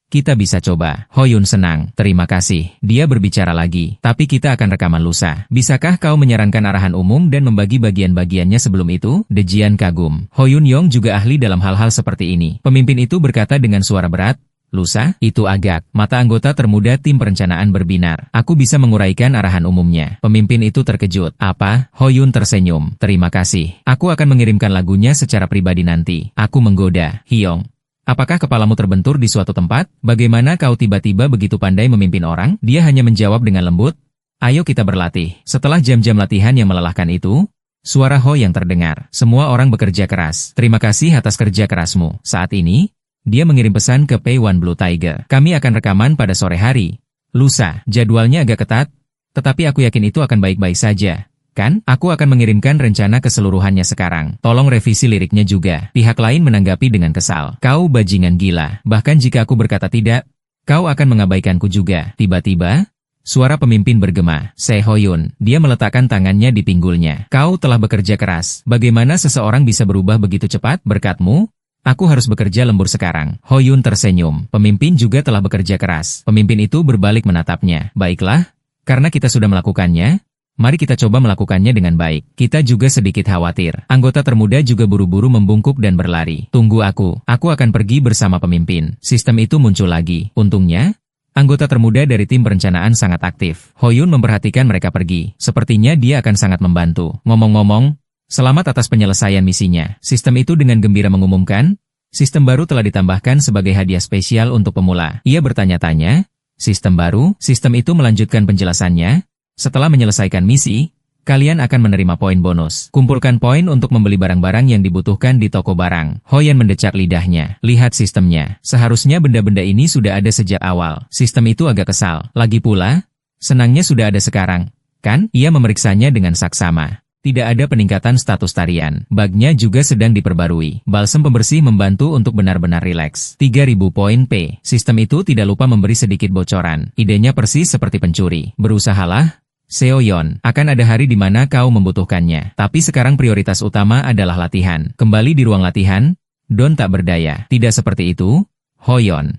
Kita bisa coba. Hoyun senang. Terima kasih. Dia berbicara lagi. Tapi kita akan rekaman lusa. Bisakah kau menyarankan arahan umum dan membagi bagian-bagiannya sebelum itu? Dejian kagum. Hoyun Yong juga ahli dalam hal-hal seperti ini. Pemimpin itu berkata dengan suara berat, lusa? Itu agak. Mata anggota termuda tim perencanaan berbinar. Aku bisa menguraikan arahan umumnya. Pemimpin itu terkejut. Apa? Hoyun tersenyum. Terima kasih. Aku akan mengirimkan lagunya secara pribadi nanti. Aku menggoda. Hyong, apakah kepalamu terbentur di suatu tempat? Bagaimana kau tiba-tiba begitu pandai memimpin orang? Dia hanya menjawab dengan lembut. Ayo kita berlatih. Setelah jam-jam latihan yang melelahkan itu, suara Ho yang terdengar. Semua orang bekerja keras. Terima kasih atas kerja kerasmu. Saat ini, dia mengirim pesan ke P1 Blue Tiger. Kami akan rekaman pada sore hari. Lusa, jadwalnya agak ketat, tetapi aku yakin itu akan baik-baik saja. Kan? Aku akan mengirimkan rencana keseluruhannya sekarang. Tolong revisi liriknya juga. Pihak lain menanggapi dengan kesal. Kau bajingan gila. Bahkan jika aku berkata tidak, kau akan mengabaikanku juga. Tiba-tiba, suara pemimpin bergema. Hoyun. Dia meletakkan tangannya di pinggulnya. Kau telah bekerja keras. Bagaimana seseorang bisa berubah begitu cepat? Berkatmu, aku harus bekerja lembur sekarang. Hoyun tersenyum. Pemimpin juga telah bekerja keras. Pemimpin itu berbalik menatapnya. Baiklah, karena kita sudah melakukannya, mari kita coba melakukannya dengan baik. Kita juga sedikit khawatir. Anggota termuda juga buru-buru membungkuk dan berlari. Tunggu aku akan pergi bersama pemimpin. Sistem itu muncul lagi. Untungnya, anggota termuda dari tim perencanaan sangat aktif. Hoyun memperhatikan mereka pergi. Sepertinya dia akan sangat membantu. Ngomong-ngomong, selamat atas penyelesaian misinya. Sistem itu dengan gembira mengumumkan, sistem baru telah ditambahkan sebagai hadiah spesial untuk pemula. Ia bertanya-tanya, sistem baru? Sistem itu melanjutkan penjelasannya. Setelah menyelesaikan misi, kalian akan menerima poin bonus. Kumpulkan poin untuk membeli barang-barang yang dibutuhkan di toko barang. Hoyan mendecak lidahnya. Lihat sistemnya. Seharusnya benda-benda ini sudah ada sejak awal. Sistem itu agak kesal. Lagi pula, senangnya sudah ada sekarang. Kan? Ia memeriksanya dengan saksama. Tidak ada peningkatan status tarian. Bugnya juga sedang diperbarui. Balsem pembersih membantu untuk benar-benar rileks. 3000 poin P. Sistem itu tidak lupa memberi sedikit bocoran. Idenya persis seperti pencuri. Berusahalah, Seoyeon, akan ada hari di mana kau membutuhkannya. Tapi sekarang prioritas utama adalah latihan. Kembali di ruang latihan, Don tak berdaya. Tidak seperti itu, Hoyon.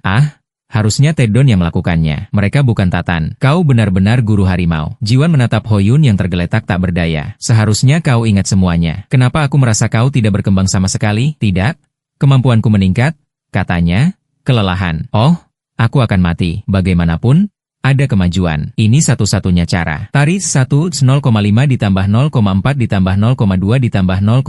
Harusnya Tedon yang melakukannya. Mereka bukan Tatan. Kau benar-benar guru harimau. Jiwan menatap Hoyun yang tergeletak tak berdaya. Seharusnya kau ingat semuanya. Kenapa aku merasa kau tidak berkembang sama sekali? Tidak. Kemampuanku meningkat, katanya. Kelelahan. Oh, aku akan mati. Bagaimanapun, ada kemajuan. Ini satu-satunya cara. Tari 0,5 ditambah 0,4 ditambah 0,2 ditambah 0,01.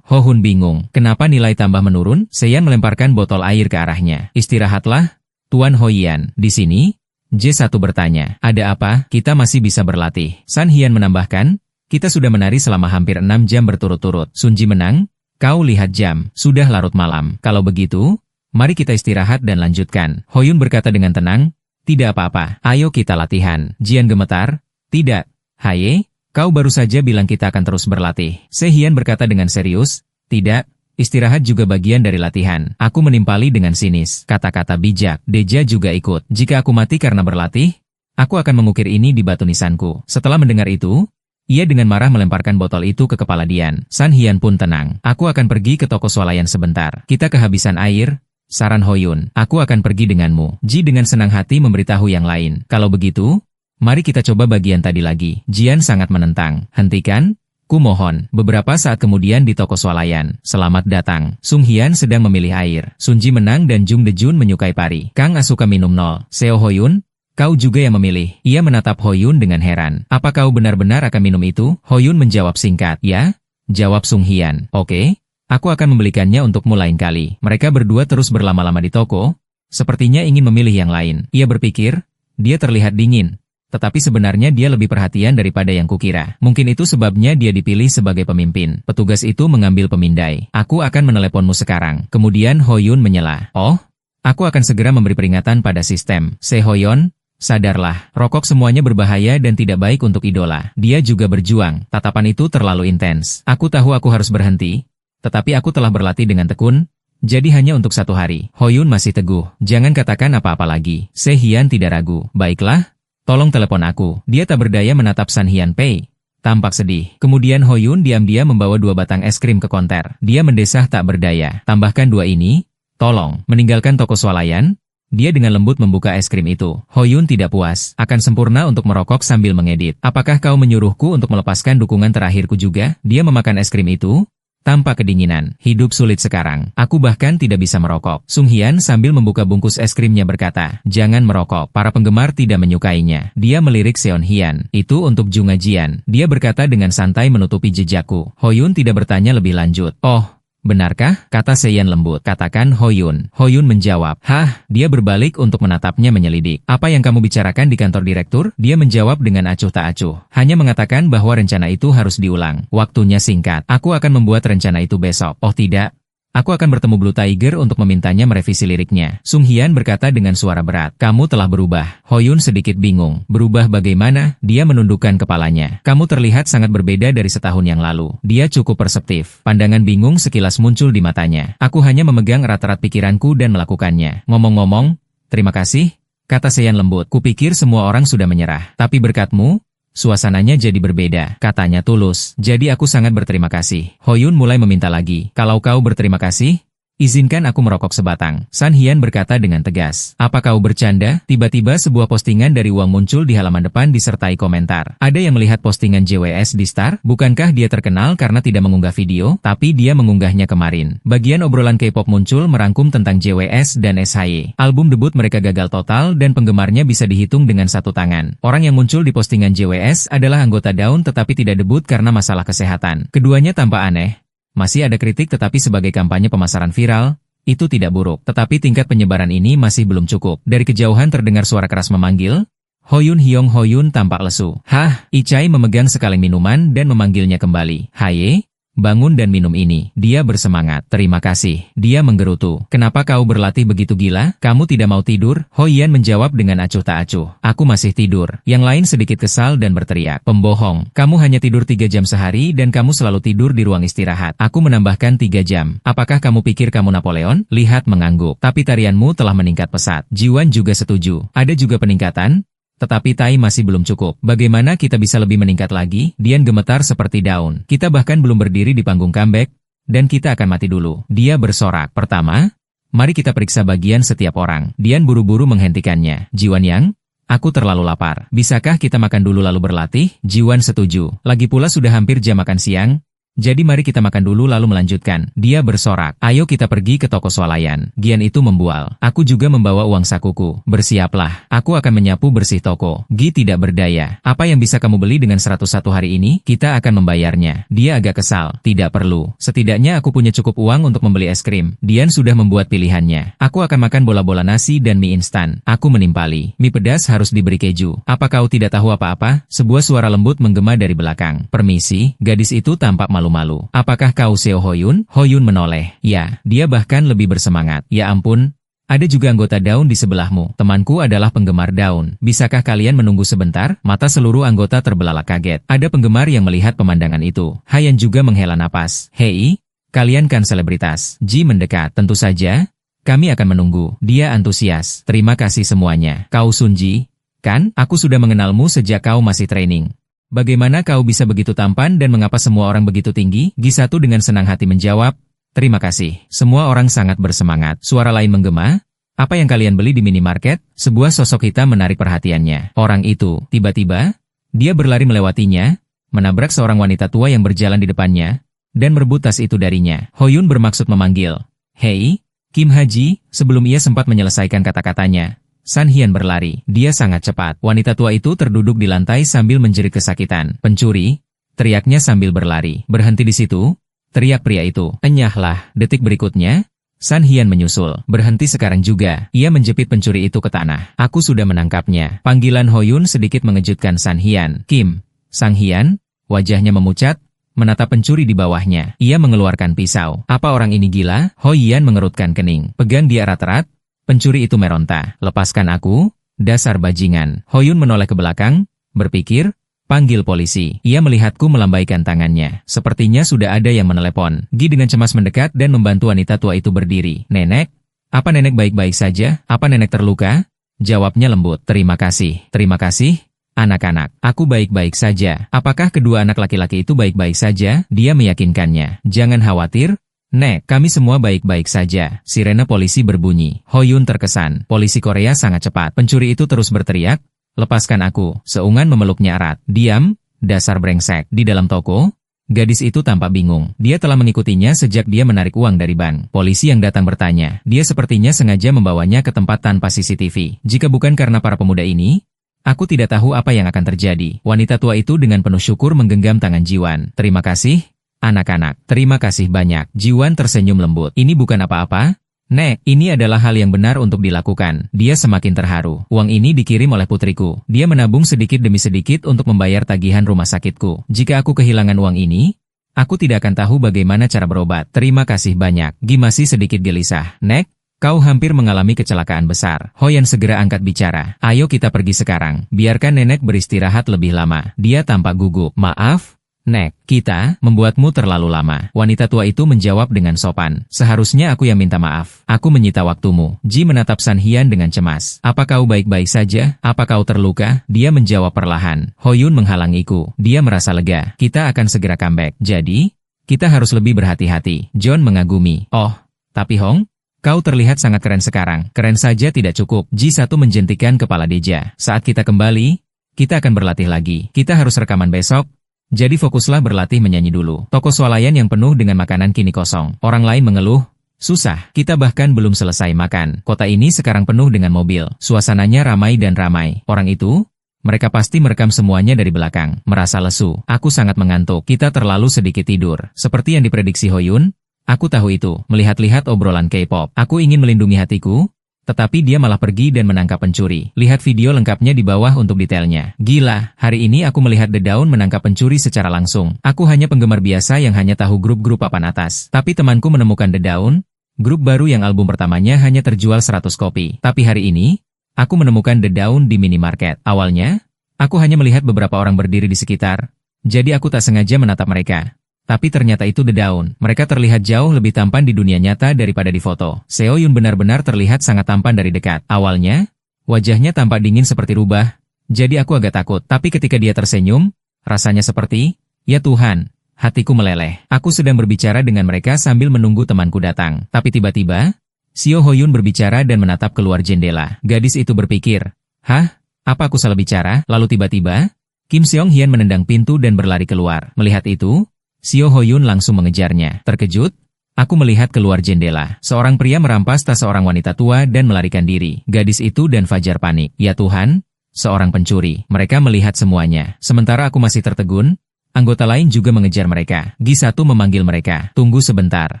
Hohun bingung. Kenapa nilai tambah menurun? Seiyan melemparkan botol air ke arahnya. Istirahatlah, Tuan Hoyan. Di sini? J1 bertanya. Ada apa? Kita masih bisa berlatih. San Hian menambahkan, kita sudah menari selama hampir 6 jam berturut-turut. Sunji menang? Kau lihat jam. Sudah larut malam. Kalau begitu, mari kita istirahat dan lanjutkan. Hoyun berkata dengan tenang, tidak apa-apa. Ayo kita latihan. Jian gemetar. Tidak. Haye, kau baru saja bilang kita akan terus berlatih. Sehian berkata dengan serius, tidak. Istirahat juga bagian dari latihan. Aku menimpali dengan sinis. Kata-kata bijak. Deja juga ikut. Jika aku mati karena berlatih, aku akan mengukir ini di batu nisanku. Setelah mendengar itu, ia dengan marah melemparkan botol itu ke kepala Dian. San Hian pun tenang. Aku akan pergi ke toko swalayan sebentar. Kita kehabisan air, saran Hoyun. Aku akan pergi denganmu. Ji dengan senang hati memberitahu yang lain. Kalau begitu, mari kita coba bagian tadi lagi. Jian sangat menentang. Hentikan. Kumohon. Beberapa saat kemudian di toko swalayan. Selamat datang. Sung Hian sedang memilih air. Sunji menang dan Jung Dejun menyukai pari. Kang suka minum 0. Seo Hoyun, kau juga yang memilih. Ia menatap Hoyun dengan heran. Apa kau benar-benar akan minum itu? Hoyun menjawab singkat. Ya? Jawab Sung Hian. Oke. Aku akan membelikannya untukmu lain kali. Mereka berdua terus berlama-lama di toko. Sepertinya ingin memilih yang lain. Ia berpikir, dia terlihat dingin. Tetapi sebenarnya dia lebih perhatian daripada yang kukira. Mungkin itu sebabnya dia dipilih sebagai pemimpin. Petugas itu mengambil pemindai. Aku akan meneleponmu sekarang. Kemudian Hoyun menyela. Oh, aku akan segera memberi peringatan pada sistem. Se Hoyon, sadarlah. Rokok semuanya berbahaya dan tidak baik untuk idola. Dia juga berjuang. Tatapan itu terlalu intens. Aku tahu aku harus berhenti. Tetapi aku telah berlatih dengan tekun. Jadi hanya untuk 1 hari. Hoyun masih teguh. Jangan katakan apa-apa lagi. Se Hian tidak ragu. Baiklah. Tolong telepon aku. Dia tak berdaya menatap San Hian Pei. Tampak sedih. Kemudian Hoyun diam-diam membawa 2 batang es krim ke konter. Dia mendesah tak berdaya. Tambahkan 2 ini. Tolong. Meninggalkan toko swalayan. Dia dengan lembut membuka es krim itu. Hoyun tidak puas. Akan sempurna untuk merokok sambil mengedit. Apakah kau menyuruhku untuk melepaskan dukungan terakhirku juga? Dia memakan es krim itu. Tanpa kedinginan, hidup sulit sekarang. Aku bahkan tidak bisa merokok. Sung Hian sambil membuka bungkus es krimnya berkata, jangan merokok. Para penggemar tidak menyukainya. Dia melirik Seon Hian. Itu untuk Junga Jian. Dia berkata dengan santai menutupi jejakku. Hoyun tidak bertanya lebih lanjut. Oh, benarkah? Kata Seyan lembut. Katakan Hoyun. Hoyun menjawab. Hah? Dia berbalik untuk menatapnya menyelidik. Apa yang kamu bicarakan di kantor direktur? Dia menjawab dengan acuh tak acuh. Hanya mengatakan bahwa rencana itu harus diulang. Waktunya singkat. Aku akan membuat rencana itu besok. Oh tidak. Aku akan bertemu Blue Tiger untuk memintanya merevisi liriknya. Sung Hian berkata dengan suara berat. Kamu telah berubah. Hoyun sedikit bingung. Berubah bagaimana? Dia menundukkan kepalanya. Kamu terlihat sangat berbeda dari setahun yang lalu. Dia cukup perseptif. Pandangan bingung sekilas muncul di matanya. Aku hanya memegang erat-erat pikiranku dan melakukannya. Ngomong-ngomong, terima kasih, kata Seyan lembut. Kupikir semua orang sudah menyerah. Tapi berkatmu, suasananya jadi berbeda, katanya tulus. Jadi aku sangat berterima kasih. Hoyun mulai meminta lagi. Kalau kau berterima kasih, izinkan aku merokok sebatang. San Hian berkata dengan tegas. Apa kau bercanda? Tiba-tiba sebuah postingan dari Wang muncul di halaman depan disertai komentar. Ada yang melihat postingan JWS di Star? Bukankah dia terkenal karena tidak mengunggah video? Tapi dia mengunggahnya kemarin. Bagian obrolan K-pop muncul merangkum tentang JWS dan SHY. Album debut mereka gagal total dan penggemarnya bisa dihitung dengan 1 tangan. Orang yang muncul di postingan JWS adalah anggota Dawn tetapi tidak debut karena masalah kesehatan. Keduanya tampak aneh. Masih ada kritik tetapi sebagai kampanye pemasaran viral, itu tidak buruk. Tetapi tingkat penyebaran ini masih belum cukup. Dari kejauhan terdengar suara keras memanggil, Hoyun Hyong Hoyun tampak lesu. Hah, Ichai memegang sekaleng minuman dan memanggilnya kembali. Haye, bangun dan minum ini. Dia bersemangat. Terima kasih. Dia menggerutu. Kenapa kau berlatih begitu gila? Kamu tidak mau tidur? Hoyan menjawab dengan acuh tak acuh. Aku masih tidur. Yang lain sedikit kesal dan berteriak. Pembohong. Kamu hanya tidur 3 jam sehari dan kamu selalu tidur di ruang istirahat. Aku menambahkan 3 jam. Apakah kamu pikir kamu Napoleon? Lihat mengangguk. Tapi tarianmu telah meningkat pesat. Jiwan juga setuju. Ada juga peningkatan? Tetapi Tai masih belum cukup. Bagaimana kita bisa lebih meningkat lagi? Dian gemetar seperti daun. Kita bahkan belum berdiri di panggung comeback, dan kita akan mati dulu. Dia bersorak. Pertama, mari kita periksa bagian setiap orang. Dian buru-buru menghentikannya. Jiwan Yang, aku terlalu lapar. Bisakah kita makan dulu lalu berlatih? Jiwan setuju. Lagi pula sudah hampir jam makan siang. Jadi mari kita makan dulu lalu melanjutkan. Dia bersorak. Ayo kita pergi ke toko swalayan. Gian itu membual. Aku juga membawa uang sakuku. Bersiaplah. Aku akan menyapu bersih toko. Gi tidak berdaya. Apa yang bisa kamu beli dengan 101 hari ini? Kita akan membayarnya. Dia agak kesal. Tidak perlu. Setidaknya aku punya cukup uang untuk membeli es krim. Dian sudah membuat pilihannya. Aku akan makan bola-bola nasi dan mie instan. Aku menimpali. Mie pedas harus diberi keju. Apa kau tidak tahu apa-apa? Sebuah suara lembut menggema dari belakang. Permisi. Gadis itu tampak malu-malu. Apakah kau Seo Hoyun? Hoyun menoleh. Ya, dia bahkan lebih bersemangat. Ya ampun, ada juga anggota daun di sebelahmu. Temanku adalah penggemar daun. Bisakah kalian menunggu sebentar? Mata seluruh anggota terbelalak kaget. Ada penggemar yang melihat pemandangan itu. Hayan juga menghela napas. Hei, kalian kan selebritas. Ji mendekat. Tentu saja, kami akan menunggu. Dia antusias. Terima kasih semuanya. Kau Sunji, kan? Aku sudah mengenalmu sejak kau masih training. Bagaimana kau bisa begitu tampan dan mengapa semua orang begitu tinggi? Gi1 dengan senang hati menjawab, terima kasih. Semua orang sangat bersemangat. Suara lain menggema, apa yang kalian beli di minimarket? Sebuah sosok hitam menarik perhatiannya. Orang itu, tiba-tiba, dia berlari melewatinya, menabrak seorang wanita tua yang berjalan di depannya, dan merebut tas itu darinya. Hoyun bermaksud memanggil, hei, Kim Haji, sebelum ia sempat menyelesaikan kata-katanya. San Hian berlari. Dia sangat cepat. Wanita tua itu terduduk di lantai sambil menjerit kesakitan. Pencuri, teriaknya sambil berlari. Berhenti di situ, teriak pria itu. Enyahlah. Detik berikutnya, San Hian menyusul. Berhenti sekarang juga. Ia menjepit pencuri itu ke tanah. Aku sudah menangkapnya. Panggilan Hoyun sedikit mengejutkan San Hian. Kim, Sang Hian, wajahnya memucat, menatap pencuri di bawahnya. Ia mengeluarkan pisau. Apa orang ini gila? Hoyan mengerutkan kening. Pegang dia erat-erat. Pencuri itu meronta. Lepaskan aku, dasar bajingan. Hoyun menoleh ke belakang, berpikir, panggil polisi. Ia melihatku melambaikan tangannya. Sepertinya sudah ada yang menelepon. Gi dengan cemas mendekat dan membantu wanita tua itu berdiri. Nenek? Apa nenek baik-baik saja? Apa nenek terluka? Jawabnya lembut. Terima kasih. Terima kasih, anak-anak. Aku baik-baik saja. Apakah kedua anak laki-laki itu baik-baik saja? Dia meyakinkannya. Jangan khawatir. Nek, kami semua baik-baik saja. Sirene polisi berbunyi. Hoyun terkesan. Polisi Korea sangat cepat. Pencuri itu terus berteriak, lepaskan aku. Seungan memeluknya erat. Diam, dasar brengsek. Di dalam toko, gadis itu tampak bingung. Dia telah mengikutinya sejak dia menarik uang dari bank. Polisi yang datang bertanya. Dia sepertinya sengaja membawanya ke tempat tanpa CCTV. Jika bukan karena para pemuda ini, aku tidak tahu apa yang akan terjadi. Wanita tua itu dengan penuh syukur menggenggam tangan Jiwan. Terima kasih. Anak-anak, terima kasih banyak. Jiwan tersenyum lembut. Ini bukan apa-apa. Nek, ini adalah hal yang benar untuk dilakukan. Dia semakin terharu. Uang ini dikirim oleh putriku. Dia menabung sedikit demi sedikit untuk membayar tagihan rumah sakitku. Jika aku kehilangan uang ini, aku tidak akan tahu bagaimana cara berobat. Terima kasih banyak. Gi masih sedikit gelisah. Nek, kau hampir mengalami kecelakaan besar. Hoyan segera angkat bicara. Ayo kita pergi sekarang. Biarkan nenek beristirahat lebih lama. Dia tampak gugup. Maaf. Nek, kita membuatmu terlalu lama. Wanita tua itu menjawab dengan sopan. Seharusnya aku yang minta maaf. Aku menyita waktumu. Ji menatap San Hian dengan cemas. Apa kau baik-baik saja? Apa kau terluka? Dia menjawab perlahan. Hoyun menghalangiku. Dia merasa lega. Kita akan segera comeback. Jadi, kita harus lebih berhati-hati. John mengagumi. Oh, tapi Hong, kau terlihat sangat keren sekarang. Keren saja tidak cukup. Ji1 menjentikan kepala Deja. Saat kita kembali, kita akan berlatih lagi. Kita harus rekaman besok. Jadi fokuslah berlatih menyanyi dulu. Toko swalayan yang penuh dengan makanan kini kosong. Orang lain mengeluh, susah, kita bahkan belum selesai makan. Kota ini sekarang penuh dengan mobil. Suasananya ramai dan ramai. Orang itu, mereka pasti merekam semuanya dari belakang. Merasa lesu. Aku sangat mengantuk. Kita terlalu sedikit tidur. Seperti yang diprediksi Hoyun, aku tahu itu. Melihat-lihat obrolan K-pop. Aku ingin melindungi hatiku. Tetapi dia malah pergi dan menangkap pencuri. Lihat video lengkapnya di bawah untuk detailnya. Gila, hari ini aku melihat The Dawn menangkap pencuri secara langsung. Aku hanya penggemar biasa yang hanya tahu grup-grup papan atas. Tapi temanku menemukan The Dawn, grup baru yang album pertamanya hanya terjual 100 kopi. Tapi hari ini, aku menemukan The Dawn di minimarket. Awalnya, aku hanya melihat beberapa orang berdiri di sekitar, jadi aku tak sengaja menatap mereka. Tapi ternyata itu The Dawn. Mereka terlihat jauh lebih tampan di dunia nyata daripada di foto. Seo Yun benar-benar terlihat sangat tampan dari dekat. Awalnya, wajahnya tampak dingin seperti rubah, jadi aku agak takut. Tapi ketika dia tersenyum, rasanya seperti, ya Tuhan, hatiku meleleh. Aku sedang berbicara dengan mereka sambil menunggu temanku datang. Tapi tiba-tiba, Seo Hoyun berbicara dan menatap keluar jendela. Gadis itu berpikir, hah? Apa aku salah bicara? Lalu tiba-tiba, Kim Seong Hyun menendang pintu dan berlari keluar. Melihat itu, Seo Hoyun langsung mengejarnya. Terkejut, aku melihat keluar jendela. Seorang pria merampas tas seorang wanita tua dan melarikan diri. Gadis itu dan Fajar panik. Ya Tuhan, seorang pencuri. Mereka melihat semuanya. Sementara aku masih tertegun, anggota lain juga mengejar mereka. Gi1 memanggil mereka. Tunggu sebentar.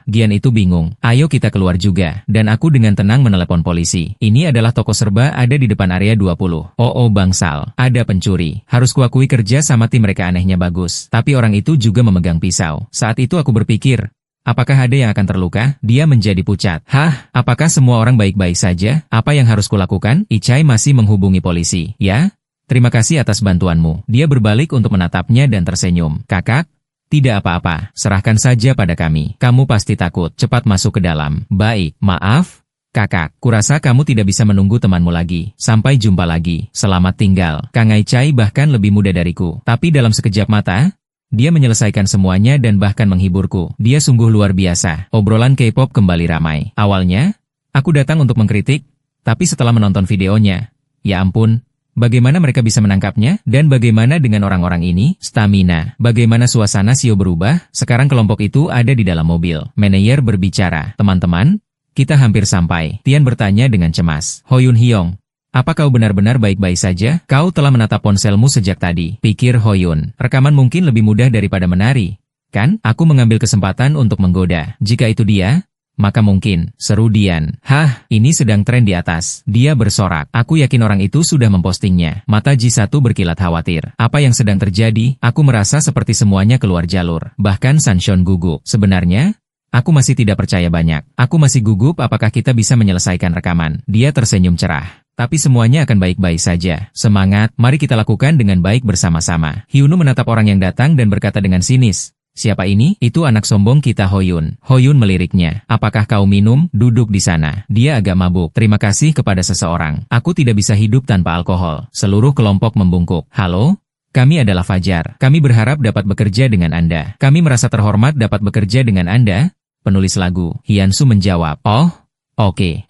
Gian itu bingung. Ayo kita keluar juga. Dan aku dengan tenang menelepon polisi. Ini adalah toko serba ada di depan area 20. Oh bangsal. Ada pencuri. Harus kuakui kerja sama tim mereka anehnya bagus. Tapi orang itu juga memegang pisau. Saat itu aku berpikir, apakah ada yang akan terluka? Dia menjadi pucat. Hah? Apakah semua orang baik-baik saja? Apa yang harus kulakukan? Ichai masih menghubungi polisi. Ya? Terima kasih atas bantuanmu. Dia berbalik untuk menatapnya dan tersenyum. Kakak? Tidak apa-apa, serahkan saja pada kami. Kamu pasti takut. Cepat masuk ke dalam. Baik, maaf. Kakak, kurasa kamu tidak bisa menunggu temanmu lagi. Sampai jumpa lagi. Selamat tinggal. Kang Aichai bahkan lebih muda dariku. Tapi dalam sekejap mata, dia menyelesaikan semuanya dan bahkan menghiburku. Dia sungguh luar biasa. Obrolan K-pop kembali ramai. Awalnya, aku datang untuk mengkritik, tapi setelah menonton videonya, ya ampun, bagaimana mereka bisa menangkapnya? Dan bagaimana dengan orang-orang ini? Stamina. Bagaimana suasana Seo berubah? Sekarang kelompok itu ada di dalam mobil. Manajer berbicara. Teman-teman, kita hampir sampai. Tian bertanya dengan cemas. Hoyun Hyong, apa kau benar-benar baik-baik saja? Kau telah menatap ponselmu sejak tadi. Pikir Hoyun. Rekaman mungkin lebih mudah daripada menari. Kan? Aku mengambil kesempatan untuk menggoda. Jika itu dia, maka mungkin, seru Dian. Hah, ini sedang tren di atas. Dia bersorak. Aku yakin orang itu sudah mempostingnya. Mata Ji1 berkilat khawatir. Apa yang sedang terjadi? Aku merasa seperti semuanya keluar jalur. Bahkan Sanshon gugup. Sebenarnya, aku masih tidak percaya banyak. Aku masih gugup apakah kita bisa menyelesaikan rekaman. Dia tersenyum cerah. Tapi semuanya akan baik-baik saja. Semangat, mari kita lakukan dengan baik bersama-sama. Hyunu menatap orang yang datang dan berkata dengan sinis. Siapa ini? Itu anak sombong kita Hoyun. Hoyun meliriknya. Apakah kau minum? Duduk di sana. Dia agak mabuk. Terima kasih kepada seseorang. Aku tidak bisa hidup tanpa alkohol. Seluruh kelompok membungkuk. Halo? Kami adalah Fajar. Kami berharap dapat bekerja dengan Anda. Kami merasa terhormat dapat bekerja dengan Anda. Penulis lagu. Hyunsu menjawab. Oh, oke.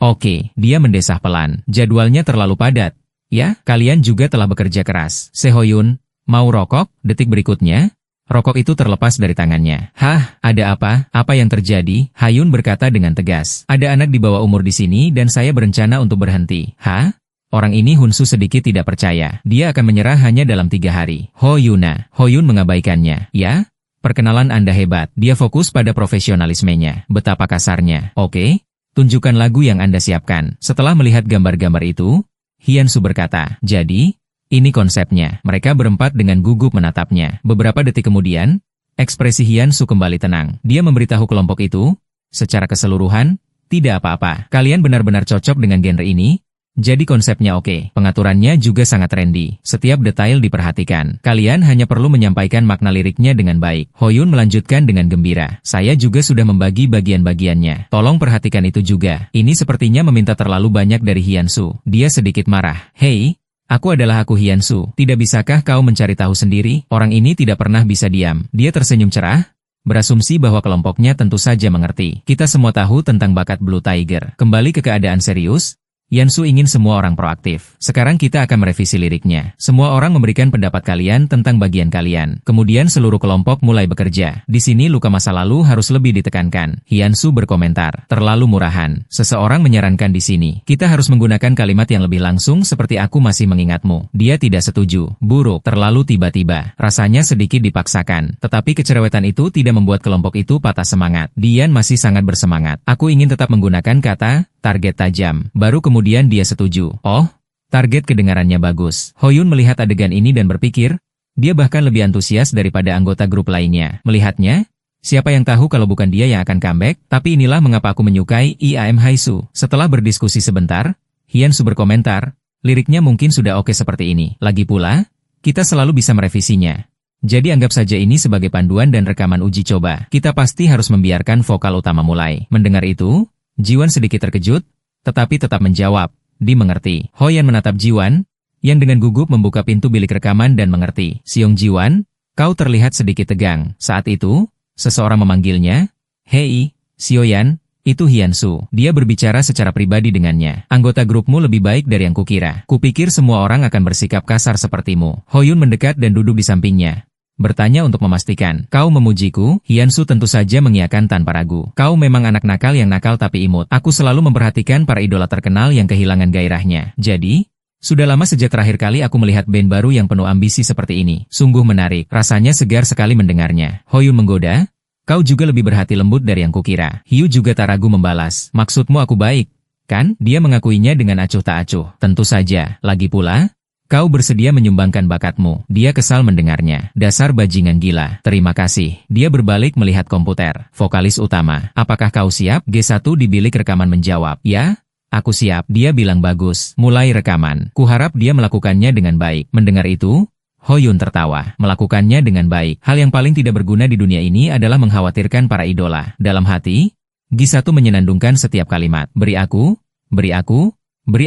Dia mendesah pelan. Jadwalnya terlalu padat. Ya, kalian juga telah bekerja keras. Sehoyun, mau rokok? Detik berikutnya, rokok itu terlepas dari tangannya. Hah, ada apa? Apa yang terjadi? Hayun berkata dengan tegas. Ada anak di bawah umur di sini dan saya berencana untuk berhenti. Hah? Orang ini Hunsu sedikit tidak percaya. Dia akan menyerah hanya dalam 3 hari. Hoyuna. Hoyun mengabaikannya. Ya? Perkenalan Anda hebat. Dia fokus pada profesionalismenya. Betapa kasarnya. Oke? Tunjukkan lagu yang Anda siapkan. Setelah melihat gambar-gambar itu, Hyunsu berkata, jadi, ini konsepnya. Mereka berempat dengan gugup menatapnya. Beberapa detik kemudian, ekspresi Hyunsu kembali tenang. Dia memberitahu kelompok itu, secara keseluruhan, tidak apa-apa. Kalian benar-benar cocok dengan genre ini. Jadi konsepnya oke. Pengaturannya juga sangat trendy. Setiap detail diperhatikan. Kalian hanya perlu menyampaikan makna liriknya dengan baik. Hoyun melanjutkan dengan gembira. Saya juga sudah membagi bagian-bagiannya. Tolong perhatikan itu juga. Ini sepertinya meminta terlalu banyak dari Hyunsu. Dia sedikit marah. Hei, aku adalah aku Hyunsu. Tidak bisakah kau mencari tahu sendiri? Orang ini tidak pernah bisa diam. Dia tersenyum cerah, berasumsi bahwa kelompoknya tentu saja mengerti. Kita semua tahu tentang bakat Blue Tiger. Kembali ke keadaan serius, Hyunsu ingin semua orang proaktif. Sekarang kita akan merevisi liriknya. Semua orang memberikan pendapat kalian tentang bagian kalian. Kemudian seluruh kelompok mulai bekerja. Di sini luka masa lalu harus lebih ditekankan. Hyunsu berkomentar. Terlalu murahan. Seseorang menyarankan di sini. Kita harus menggunakan kalimat yang lebih langsung seperti aku masih mengingatmu. Dia tidak setuju. Buruk. Terlalu tiba-tiba. Rasanya sedikit dipaksakan. Tetapi kecerewetan itu tidak membuat kelompok itu patah semangat. Dian masih sangat bersemangat. Aku ingin tetap menggunakan kata target tajam. Baru kemudian kemudian dia setuju. Oh, target kedengarannya bagus. Hoyun melihat adegan ini dan berpikir, dia bahkan lebih antusias daripada anggota grup lainnya. Melihatnya, siapa yang tahu kalau bukan dia yang akan comeback, tapi inilah mengapa aku menyukai IAM Haisu. Setelah berdiskusi sebentar, Hyunsu berkomentar, liriknya mungkin sudah oke seperti ini. Lagi pula, kita selalu bisa merevisinya. Jadi anggap saja ini sebagai panduan dan rekaman uji coba. Kita pasti harus membiarkan vokal utama mulai. Mendengar itu, Jiwon sedikit terkejut, tetapi tetap menjawab, dimengerti. Hoyan menatap Jiwon, yang dengan gugup membuka pintu bilik rekaman dan mengerti. Siung Jiwon, kau terlihat sedikit tegang. Saat itu, seseorang memanggilnya, Hei, Sioyan, itu Hyunsu. Dia berbicara secara pribadi dengannya. Anggota grupmu lebih baik dari yang kukira. Kupikir semua orang akan bersikap kasar sepertimu. Hoyun mendekat dan duduk di sampingnya. Bertanya untuk memastikan, kau memujiku? Hyunsu tentu saja mengiyakan tanpa ragu. Kau memang anak nakal yang nakal tapi imut. Aku selalu memperhatikan para idola terkenal yang kehilangan gairahnya. Jadi, sudah lama sejak terakhir kali aku melihat band baru yang penuh ambisi seperti ini. Sungguh menarik, rasanya segar sekali mendengarnya. Hoyun menggoda, kau juga lebih berhati lembut dari yang kukira. Hyu juga tak ragu membalas, maksudmu aku baik, kan? Dia mengakuinya dengan acuh tak acuh. Tentu saja, lagi pula, kau bersedia menyumbangkan bakatmu. Dia kesal mendengarnya. Dasar bajingan gila. Terima kasih. Dia berbalik melihat komputer. Vokalis utama. Apakah kau siap? G1 di bilik rekaman menjawab. Ya, aku siap. Dia bilang bagus. Mulai rekaman. Kuharap dia melakukannya dengan baik. Mendengar itu, Hoyun tertawa. Melakukannya dengan baik. Hal yang paling tidak berguna di dunia ini adalah mengkhawatirkan para idola. Dalam hati, G1 menyenandungkan setiap kalimat. Beri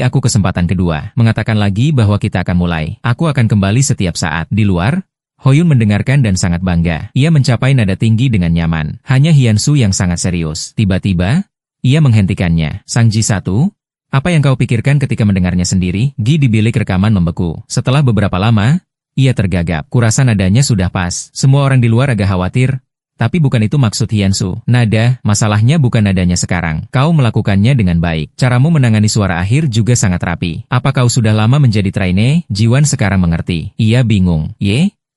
aku kesempatan kedua. Mengatakan lagi bahwa kita akan mulai. Aku akan kembali setiap saat. Di luar, Hoyun mendengarkan dan sangat bangga. Ia mencapai nada tinggi dengan nyaman. Hanya Hyunsu yang sangat serius. Tiba-tiba, ia menghentikannya. Sang G1, apa yang kau pikirkan ketika mendengarnya sendiri? Gi di bilik rekaman membeku. Setelah beberapa lama, ia tergagap. Kurasa nadanya sudah pas. Semua orang di luar agak khawatir. Tapi bukan itu maksud Hyunsu. Nada, masalahnya bukan nadanya sekarang. Kau melakukannya dengan baik. Caramu menangani suara akhir juga sangat rapi. Apa kau sudah lama menjadi trainee? Jiwon sekarang mengerti. Ia bingung.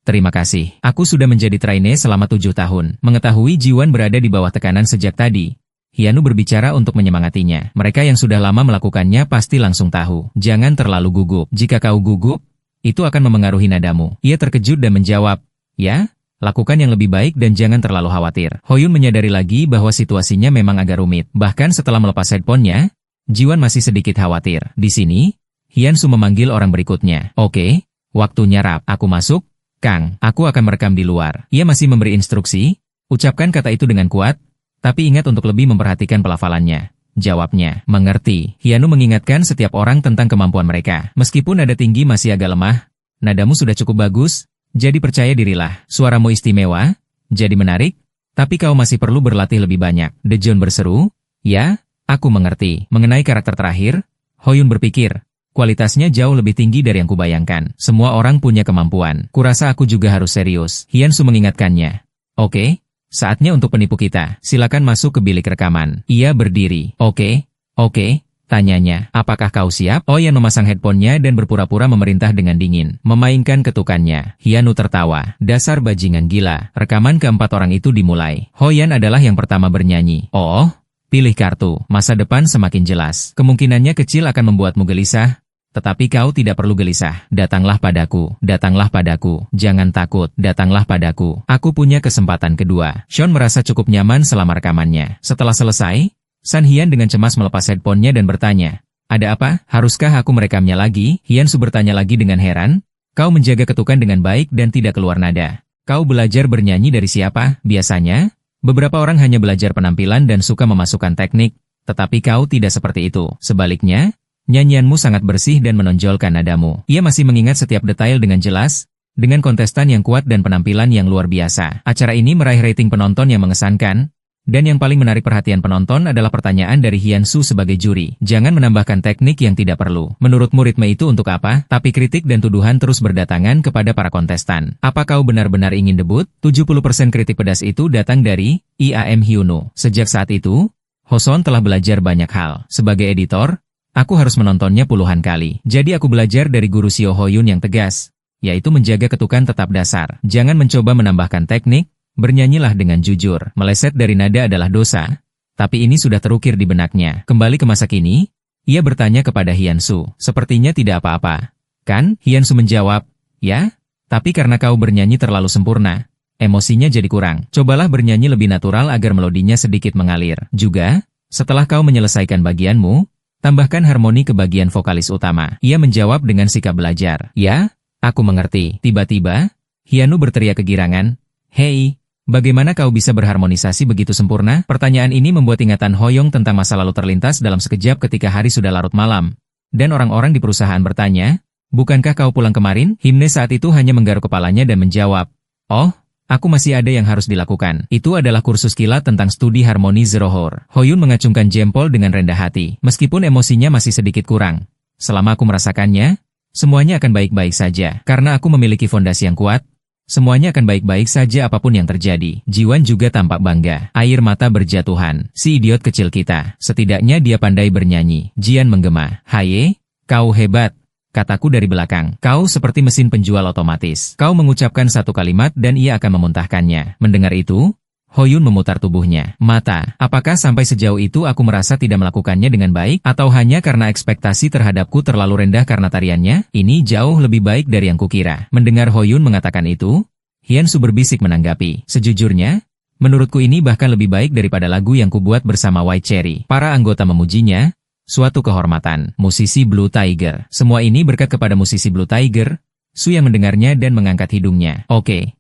Terima kasih. Aku sudah menjadi trainee selama 7 tahun. Mengetahui Jiwon berada di bawah tekanan sejak tadi, Hyunsu berbicara untuk menyemangatinya. Mereka yang sudah lama melakukannya pasti langsung tahu. Jangan terlalu gugup. Jika kau gugup, itu akan memengaruhi nadamu. Ia terkejut dan menjawab, ya? Lakukan yang lebih baik dan jangan terlalu khawatir. Hoyun menyadari lagi bahwa situasinya memang agak rumit. Bahkan setelah melepas headphone-nya, Jiwon masih sedikit khawatir. Di sini, Hyunsu memanggil orang berikutnya. Oke, waktunya rap. Aku masuk? Kang, aku akan merekam di luar. Ia masih memberi instruksi. Ucapkan kata itu dengan kuat, tapi ingat untuk lebih memperhatikan pelafalannya. Jawabnya, mengerti. Hyunsu mengingatkan setiap orang tentang kemampuan mereka. Meskipun nada tinggi masih agak lemah, nadamu sudah cukup bagus. Jadi percaya dirilah, suaramu istimewa, jadi menarik, tapi kau masih perlu berlatih lebih banyak. Daejeon berseru, ya, aku mengerti. Mengenai karakter terakhir, Hoyun berpikir, kualitasnya jauh lebih tinggi dari yang kubayangkan. Semua orang punya kemampuan. Kurasa aku juga harus serius. Hyunsu mengingatkannya. Oke, saatnya untuk penipu kita. Silakan masuk ke bilik rekaman. Ia berdiri. Oke. Tanyanya, apakah kau siap? Hoyan memasang headphone-nya dan berpura-pura memerintah dengan dingin, memainkan ketukannya. Hyunsu tertawa, dasar bajingan gila. Rekaman keempat orang itu dimulai. Hoyan adalah yang pertama bernyanyi. Oh, pilih kartu, masa depan semakin jelas. Kemungkinannya kecil akan membuatmu gelisah, tetapi kau tidak perlu gelisah. Datanglah padaku, jangan takut, datanglah padaku. Aku punya kesempatan kedua. Sean merasa cukup nyaman selama rekamannya. Setelah selesai, San Hyun dengan cemas melepas headphone-nya dan bertanya, ada apa? Haruskah aku merekamnya lagi? Hyunsu bertanya lagi dengan heran, kau menjaga ketukan dengan baik dan tidak keluar nada. Kau belajar bernyanyi dari siapa? Biasanya, beberapa orang hanya belajar penampilan dan suka memasukkan teknik, tetapi kau tidak seperti itu. Sebaliknya, nyanyianmu sangat bersih dan menonjolkan nadamu. Ia masih mengingat setiap detail dengan jelas, dengan kontestan yang kuat dan penampilan yang luar biasa. Acara ini meraih rating penonton yang mengesankan, dan yang paling menarik perhatian penonton adalah pertanyaan dari Hyunsu sebagai juri. Jangan menambahkan teknik yang tidak perlu. Menurutmu ritme itu untuk apa? Tapi kritik dan tuduhan terus berdatangan kepada para kontestan. Apa kau benar-benar ingin debut? 70% kritik pedas itu datang dari IAM Hyunsu. Sejak saat itu, Hoson telah belajar banyak hal. Sebagai editor, aku harus menontonnya puluhan kali. Jadi aku belajar dari guru Seo Hoyun yang tegas, yaitu menjaga ketukan tetap dasar. Jangan mencoba menambahkan teknik. Bernyanyilah dengan jujur. Meleset dari nada adalah dosa, tapi ini sudah terukir di benaknya. Kembali ke masa kini, Ia bertanya kepada Hyunsu. Sepertinya tidak apa-apa. Kan? Hyunsu menjawab, ya, tapi karena kau bernyanyi terlalu sempurna, emosinya jadi kurang. Cobalah bernyanyi lebih natural agar melodinya sedikit mengalir. Juga, setelah kau menyelesaikan bagianmu, tambahkan harmoni ke bagian vokalis utama. Ia menjawab dengan sikap belajar. Ya, aku mengerti. Tiba-tiba, Hyunsu berteriak kegirangan, hei, bagaimana kau bisa berharmonisasi begitu sempurna? Pertanyaan ini membuat ingatan Hoyong tentang masa lalu terlintas dalam sekejap ketika hari sudah larut malam. Dan orang-orang di perusahaan bertanya, bukankah kau pulang kemarin? Himne saat itu hanya menggaruk kepalanya dan menjawab, oh, aku masih ada yang harus dilakukan. Itu adalah kursus kilat tentang studi harmoni Zerohor. Hoyun mengacungkan jempol dengan rendah hati. Meskipun emosinya masih sedikit kurang. Selama aku merasakannya, semuanya akan baik-baik saja. Karena aku memiliki fondasi yang kuat, semuanya akan baik-baik saja apapun yang terjadi. Jiwan juga tampak bangga. Air mata berjatuhan. Si idiot kecil kita. Setidaknya dia pandai bernyanyi. Jian menggema. Haye, kau hebat. Kataku dari belakang. Kau seperti mesin penjual otomatis. Kau mengucapkan satu kalimat dan ia akan memuntahkannya. Mendengar itu, Hoyun memutar tubuhnya. Mata, apakah sampai sejauh itu aku merasa tidak melakukannya dengan baik? Atau hanya karena ekspektasi terhadapku terlalu rendah karena tariannya? Ini jauh lebih baik dari yang kukira. Mendengar Hoyun mengatakan itu, Hyunsu berbisik menanggapi. Sejujurnya, menurutku ini bahkan lebih baik daripada lagu yang kubuat bersama White Cherry. Para anggota memujinya. Suatu kehormatan. Musisi Blue Tiger. Semua ini berkat kepada musisi Blue Tiger. Su yang mendengarnya dan mengangkat hidungnya. Oke,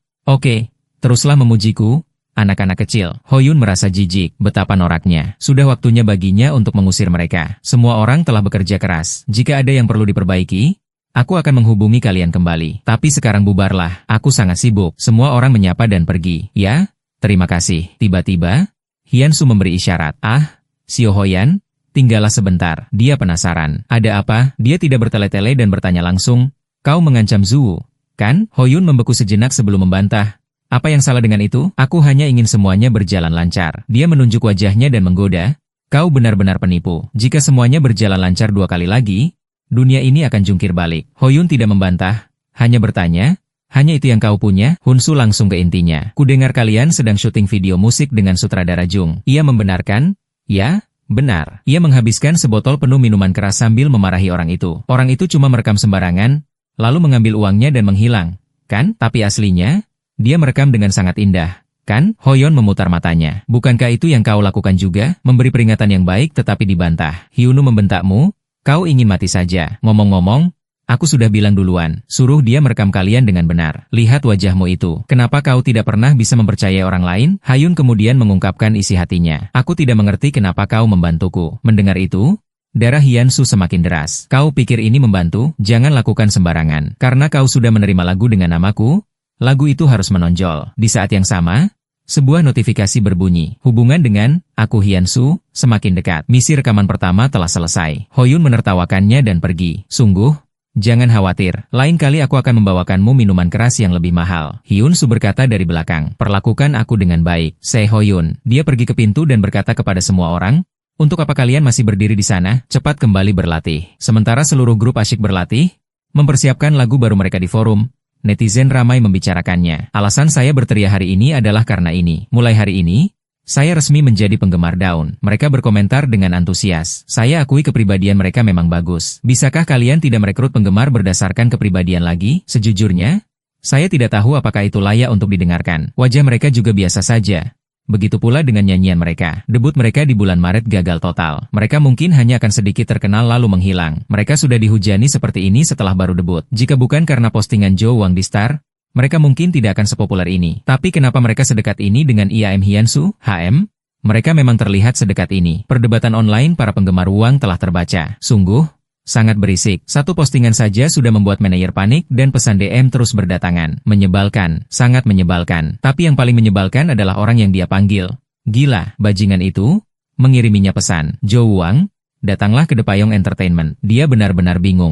teruslah memujiku. Anak-anak kecil. Hoyun merasa jijik. Betapa noraknya. Sudah waktunya baginya untuk mengusir mereka. Semua orang telah bekerja keras. Jika ada yang perlu diperbaiki, aku akan menghubungi kalian kembali. Tapi sekarang bubarlah. Aku sangat sibuk. Semua orang menyapa dan pergi. Ya, terima kasih. Tiba-tiba, Hyunsu memberi isyarat. Ah, Seo Hoyan, tinggallah sebentar. Dia penasaran. Ada apa? Dia tidak bertele-tele dan bertanya langsung. Kau mengancam Zhu, kan? Hoyun membeku sejenak sebelum membantah. Apa yang salah dengan itu? Aku hanya ingin semuanya berjalan lancar. Dia menunjuk wajahnya dan menggoda. Kau benar-benar penipu. Jika semuanya berjalan lancar 2 kali lagi, dunia ini akan jungkir balik. Hoyun tidak membantah, hanya bertanya, hanya itu yang kau punya? Hunsu langsung ke intinya. Kudengar kalian sedang syuting video musik dengan sutradara Jung. Ia membenarkan, ya, benar. Ia menghabiskan sebotol penuh minuman keras sambil memarahi orang itu. Orang itu cuma merekam sembarangan, lalu mengambil uangnya dan menghilang. Kan? Tapi aslinya, dia merekam dengan sangat indah. Kan? Hoyon memutar matanya. Bukankah itu yang kau lakukan juga? Memberi peringatan yang baik tetapi dibantah. Hyunsu membentakmu? Kau ingin mati saja. Ngomong-ngomong, aku sudah bilang duluan. Suruh dia merekam kalian dengan benar. Lihat wajahmu itu. Kenapa kau tidak pernah bisa mempercayai orang lain? Hyun kemudian mengungkapkan isi hatinya. Aku tidak mengerti kenapa kau membantuku. Mendengar itu, darah Hyunsu semakin deras. Kau pikir ini membantu? Jangan lakukan sembarangan. Karena kau sudah menerima lagu dengan namaku, lagu itu harus menonjol. Di saat yang sama, sebuah notifikasi berbunyi. Hubungan dengan aku Hyunsu semakin dekat. Misi rekaman pertama telah selesai. Hoyun menertawakannya dan pergi. Sungguh, jangan khawatir. Lain kali aku akan membawakanmu minuman keras yang lebih mahal. Hyunsu berkata dari belakang. Perlakukan aku dengan baik. Sei Hoyun. Dia pergi ke pintu dan berkata kepada semua orang, untuk apa kalian masih berdiri di sana? Cepat kembali berlatih. Sementara seluruh grup asyik berlatih, mempersiapkan lagu baru mereka di forum. Netizen ramai membicarakannya. Alasan saya berteriak hari ini adalah karena ini. Mulai hari ini, saya resmi menjadi penggemar Dawn. Mereka berkomentar dengan antusias. Saya akui kepribadian mereka memang bagus. Bisakah kalian tidak merekrut penggemar berdasarkan kepribadian lagi? Sejujurnya, saya tidak tahu apakah itu layak untuk didengarkan. Wajah mereka juga biasa saja. Begitu pula dengan nyanyian mereka. Debut mereka di bulan Maret gagal total. Mereka mungkin hanya akan sedikit terkenal lalu menghilang. Mereka sudah dihujani seperti ini setelah baru debut. Jika bukan karena postingan Jo Wang di Star, mereka mungkin tidak akan sepopuler ini. Tapi kenapa mereka sedekat ini dengan IAM Hyunsu? HM? Mereka memang terlihat sedekat ini. Perdebatan online para penggemar Wang telah terbaca. Sungguh, sangat berisik. Satu postingan saja sudah membuat manajer panik dan pesan DM terus berdatangan. Menyebalkan, sangat menyebalkan. Tapi yang paling menyebalkan adalah orang yang dia panggil. Gila, bajingan itu mengiriminya pesan. Jo Wang, datanglah ke The Payong Entertainment. Dia benar-benar bingung.